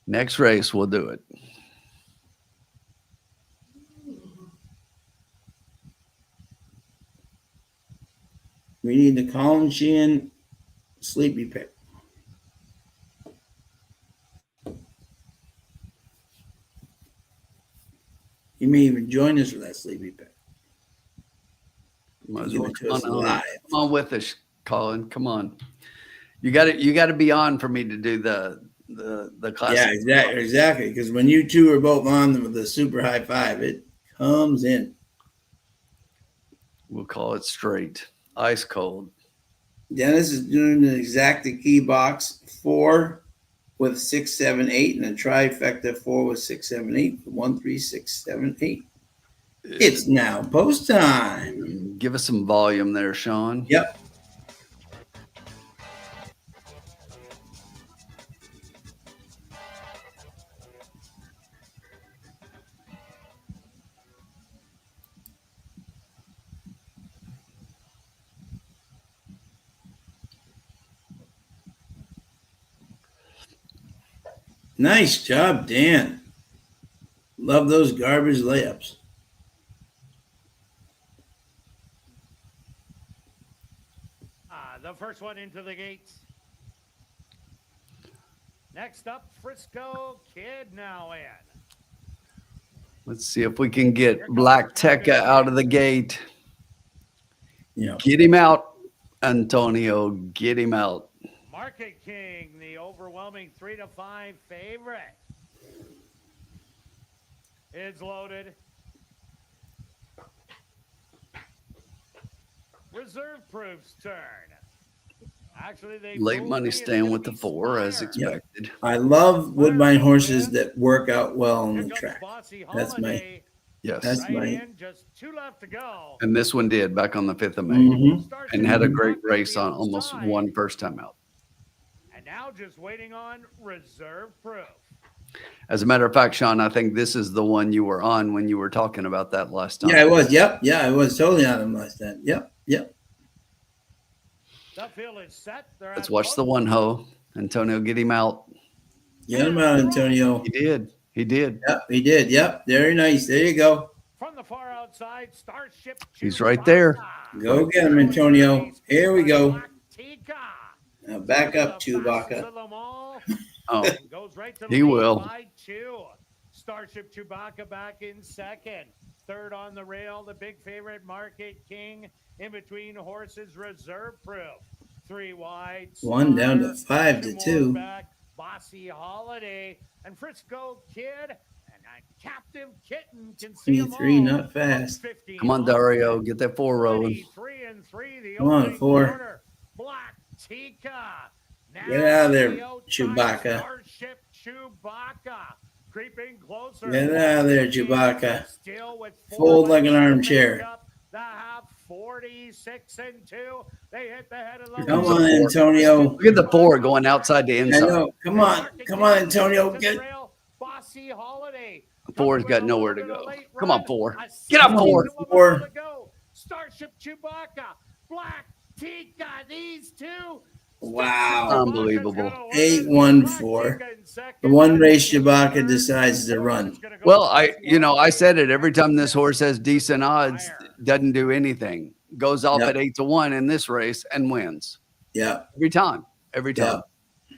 Next race, we'll do it. We need the Colin Sheehan sleepy pick. You may even join us for that sleepy pick. Might as well come on with us, Colin. Come on. You got to be on for me to do the classic. Yeah, exactly. Because when you two are both on with the super high 5, it comes in. We'll call it straight, ice cold. Dennis is doing the exacta key box 4 with 6, 7, 8, and a trifecta 4 with 6, 7, 8. 1, 3, 6, 7, 8. It's now post time. Give us some volume there, Sean. Yep. Nice job, Dan. Love those garbage layups. The first one into the gates. Next up, Frisco Kid now in. Let's see if we can get Black Tekka out of the gate. Yeah. Get him out, Antonio. Get him out. Market King, the overwhelming 3-5 favorite. It's loaded. Reserve Proof's turn. Actually, they Late money staying with the 4 as expected. I love Woodbine horses that work out well on the track. That's my Yes. That's my. Just 2 left to go. And this one did back on the 5th of May Mhm. and had a great race on almost one first time out. And now just waiting on Reserve Proof. As a matter of fact, Sean, I think this is the one you were on when you were talking about that last time. Yeah, I was. Yep. Yeah, I was totally on him last time. Yep. Yep. The field is set. Let's watch the one ho. Antonio, get him out. Get him out, Antonio. He did. He did. Yep, he did. Yep. Very nice. There you go. From the far outside, Starship. He's right there. Go get him, Antonio. Here we go. Tika. Now back up, Chewbacca. Oh, Goes right to he will. by 2. Starship Chewbacca back in second. Third on the rail, the big favorite Market King. In between horses, Reserve Proof. 3 wide. One down to Spire. 5 to more 2. Back, Bossy Holiday and Frisco Kid. And a captive kitten can see them 23, all. not fast. 15 come on, Dario. Get that 4 rolling. 3-3, the Come on, opening 4. quarter. Black Tika. Now Get out of there, the outside, Chewbacca. Starship Chewbacca. Creeping closer. Get out of there, Chewbacca. Still with 4 Fold like an lengths to armchair. make up the half, 46-2. They hit the head of the Come on, Antonio. Look at the 4 going outside to I inside. know. Come on. Come on, Antonio. Get. Bossy Holiday. 4's got nowhere to go. Come on, 4. Get up, Come 4. on, 4. Starship Chewbacca. Black Tika. These 2. Wow. Unbelievable. 8-1-4. The one race Chewbacca decides to run. Well, I said it every time this horse has decent odds, doesn't do anything. Goes off Yep. at 8-1 in this race and wins. Yeah. Every time. Every time. Yeah.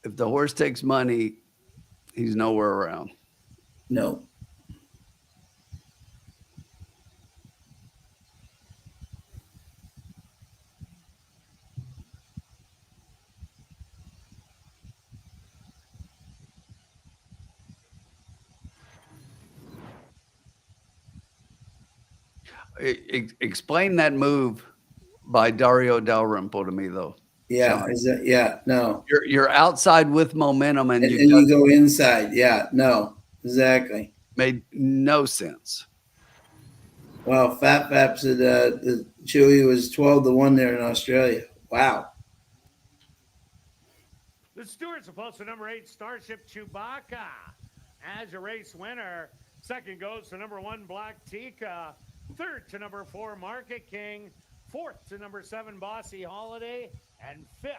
If the horse takes money, he's nowhere around. No. Explain that move by Dario Dalrymple to me, though. Yeah. Is that, yeah. No. You're outside with momentum, and And you go inside. Yeah. No. Exactly. made no sense. Wow. Fat Fap said the Chewy was 12-1 there in Australia. Wow. The stewards are posted number 8, Starship Chewbacca, as your race winner. Second goes to number 1, Black Tika. Third to number 4, Market King. Fourth to number 7, Bossy Holiday. And fifth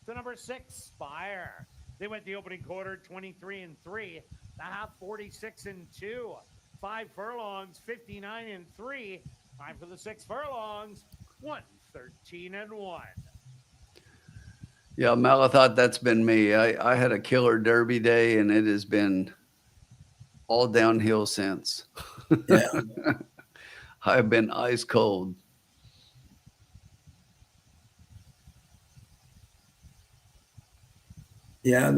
to number 6, Spire. They went the opening quarter 23-3, the half 46-2, 5 furlongs 59-3, time for the 6 furlongs 113-1. Yeah, Malathot, that's been me. I had a killer Derby day, and it has been all downhill since. Yeah. I've been ice cold. Yeah,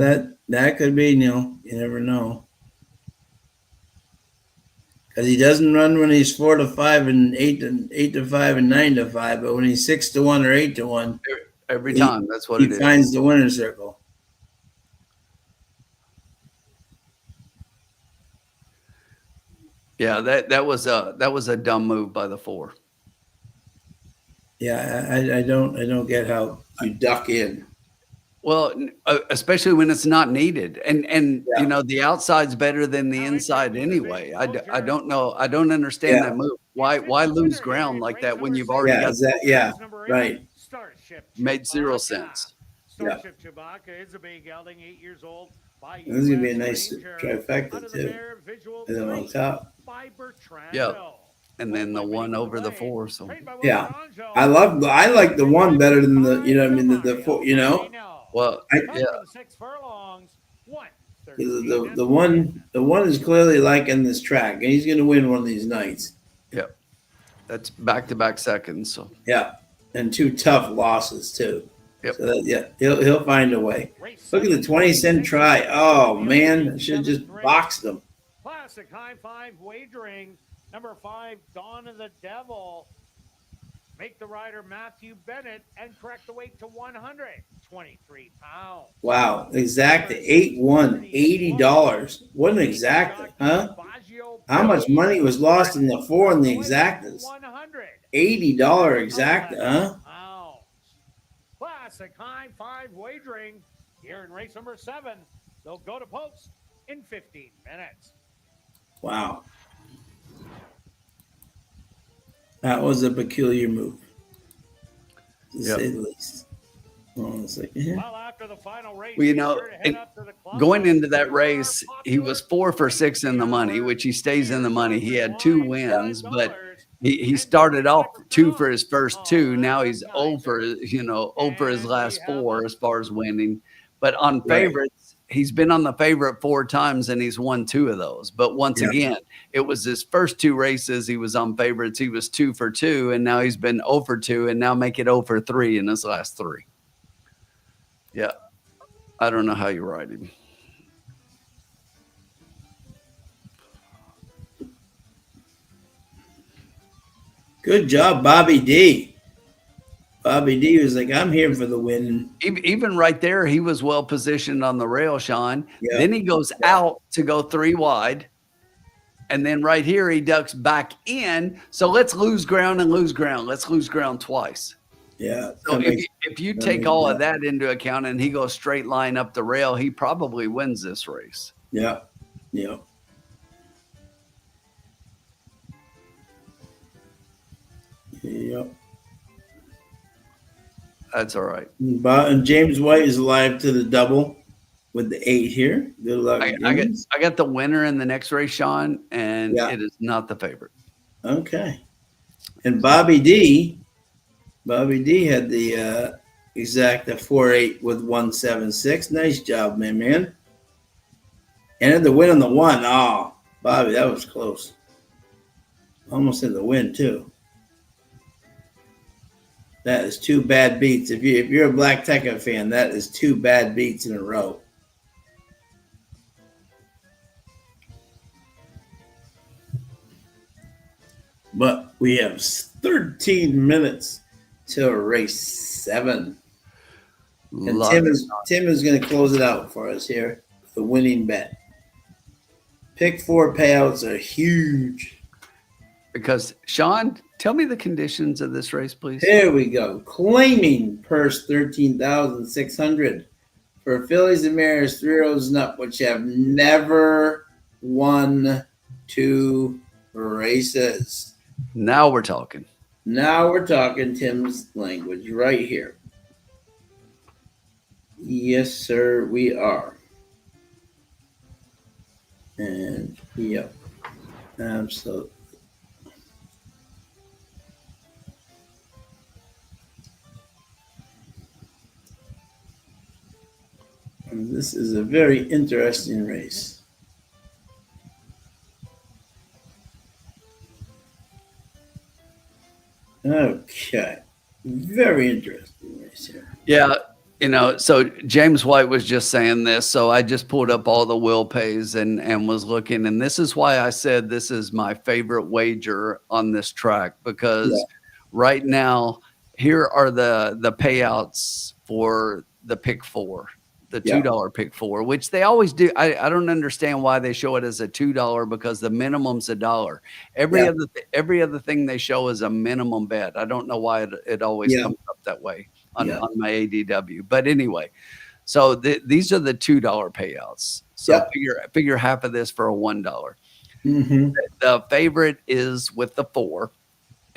that could be, Neil. You never know. Because he doesn't run when he's 4-5 and 8-5 and 9-5, but when he's 6-1 or 8-1, Every He- time, that's what he it is. finds the winner's circle. Yeah, that was a dumb move by the 4. Yeah, I don't get how you duck in. Well, especially when it's not needed, and Yeah. you know the outside's better than the inside anyway. I don't know. I don't understand Yeah. that move. Why lose ground like that when you've already Yeah, got is that, yeah, right. made zero sense. Starship Chewbacca is a big gelding, 8 years old. By This is gonna be a US nice Ranger. trifecta Under the too. mare, Visual And then on 3 top. by Bertrando. Yeah. And then the Hopefully one making over the way. 4. So Trained by Will Yeah. Donjo. I like the one better than the, you know what I mean, the 4, you know. well, I- Cover yeah. the 6 furlongs. 1:13 The and one is clearly liking this track, and he's gonna win one of these nights. Yep. That's back-to-back seconds. So Yeah. And 2 tough losses too. Yep. So that, yeah, he'll find a way. Race Look at the 20-cent try. Oh man, I should have just boxed them. Classic high five wagering. Number 5, Dawn of the Devil. Make the rider Matthew Bennett and correct the weight to 123 pounds. Wow, exacta 8-1, $80. What an exacta, huh? How much money was lost in the 4 and the exactas? $80 exacta, huh? Classic high five wagering here in race number 7. They'll go to post in 15 minutes. Wow. That was a peculiar move, to Yep. say the least. Hold on a second here. Well, after the final race, Well, you be know, sure to head up to the club going into for that our race, he was 4 for 6 in the money, which he stays in the money. He had 2 wins, but he started off 2 for his first 2. Now he's 0 for his last 4 as far as winning. But on Right. favorites, he's been on the favorite 4 times and he's won 2 of those. But once Yeah. again, it was his first 2 races. He was on favorites. He was 2 for 2, and now he's been 0 for 2, and now make it 0 for 3 in his last 3. Yeah. I don't know how you ride him. Good job, Bobby D. Bobby D was like, I'm here for the win. Even right there, he was well positioned on the rail, Sean. Yeah. Then he goes out to go 3 wide. And then right here, he ducks back in. So let's lose ground and lose ground. Let's lose ground twice. Yeah. So if you take all of that into account and he goes straight line up the rail, he probably wins this race. Yeah. Yeah. Yep. That's all right. And James White is alive to the double with the 8 here. Good luck. I got the winner in the next race, Sean, and Yeah. it is not the favorite. Okay. And Bobby D had the exacta 4-8 with 176. Nice job, man. And had the win on the 1. Oh, Bobby, that was close. Almost in the win too. That is 2 bad beats. If you're a Black Tekka fan, that is 2 bad beats in a row. But we have 13 minutes till race 7. And Tim is going to close it out for us here. The winning bet. Pick 4 payouts are huge. Because, Sean, tell me the conditions of this race, please. Here we go. Claiming purse 13,600 for fillies and mares 3-year-olds and up, which have never won 2 races. Now we're talking. Now we're talking Tim's language right here. Yes, sir, we are. And yep, absolutely. And this is a very interesting race. Okay. Very interesting race here. Yeah. So James White was just saying this. So I just pulled up all the will pays and was looking. And this is why I said this is my favorite wager on this track, because right now, here are the payouts for the pick 4. The $2 pick 4, which they always do. I don't understand why they show it as a $2 because the minimum's $1. Every other thing they show is a minimum bet. I don't know why it always comes up that way on my ADW. But anyway, so these are the $2 payouts. So figure half of this for a $1. Mm-hmm. The favorite is with the 4,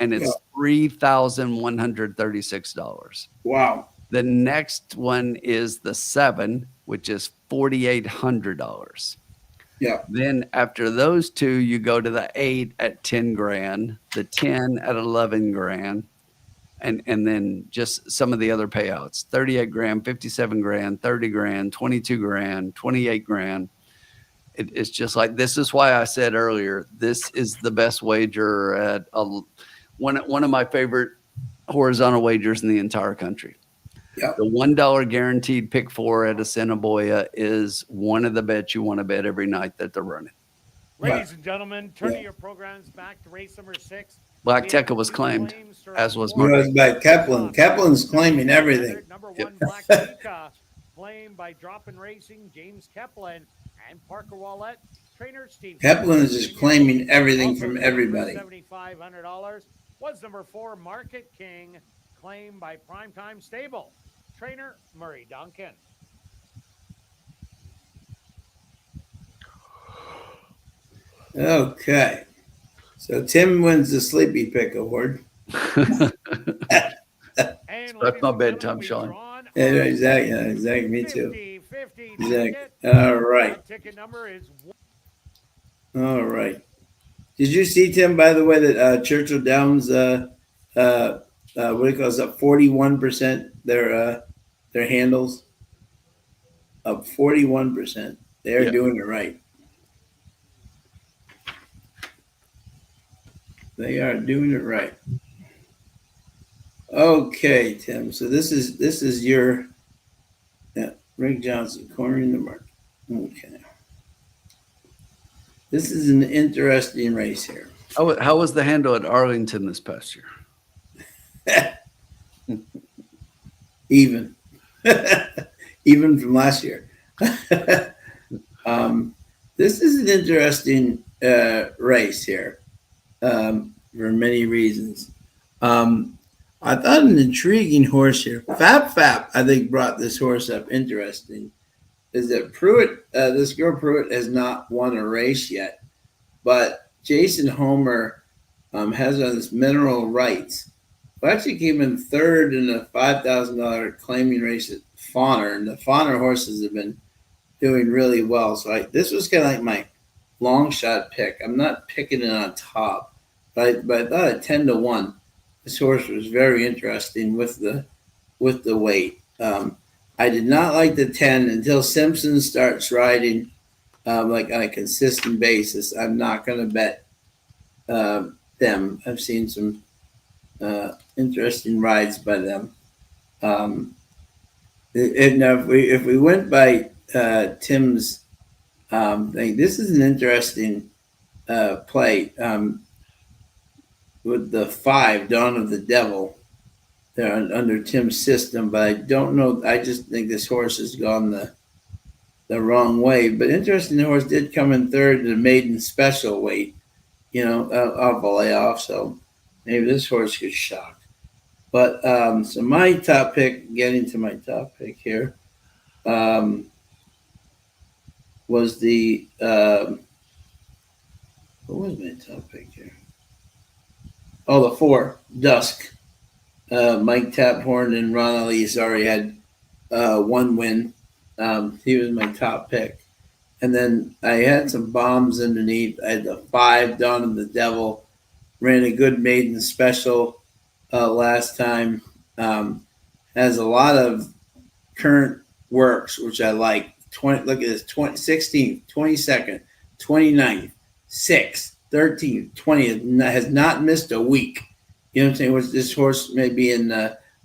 and it's $3,136. Wow. The next one is the 7, which is $4,800. Yeah. Then after those two, you go to the 8 at 10 grand, the 10 at 11 grand, and then just some of the other payouts: 38 grand, 57 grand, 30 grand, 22 grand, 28 grand. It's just like, this is why I said earlier, this is the best wager at one of my favorite horizontal wagers in the entire country. Yep. The $1 guaranteed pick 4 at Assiniboia is one of the bets you want to bet every night that they're running. Ladies and gentlemen, turn Yeah. to your programs back to race number 6. Black We Tekka have was 2 claimed, claims as was It Murray. was by Kaplan. Kaplan's claiming everything. Number 1, Yep. Black Tekka, claimed by Droppin' Racing, James Kaplan, and Parker Wallet. Trainer Steve Kaplan is just claiming everything Also from claimed for everybody. $7,500 was number 4, Market King, claimed by Primetime Stable. Trainer Murray Duncan. Okay. So Tim wins the Sleepy Pick Award. And That's my bedtime, Sean. Yeah, exactly. Yeah, exactly. Me too. 50 Exactly. ticket. All right. That ticket number is All right. Did you see, Tim, by the way, that Churchill Downs, what do you call it, up 41%, their handles? Up 41%. They're Yeah. doing it right. They are doing it right. Okay, Tim. So this is your Rick Johnson cornering the market. Okay. This is an interesting race here. How was the handle at Arlington this past year? Even. Even from last year. This is an interesting race here for many reasons. I thought an intriguing horse here. Fap, I think, brought this horse up interesting. Is that Pruitt, this girl Pruitt has not won a race yet, but Jason Homer has on this mineral rights. Who actually came in third in a $5,000 claiming race at Fawner, and the Fawner horses have been doing really well. So this was kind of like my long shot pick. I'm not picking it on top, but I thought at 10-1, this horse was very interesting with the weight. I did not like the 10 until Simpson starts riding like on a consistent basis. I'm not going to bet them. I've seen some interesting rides by them. If we went by Tim's thing, this is an interesting play with the 5, Dawn of the Devil. They're under Tim's system, but I don't know. I just think this horse has gone the wrong way. But interesting, the horse did come in third in the maiden special weight, off a layoff. So maybe this horse could shock. But so my top pick, getting to my top pick here, was the what was my top pick here? Oh, the 4, Dusk. Mike Taphorn and Ron Ali's already had one win. He was my top pick. And then I had some bombs underneath. I had the 5, Dawn of the Devil. Ran a good maiden special last time. Has a lot of current works, which I like. Look at this, 16th, 22nd, 29th, 6th, 13th, 20th. Has not missed a week. You know what I'm saying? This horse may be in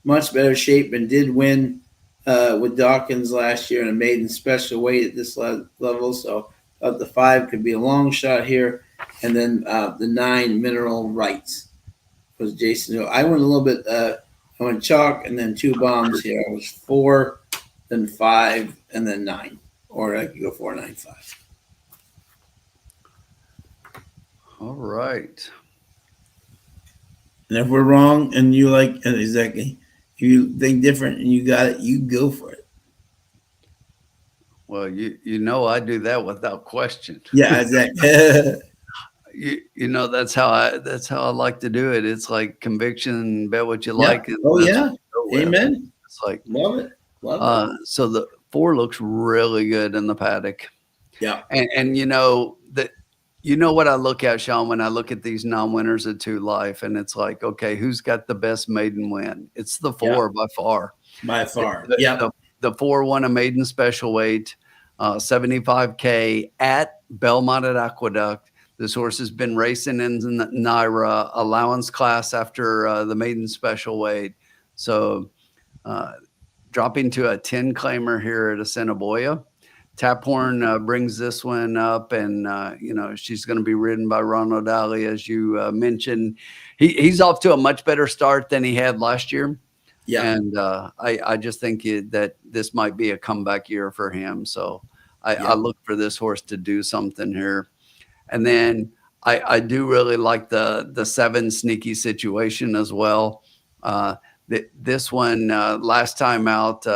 much better shape and did win with Dawkins last year in a maiden special weight at this level. So the 5 could be a long shot here. And then the 9, Mineral Rights, was Jason. I went a little bit, I went chalk and then 2 bombs here. I was 4, then 5, and then 9. Or I could go 4, 9, 5. All right. And if we're wrong and you like exactly, if you think different and you got it, you go for it. Well, I do that without question. Yeah, exactly. That's how I like to do it. It's like conviction, bet what you like. And Oh that's yeah. what you go with. Amen. It's like, Love it. Love it. so the 4 looks really good in the paddock. Yeah. And you know that, you know what I look at, Sean, when I look at these non-winners at 2 Life, and it's like, okay, who's got the best maiden win? It's the 4 by far. By far. The, Yeah. the 4 won a maiden special weight, 75K at Belmont at Aqueduct. This horse has been racing in the NYRA allowance class after the maiden special weight. So dropping to a 10 claimer here at Assiniboia. Taphorn brings this one up, and you know, she's going to be ridden by Ronald Ali, as you mentioned. He's off to a much better start than he had last year. Yeah. And I just think that this might be a comeback year for him. So I look for this horse to do something here. And then I do really like the 7 Sneaky Situation as well. This one last time out,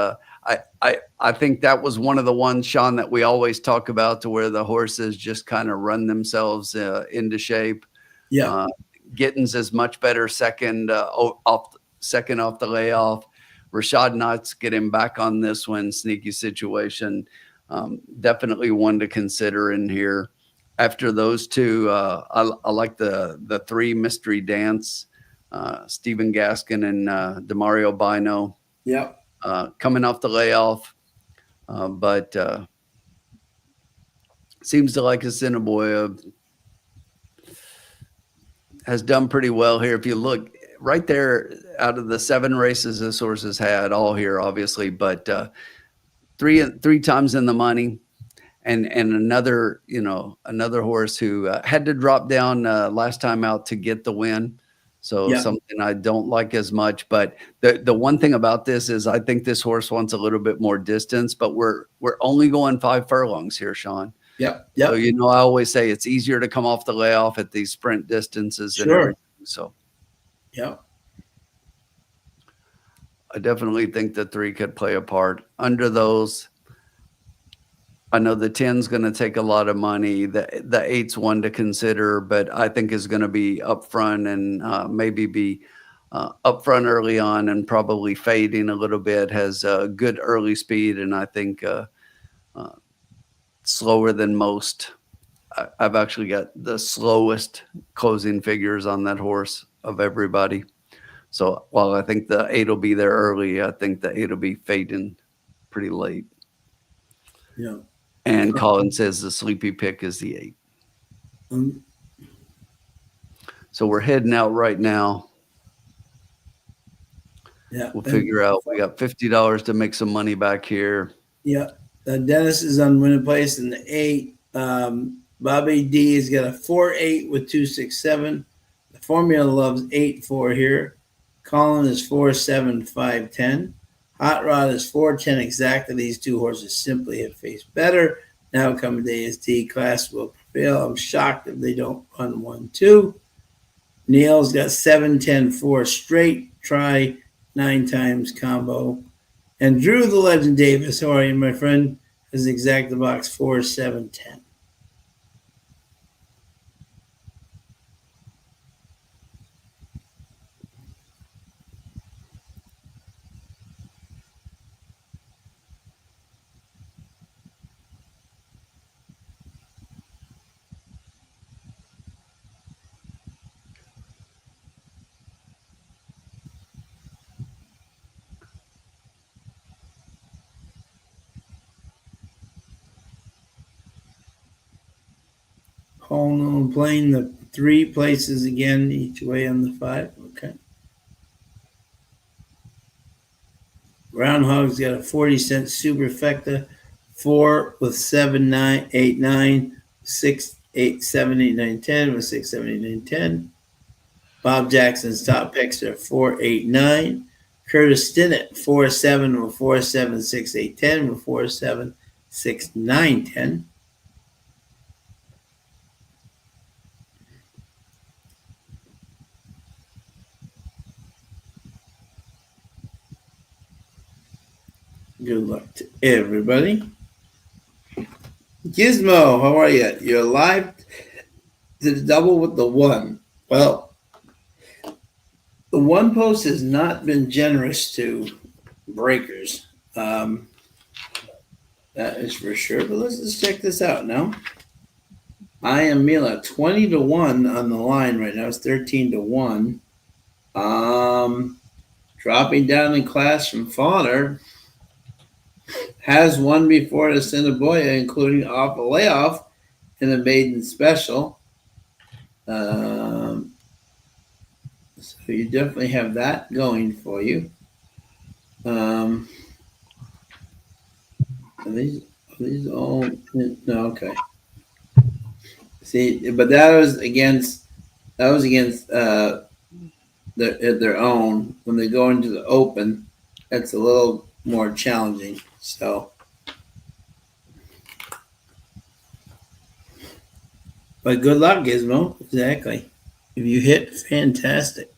I think that was one of the ones, Sean, that we always talk about, to where the horses just kind of run themselves into shape. Yeah. Gittins is much better second off the layoff. Rashad Knott's getting back on this one. Sneaky Situation, definitely one to consider in here. After those 2, I like the 3 Mystery Dance, Stephen Gaskin and Demario Bino. Yeah. Coming off the layoff, but seems to like Assiniboia has done pretty well here. If you look right there, out of the 7 races this horse has had, all here obviously, but three times in the money, and another, you know, another horse who had to drop down last time out to get the win. So something I don't like as much. But the one thing about this is I think this horse wants a little bit more distance, but we're only going 5 furlongs here, Sean. Yep. So, you know, I always say it's easier to come off the layoff at these sprint distances. And everything. So, yeah, I definitely think the 3 could play a part. Under those, I know the 10's going to take a lot of money. The 8's one to consider, but I think is going to be up front and maybe be up front early on and probably fading a little bit. Has good early speed, and I think slower than most. I've actually got the slowest closing figures on that horse of everybody. So while I think the 8 will be there early, I think the 8 will be fading pretty late. Yeah. And Colin says the sleepy pick is the 8. So we're heading out right now. Yeah. We'll figure out. We got $50 to make some money back here. Yeah. Dennis is on winning place in the 8. Bobby D has got a 4-8 with 267. The formula loves 8-4 here. Colin is 4-7-5-10. Hot Rod is 4-10 exactly. These 2 horses simply have faced better. Now coming to AST, class will prevail. I'm shocked if they don't run 1-2. Neil's got 7-10-4 straight. Try 9 times combo. And Drew the Legend Davis, how are you, my friend? Is exact the box 4-7-10. Paul Nolan playing the 3 places again, each way on the 5. Okay. Groundhog's got a 40-cent superfecta, 4 with 7, 9, 8, 9, 6, 8, 7, 8, 9, 10 with 6, 7, 8, 9, 10. Bob Jackson's top picks are 4, 8, 9. Curtis Stinnett, 4, 7 with 4, 7, 6, 8, 10 with 4, 7, 6, 9, 10. Good luck to everybody. Gizmo, how are you? You're live to the double with the 1. Well, the 1 post has not been generous to breakers. That is for sure. But let's check this out now. I am Mila 20-1 on the line right now. It's 13-1. Dropping down in class from Fawner. Has won before at Assiniboia, including off a layoff in a maiden special. So you definitely have that going for you. Are these all no? Okay. See, but that was against their own. When they go into the open, that's a little more challenging. So, but good luck, Gizmo. Exactly. If you hit, fantastic.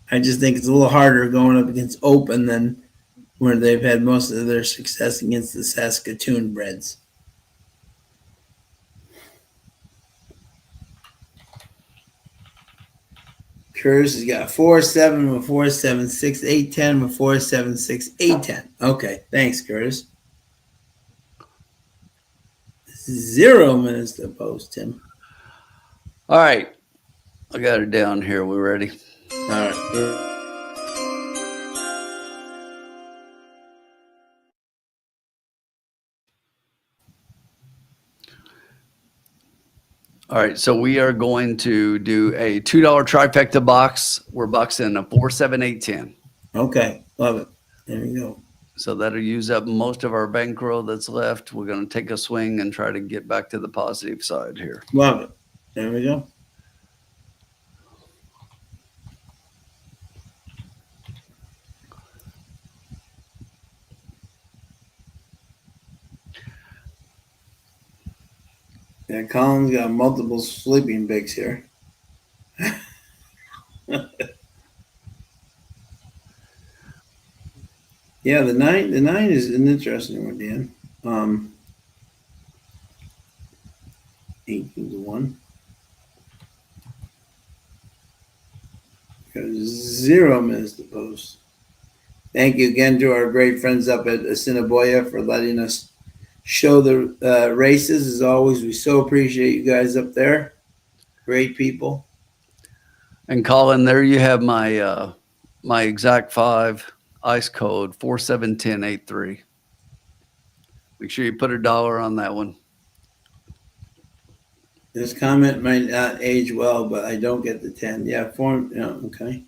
I just think it's a little harder going up against open than where they've had most of their success against the Saskatoon breds. Curtis has got 4-7 with 4-7-6 8-10 with 4-7-6 8-10. Okay, thanks, Curtis. 0 minutes to post, Tim. All right. I got it down here. We ready? All right. All right. So we are going to do a $2 trifecta box. We're boxing a 4, 7, 8, 10. Okay, love it. There we go. So that'll use up most of our bankroll that's left. We're going to take a swing and try to get back to the positive side here. Love it. There we go. Yeah, Colin's got multiple sleeping bigs here. Yeah, the nine is an interesting one, Dan. 18-1. Got 0 minutes to post. Thank you again to our great friends up at Assiniboia for letting us show the races. As always, we so appreciate you guys up there. Great people. And Colin, there you have my my exact 5 ice code 471083. Make sure you put $1 on that one. This comment might not age well, but I don't get the 10. Yeah, okay.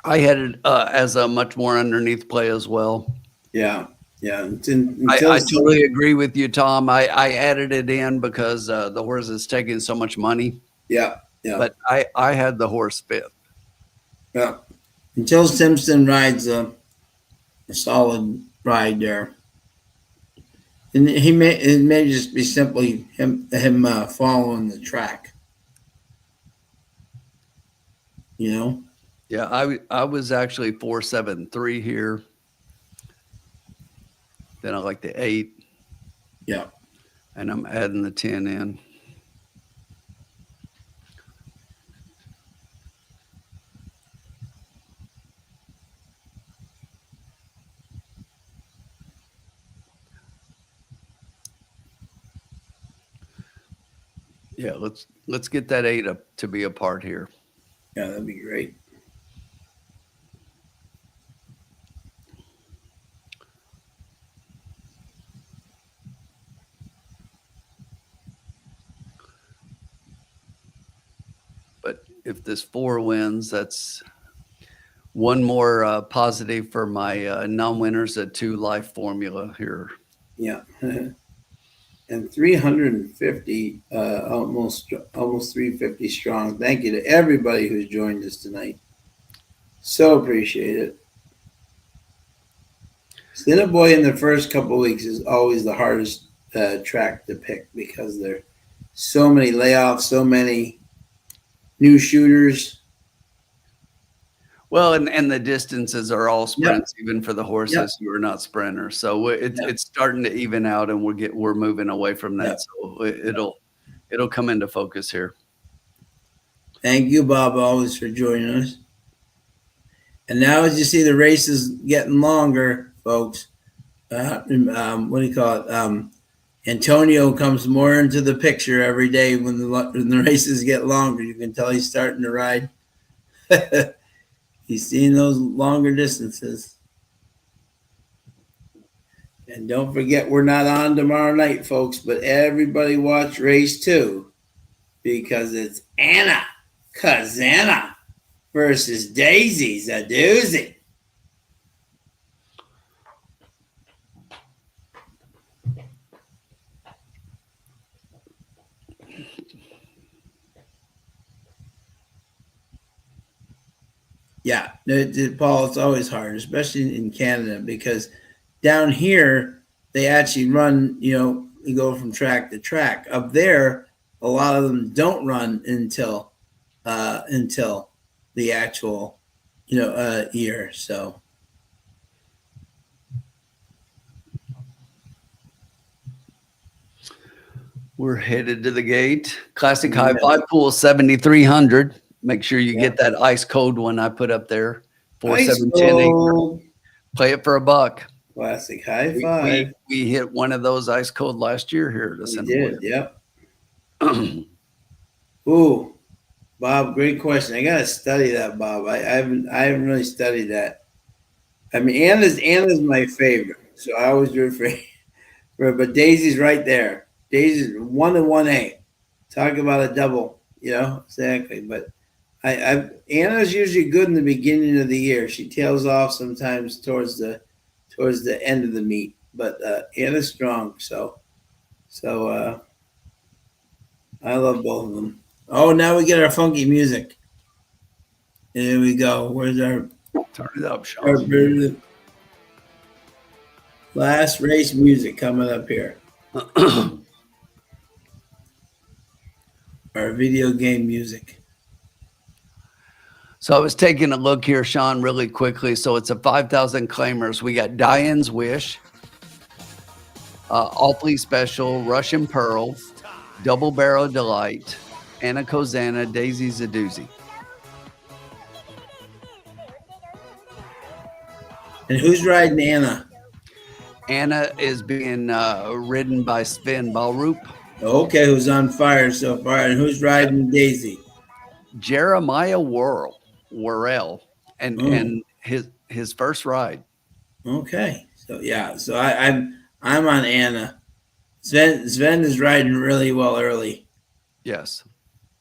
I had it as a much more underneath play as well. Yeah. I totally agree with you, Tom. I added it in because the horse is taking so much money. Yeah. But I had the horse fifth. Yeah. Until Simpson rides a solid ride there. And it may just be simply him following the track. You know? Yeah, I was actually 473 here. Then I like the 8. Yeah. And I'm adding the 10 in. Yeah, let's get that 8 up to be a part here. Yeah, that'd be great. But if this 4 wins, that's one more positive for my non-winners at 2 life formula here. Yeah. And 350, almost 350 strong. Thank you to everybody who's joined us tonight. So appreciate it. Assiniboia in the first couple of weeks is always the hardest track to pick because there are so many layoffs, so many new shooters. Well, and the distances are all sprints, even for the horses who are not sprinters. So it's starting to even out, and we're moving away from that. So it'll come into focus here. Thank you, Bob, always for joining us. And now as you see the races getting longer, folks, what do you call it? Antonio comes more into the picture every day when the races get longer. You can tell he's starting to ride. He's seeing those longer distances. And don't forget, we're not on tomorrow night, folks, but everybody watch race 2 because it's Anna Kazana versus Daisy's a doozy. Yeah, Paul, it's always hard, especially in Canada, because down here they actually run. You go from track to track. Up there, a lot of them don't run until the actual year. So We're headed to the gate. Classic High Five pool 7,300. Make sure you get that ice cold one I put up there. 4,710. Play it for $1. Classic High Five. We hit one of those ice cold last year here at Assiniboia. We did, yep. Ooh, Bob, great question. I gotta study that, Bob. I haven't really studied that. I mean, Anna's my favorite, so I always root for her. But Daisy's right there. Daisy's 1 and 1A. Talk about a double, exactly. But Anna's usually good in the beginning of the year. She tails off sometimes towards the end of the meet, but Anna's strong. So I love both of them. Oh, now we get our funky music. There we go. Where's our turn it up, Sean? Our last race music coming up here. Our video game music. So I was taking a look here, Sean, really quickly. So it's a 5,000 claimers. We got Diane's Wish, Awfully Special, Russian Pearl, Double Barrel Delight, Anna Kozana, Daisy's a doozy. And who's riding Anna? Anna is being ridden by Sven Balrup. Okay, who's on fire so far? And who's riding Daisy? Jeremiah Worrell, and his first ride. Okay, so yeah, so I'm on Anna. Sven is riding really well early. Yes.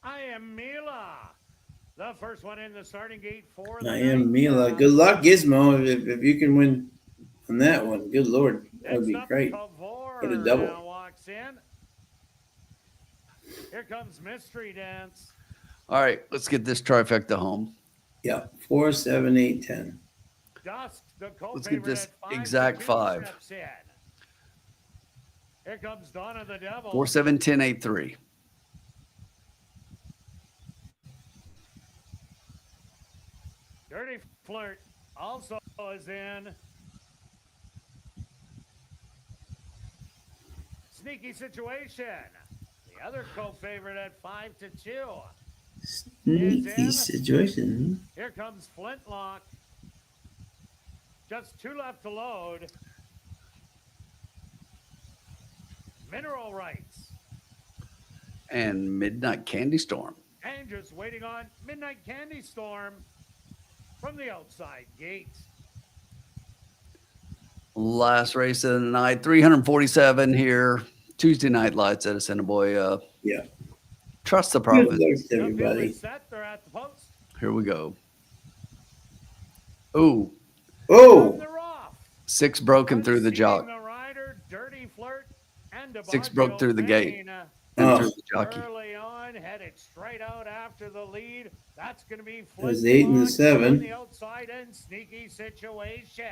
I am Mila, the first one in the starting gate for I am Mila. Good luck, Gizmo, if you can win on that one. Good Lord, that would be great. Get a double. Now walks in. Here comes Mystery Dance. All right, let's get this trifecta home. Yeah, 4, 7, 8, 10. Dusk, the let's get this five exact 5. Here comes Donna the Devil. 4, 7, 10, 8, 3. Dirty Flirt also is in. Sneaky Situation. The other co-favorite at 5-2. Sneaky Situation. Here comes Flintlock. Just 2 left to load. Mineral Rights. And Midnight Candy Storm. And just waiting on Midnight Candy Storm from the outside gate. Last race of the night, 347 here. Tuesday night lights at Assiniboia. Yeah. Trust the process. Everybody. They're at the post. Here we go. Ooh. Oh. 6 broken through the jock. The rider, Dirty Flirt, and 6 broke through the gate. And through the jockey. Early on, headed straight out after the lead. That's going to be Flintlock. It was 8 and 7. On the outside and Sneaky Situation.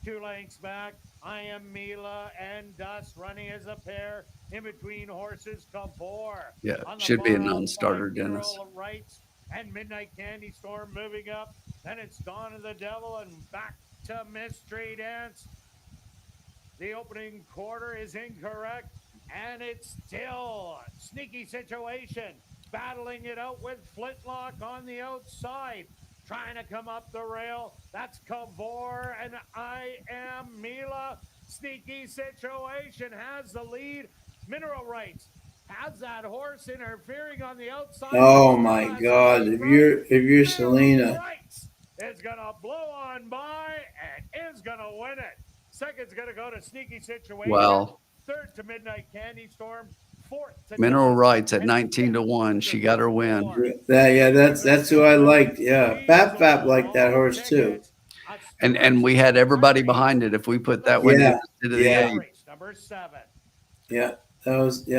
2 lengths back. I am Mila and Dust running as a pair. In between horses, Kabor. Yeah, should be a non-starter, Dennis. Rights and Midnight Candy Storm moving up. Then it's Dawn of the Devil and back to Mystery Dance. The opening quarter is incorrect, and it's still Sneaky Situation battling it out with Flintlock on the outside. trying to come up the rail. That's Kavor and I Am Mila. Sneaky situation, has the lead. Mineral Rights has that horse interfering on the outside. Oh my God! If you're Selena, Rights is gonna blow on by and is gonna win it. Second's gonna go to Sneaky Situation. Wow. Third to Midnight Candy Storm. Fourth to Mineral Dust, Rights at and 19-1. She got her win. that's who I liked. Yeah, Fap liked that horse too. And we had everybody behind it. If we put that one Yeah, instead of the yeah. 8. Number 7. Yeah, that was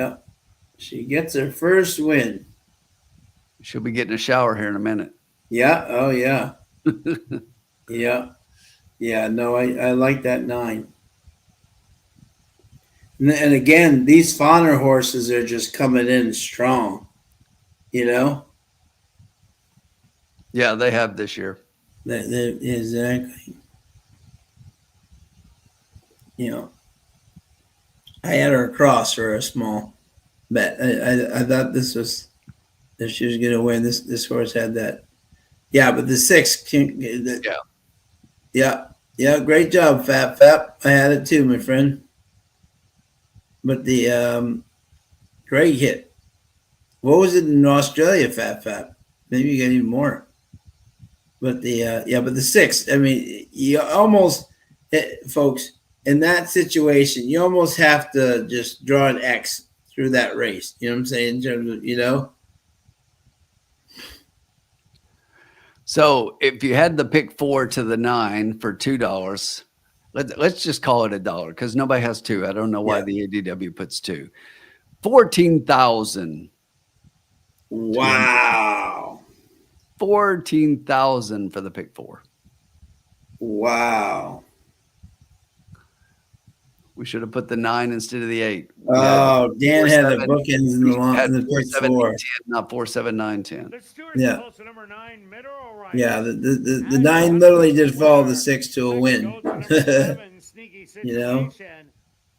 She gets her first win. She'll be getting a shower here in a minute. Yeah. Oh yeah. Yeah. Yeah. No, I like that 9. And again, these fawner horses are just coming in strong. You know. Yeah, they have this year. Exactly. You know, I had her across for a small bet. I thought this was, if she was going to win, this horse had that. Yeah, but the 6 can. Yeah. Great job, Fap. I had it too, my friend. But the great hit. What was it in Australia, Fap? Maybe you got even more. But but the 6. I mean, you almost, folks, in that situation, you almost have to just draw an X through that race. You know what I'm saying? In terms of, you know. So if you had the pick 4 to the 9 for $2, let's just call it $1 because nobody has 2. I don't know why the ADW puts 2. 14,000. Wow. 14,000 for the pick 4. Wow. We should have put the 9 instead of the 8. Oh, Dan had the bookends in the pick 4. 10, not 4, 7, 9, 10. Yeah. Number 9, Mineral Rights. Yeah, the 9 literally did follow the 6 to a win. You know.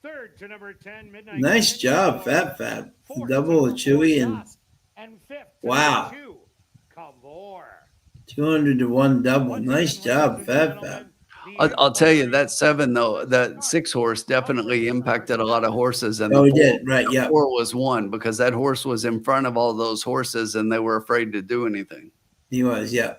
Third to number 10, Midnight. Nice job, Fap. Double a Chewy and fifth. wow. 200 to 1 double. Nice job, Fap. I'll tell you that 7 though, that 6 horse definitely impacted a lot of horses. And he did, right? Yeah. 4 was 1 because that horse was in front of all those horses and they were afraid to do anything. He was, yeah.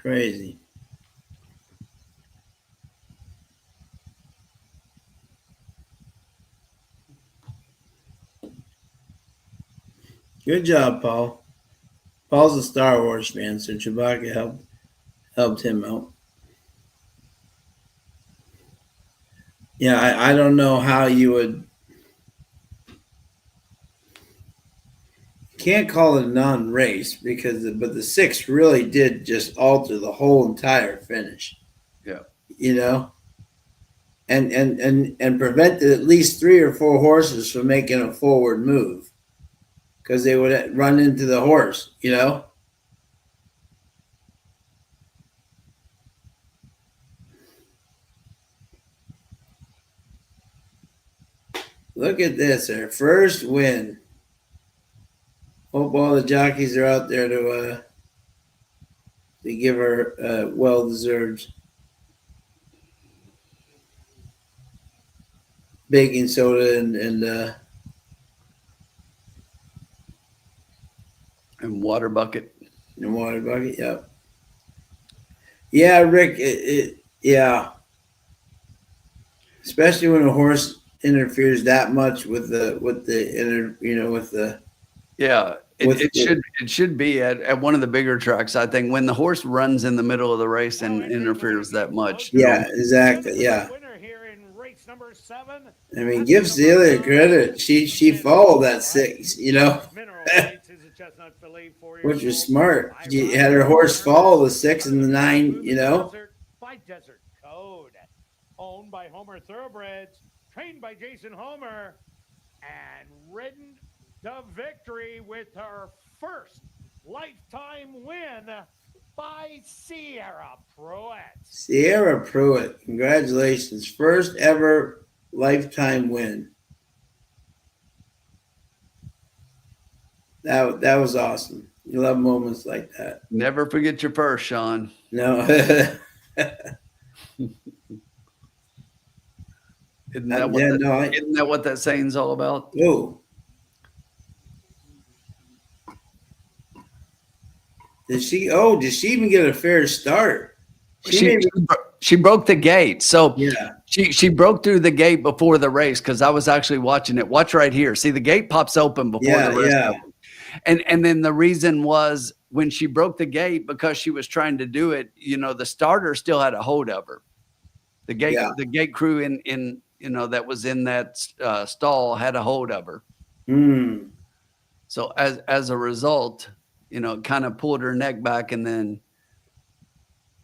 Crazy. Good job, Paul. Paul's a Star Wars fan, so Chewbacca helped him out. Yeah, I don't know how you would. Can't call it a non-race but the 6 really did just alter the whole entire finish. Yeah. You know, and prevented at least 3 or 4 horses from making a forward move because they would run into the horse. You know. Look at this, her first win. Hope all the jockeys are out there to give her well-deserved baking soda and water bucket. And water bucket, yeah. Yeah, Rick. Yeah. Especially when a horse interferes that much with the Yeah, it should be at one of the bigger tracks. I think when the horse runs in the middle of the race and interferes that much. Yeah, exactly. Yeah. I mean, give Celia credit. She followed that 6, you know, which was smart. She had her horse follow the 6 and the 9, you know. By Desert Code, owned by Homer Thoroughbreds, trained by Jason Homer, and ridden to victory with her first lifetime win by Sierra Pruitt. Sierra Pruitt, congratulations. First ever lifetime win. That was awesome. You love moments like that. Never forget your first, Sean. No. Isn't that what no, isn't that what that saying's all about? oh. Did she even get a fair start? She broke the gate. So Yeah. she broke through the gate before the race because I was actually watching it. Watch right here. See, the gate pops open before the rest of them. And then the reason was when she broke the gate, because she was trying to do it, the starter still had a hold of her. The gate crew in that was in that stall had a hold of her. So as a result, it kind of pulled her neck back, and then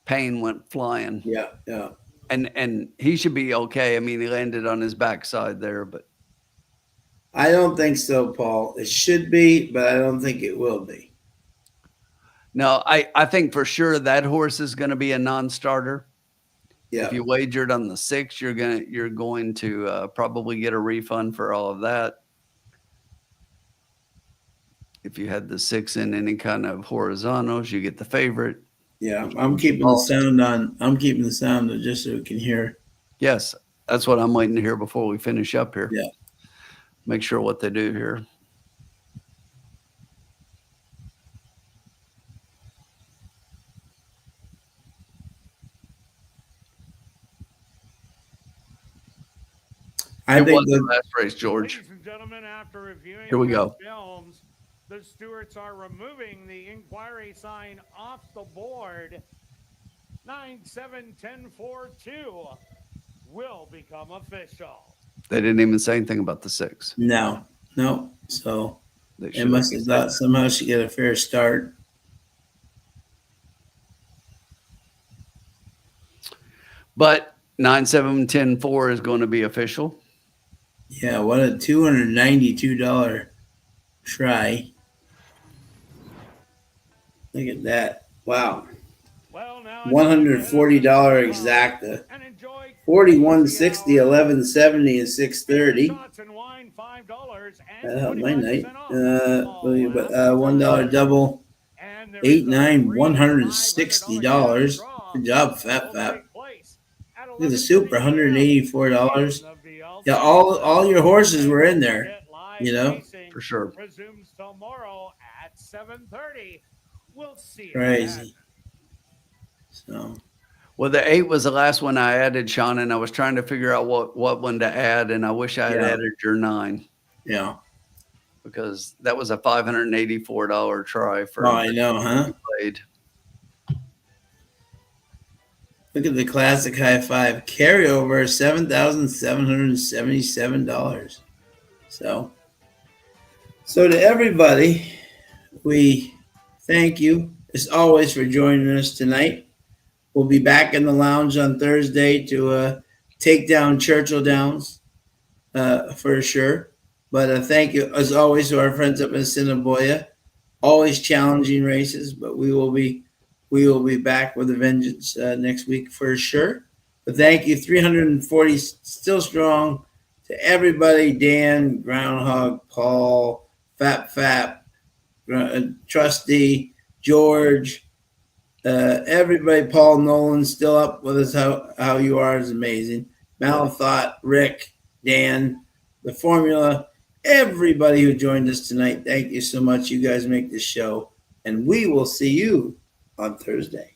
Payne went flying. Yeah. And he should be okay. I mean, he landed on his backside there, but I don't think so, Paul. It should be, but I don't think it will be. no, I think for sure that horse is going to be a non-starter. Yeah. If you wagered on the 6, you're going to probably get a refund for all of that. If you had the 6 in any kind of horizontals, you get the favorite. Yeah, I'm keeping the sound on. I'm keeping the sound on just so we can hear. Yes, that's what I'm waiting to hear before we finish up here. Yeah. Make sure what they do here. I think the last race, George. Ladies and gentlemen, after reviewing Here we our go. films, the stewards are removing the inquiry sign off the board. 9-7-10-4-2 will become official. They didn't even say anything about the 6. No. So They must have thought somehow she get a fair start. But 9-7-10-4 is going to be official. Yeah, what a $292 try. Look at that. Wow. Well, now $140 exacta. 41.60, 11.70, and 6.30. That helped my night. But $1 double. 8.9, $160. Good job, Fap. Look at the super, $184. Yeah, all your horses were in there. For sure. Resumes tomorrow at 7:30. We'll see. Crazy. So. Well, the 8 was the last one I added, Sean, and I was trying to figure out what one to add, and I wish I had added your 9. Yeah. Because that was a $584 try for. Oh, I know, huh? Played. Look at the classic high five carryover, $7,777. So to everybody, we thank you as always for joining us tonight. We'll be back in the lounge on Thursday to take down Churchill Downs for sure. But thank you as always to our friends up in Assiniboia. Always challenging races, but we will be back with a vengeance next week for sure. But thank you, 340 still strong to everybody. Dan, Groundhog, Paul, Fap, Trusty, George, everybody. Paul Nolan still up with us. How you are is amazing. Malathought, Rick, Dan, the formula, everybody who joined us tonight. Thank you so much. You guys make this show, and we will see you on Thursday.